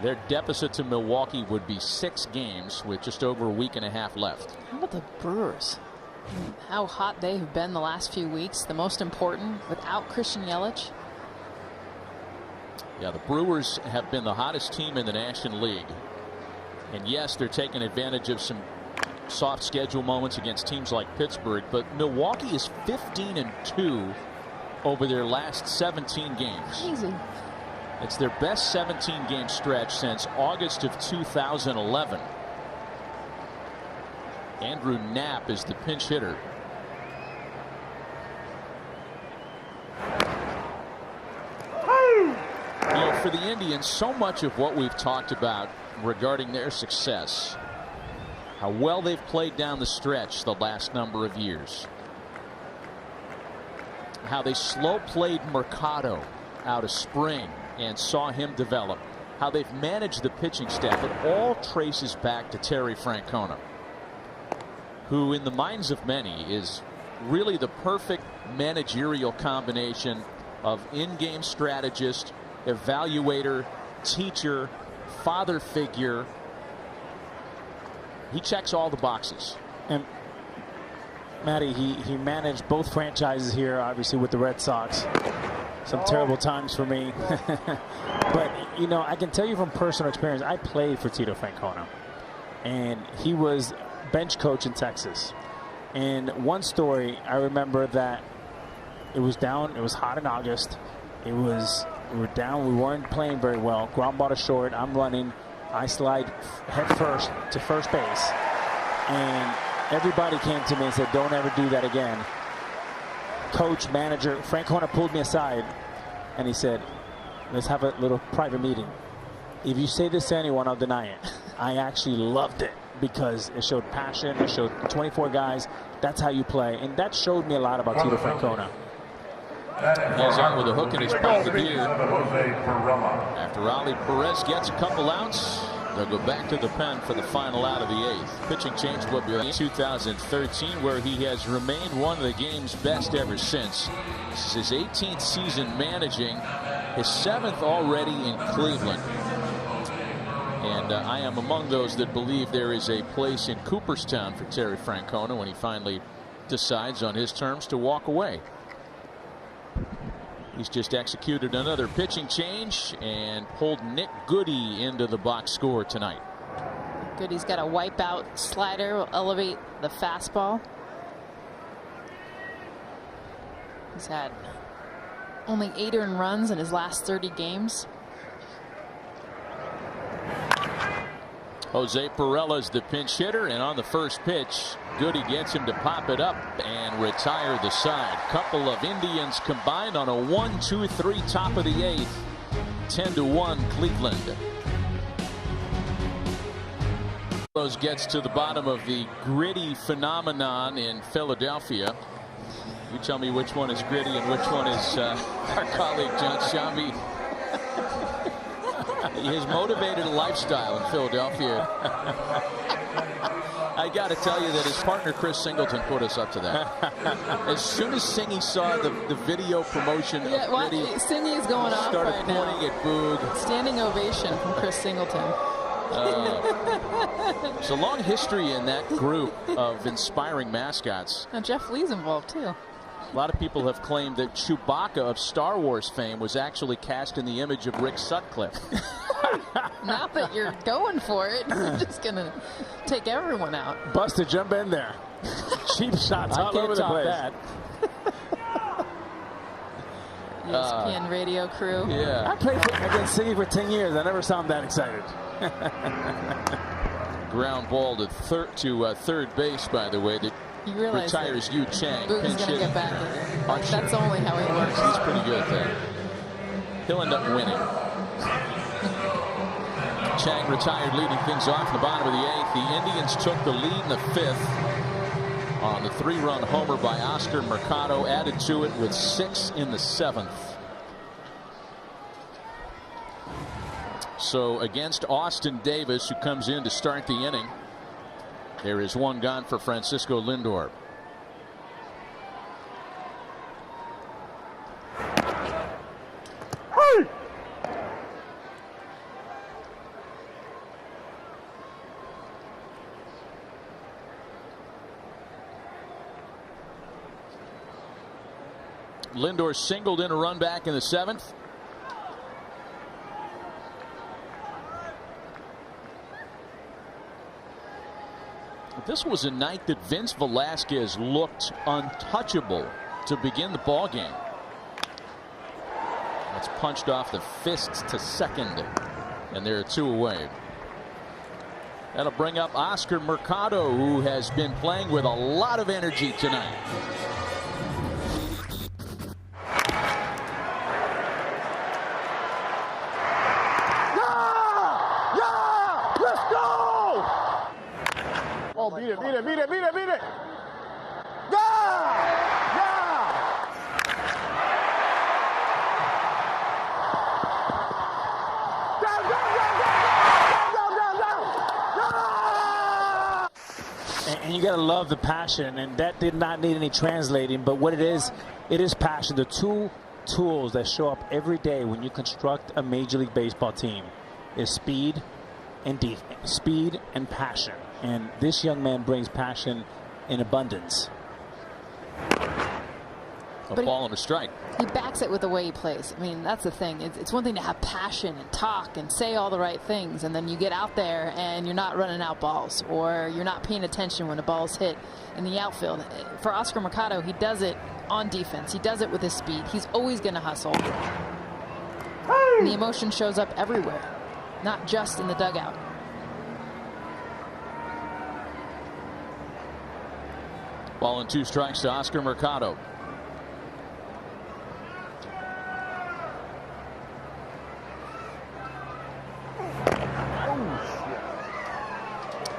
their deficit to Milwaukee would be 6 games with just over a week and a half left. How about the Brewers? How hot they have been the last few weeks. The most important without Christian Yelich. Yeah, the Brewers have been the hottest team in the National League. And yes, they're taking advantage of some soft schedule moments against teams like Pittsburgh, but Milwaukee is 15-2 over their last 17 games. Crazy. It's their best 17-game stretch since August of 2011. Andrew Knapp is the pinch hitter. You know, for the Indians, so much of what we've talked about regarding their success, how well they've played down the stretch the last number of years, how they slow played Mercado out of spring and saw him develop, how they've managed the pitching staff, it all traces back to Terry Francona, who in the minds of many is really the perfect managerial combination of in-game strategist, evaluator, teacher, father figure. He checks all the boxes. And Matty, he managed both franchises here, obviously with the Red Sox. Some terrible times for me. But, you know, I can tell you from personal experience, I played for Tito Francona. And he was bench coach in Texas. And one story, I remember that it was hot in August. We were down, we weren't playing very well. Ground ball to short, I'm running, I slide head first to first base. And everybody came to me and said, don't ever do that again. Coach, manager, Francona pulled me aside and he said, let's have a little private meeting. If you say this to anyone, I'll deny it. I actually loved it because it showed passion, it showed 24 guys. That's how you play. And that showed me a lot about Tito Francona. He's out with a hook in his pocket here. After Ali Perez gets a couple outs, they'll go back to the pen for the final out of the eighth. Pitching change will be in 2013, where he has remained one of the game's best ever since. This is his 18th season managing, his 7th already in Cleveland. And I am among those that believe there is a place in Cooperstown for Terry Francona when he finally decides on his terms to walk away. He's just executed another pitching change and pulled Nick Goody into the box score tonight. Goody's got a wipeout slider, will elevate the fastball. He's had only 8 earned runs in his last 30 games. Jose Perella's the pinch hitter, and on the first pitch, Goody gets him to pop it up and retire the side. Couple of Indians combined on a 1-2-3 top of the 8th. 10-1 Cleveland. Gets to the bottom of the gritty phenomenon in Philadelphia. You tell me which one is gritty and which one is our colleague John Shambi. His motivated lifestyle in Philadelphia. I got to tell you that his partner Chris Singleton put us up to that. As soon as Singy saw the video promotion of Gritty, Singy is going off started right pointing now. at Boog. Standing ovation from Chris Singleton. There's a long history in that group of inspiring mascots. Now Jeff Lee's involved too. A lot of people have claimed that Chewbacca of Star Wars fame was actually cast in the image of Rick Sutcliffe. Not that you're going for it. You're just going to take everyone out. Buster, jump in there. Cheap shots all over the place. That. ESPN radio crew. Yeah. I played against Siggy for 10 years. I never saw him that excited. Ground ball to third base, by the way, that retires Yu Chang. Boog's going to get back in. That's only how he works. He's pretty good at that. He'll end up winning. Chang retired, leading things off in the bottom of the 8th. The Indians took the lead in the 5th on the 3-run homer by Oscar Mercado, added to it with 6 in the 7th. So against Austin Davis, who comes in to start the inning, there is one gone for Francisco Lindor. Lindor singled in a run back in the 7th. This was a night that Vince Velasquez looked untouchable to begin the ball game. That's punched off the fists to second, and there are 2 away. That'll bring up Oscar Mercado, who has been playing with a lot of energy tonight. Oh, beat it, beat it, beat it, beat it, beat it. Yeah! Yeah! Down, down, down, down, down, down, down, down! And you got to love the passion, and that did not need any translating. But what it is passion. The 2 tools that show up every day when you construct a Major League Baseball team is speed and defense, speed and passion. And this young man brings passion in abundance. A ball and a strike. He backs it with the way he plays. I mean, that's the thing. It's one thing to have passion and talk and say all the right things, and then you get out there and you're not running out balls, or you're not paying attention when a ball's hit in the outfield. For Oscar Mercado, he does it on defense. He does it with his speed. He's always going to hustle. And the emotion shows up everywhere, not just in the dugout. Ball and 2 strikes to Oscar Mercado.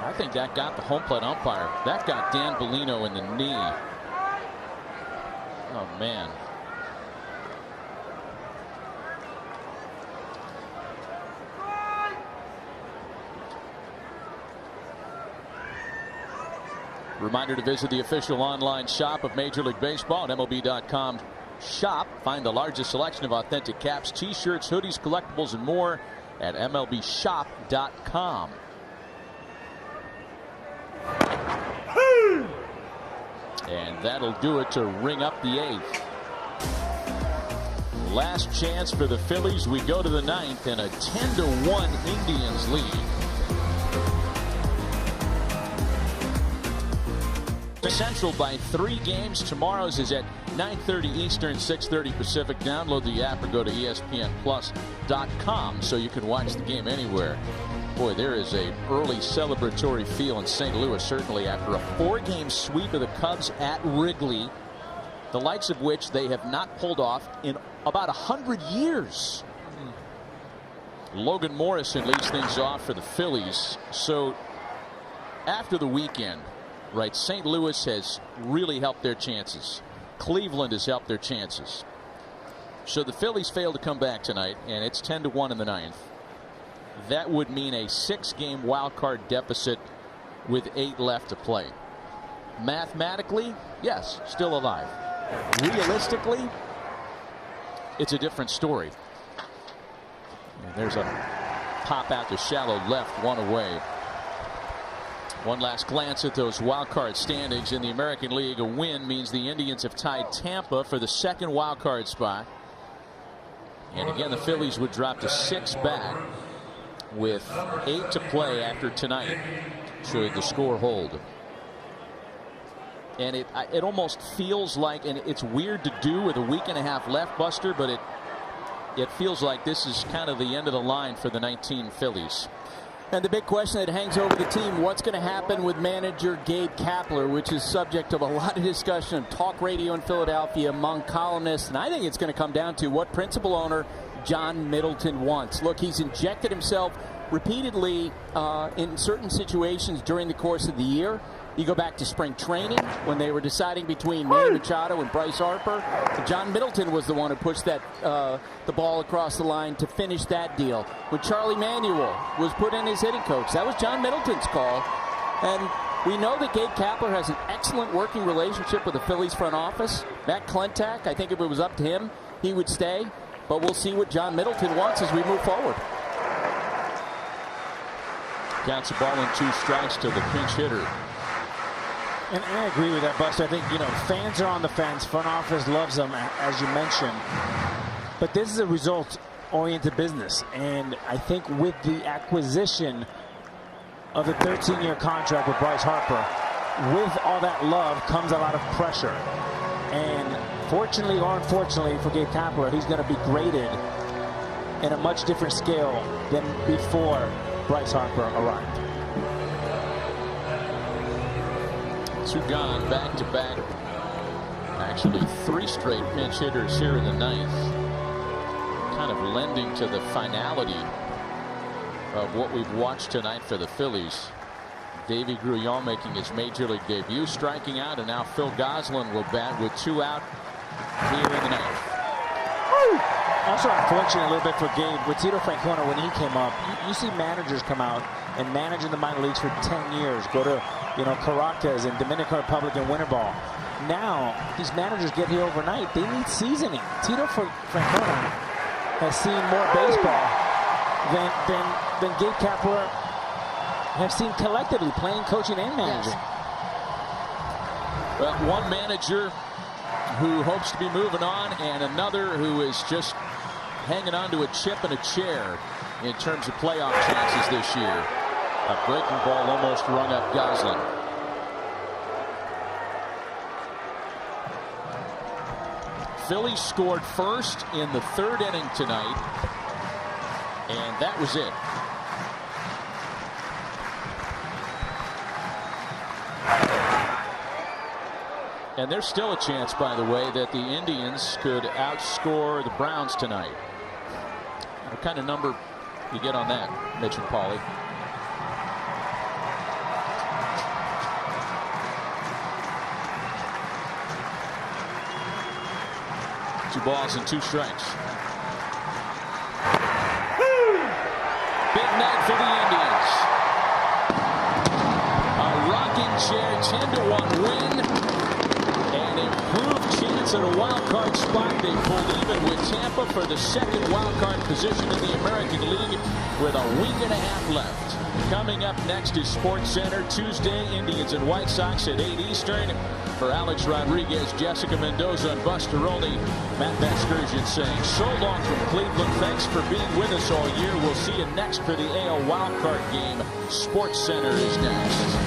I think that got the home plate umpire. That got Dan Bellino in the knee. Oh, man. Reminder to visit the official online shop of Major League Baseball at MLB.com. Shop. Find the largest selection of authentic caps, t-shirts, hoodies, collectibles, and more at MLBshop.com. And that'll do it to ring up the 8th. Last chance for the Phillies. We go to the 9th in a 10-1 Indians lead. Central by 3 games. Tomorrow's is at 9:30 Eastern, 6:30 Pacific. Download the app or go to ESPNplus.com so you can watch the game anywhere. Boy, there is a early celebratory feel in St. Louis, certainly after a 4-game sweep of the Cubs at Wrigley, the likes of which they have not pulled off in about 100 years. Logan Morrison leads things off for the Phillies. So after the weekend, right, St. Louis has really helped their chances. Cleveland has helped their chances. So the Phillies failed to come back tonight, and it's 10-1 in the 9th. That would mean a 6-game wild card deficit with 8 left to play. Mathematically, yes, still alive. Realistically, it's a different story. And there's a pop out to shallow left, 1 away. One last glance at those wild card standings in the American League. A win means the Indians have tied Tampa for the 2nd wild card spot. And again, the Phillies would drop to 6 back with 8 to play after tonight, should the score hold. And it almost feels like, and it's weird to do with a week and a half left, Buster, but it feels like this is kind of the end of the line for the 19 Phillies. And the big question that hangs over the team, what's going to happen with manager Gabe Kapler, which is subject of a lot of discussion on talk radio in Philadelphia among columnists. And I think it's going to come down to what principal owner John Middleton wants. Look, he's injected himself repeatedly in certain situations during the course of the year. You go back to spring training when they were deciding between Manny Machado and Bryce Harper. John Middleton was the one who pushed that the ball across the line to finish that deal. When Charlie Manuel was put in as hitting coach, that was John Middleton's call. And we know that Gabe Kapler has an excellent working relationship with the Phillies front office. Matt Klentak, I think if it was up to him, he would stay. But we'll see what John Middleton wants as we move forward. Counts a ball and 2 strikes to the pinch hitter. And I agree with that, Buster. I think, fans are on the fence. Front office loves them, as you mentioned. But this is a result-oriented business. And I think with the acquisition of the 13-year contract with Bryce Harper, with all that love comes a lot of pressure. And fortunately or unfortunately for Gabe Kapler, he's going to be graded in a much different scale than before Bryce Harper arrived. Two gone, back-to-back. Actually, 3 straight pinch hitters here in the 9th. Kind of lending to the finality of what we've watched tonight for the Phillies. Davey Grullon making his major league debut, striking out, and now Phil Gosselin will bat with 2 out here in the 9th. Also unfortunate a little bit for Gabe. With Tito Francona, when he came up, you see managers come out and manage in the minor leagues for 10 years. Go to, Caracas and Dominican Republic and winter ball. Now, these managers get here overnight. They need seasoning. Tito Francona has seen more baseball than Gabe Kapler have seen collectively, playing, coaching, and managing. Well, one manager who hopes to be moving on, and another who is just hanging on to a chip and a chair in terms of playoff chances this year. A breaking ball almost rung up Gosselin. Phillies scored first in the 3rd inning tonight, and that was it. And there's still a chance, by the way, that the Indians could outscore the Browns tonight. What kind of number you get on that, Mitch and Paulie? Two balls and 2 strikes. Big night for the Indians. A rocking chair 10-1 win. An improved chance at a wild card spot. They pulled even with Tampa for the 2nd wild card position in the American League with a week and a half left. Coming up next is Sports Center Tuesday, Indians and White Sox at 8 Eastern. For Alex Rodriguez, Jessica Mendoza, and Buster Olney, Matt Vasgersian saying so long from Cleveland. Thanks for being with us all year. We'll see you next for the AL wildcard game. Sports Center is next.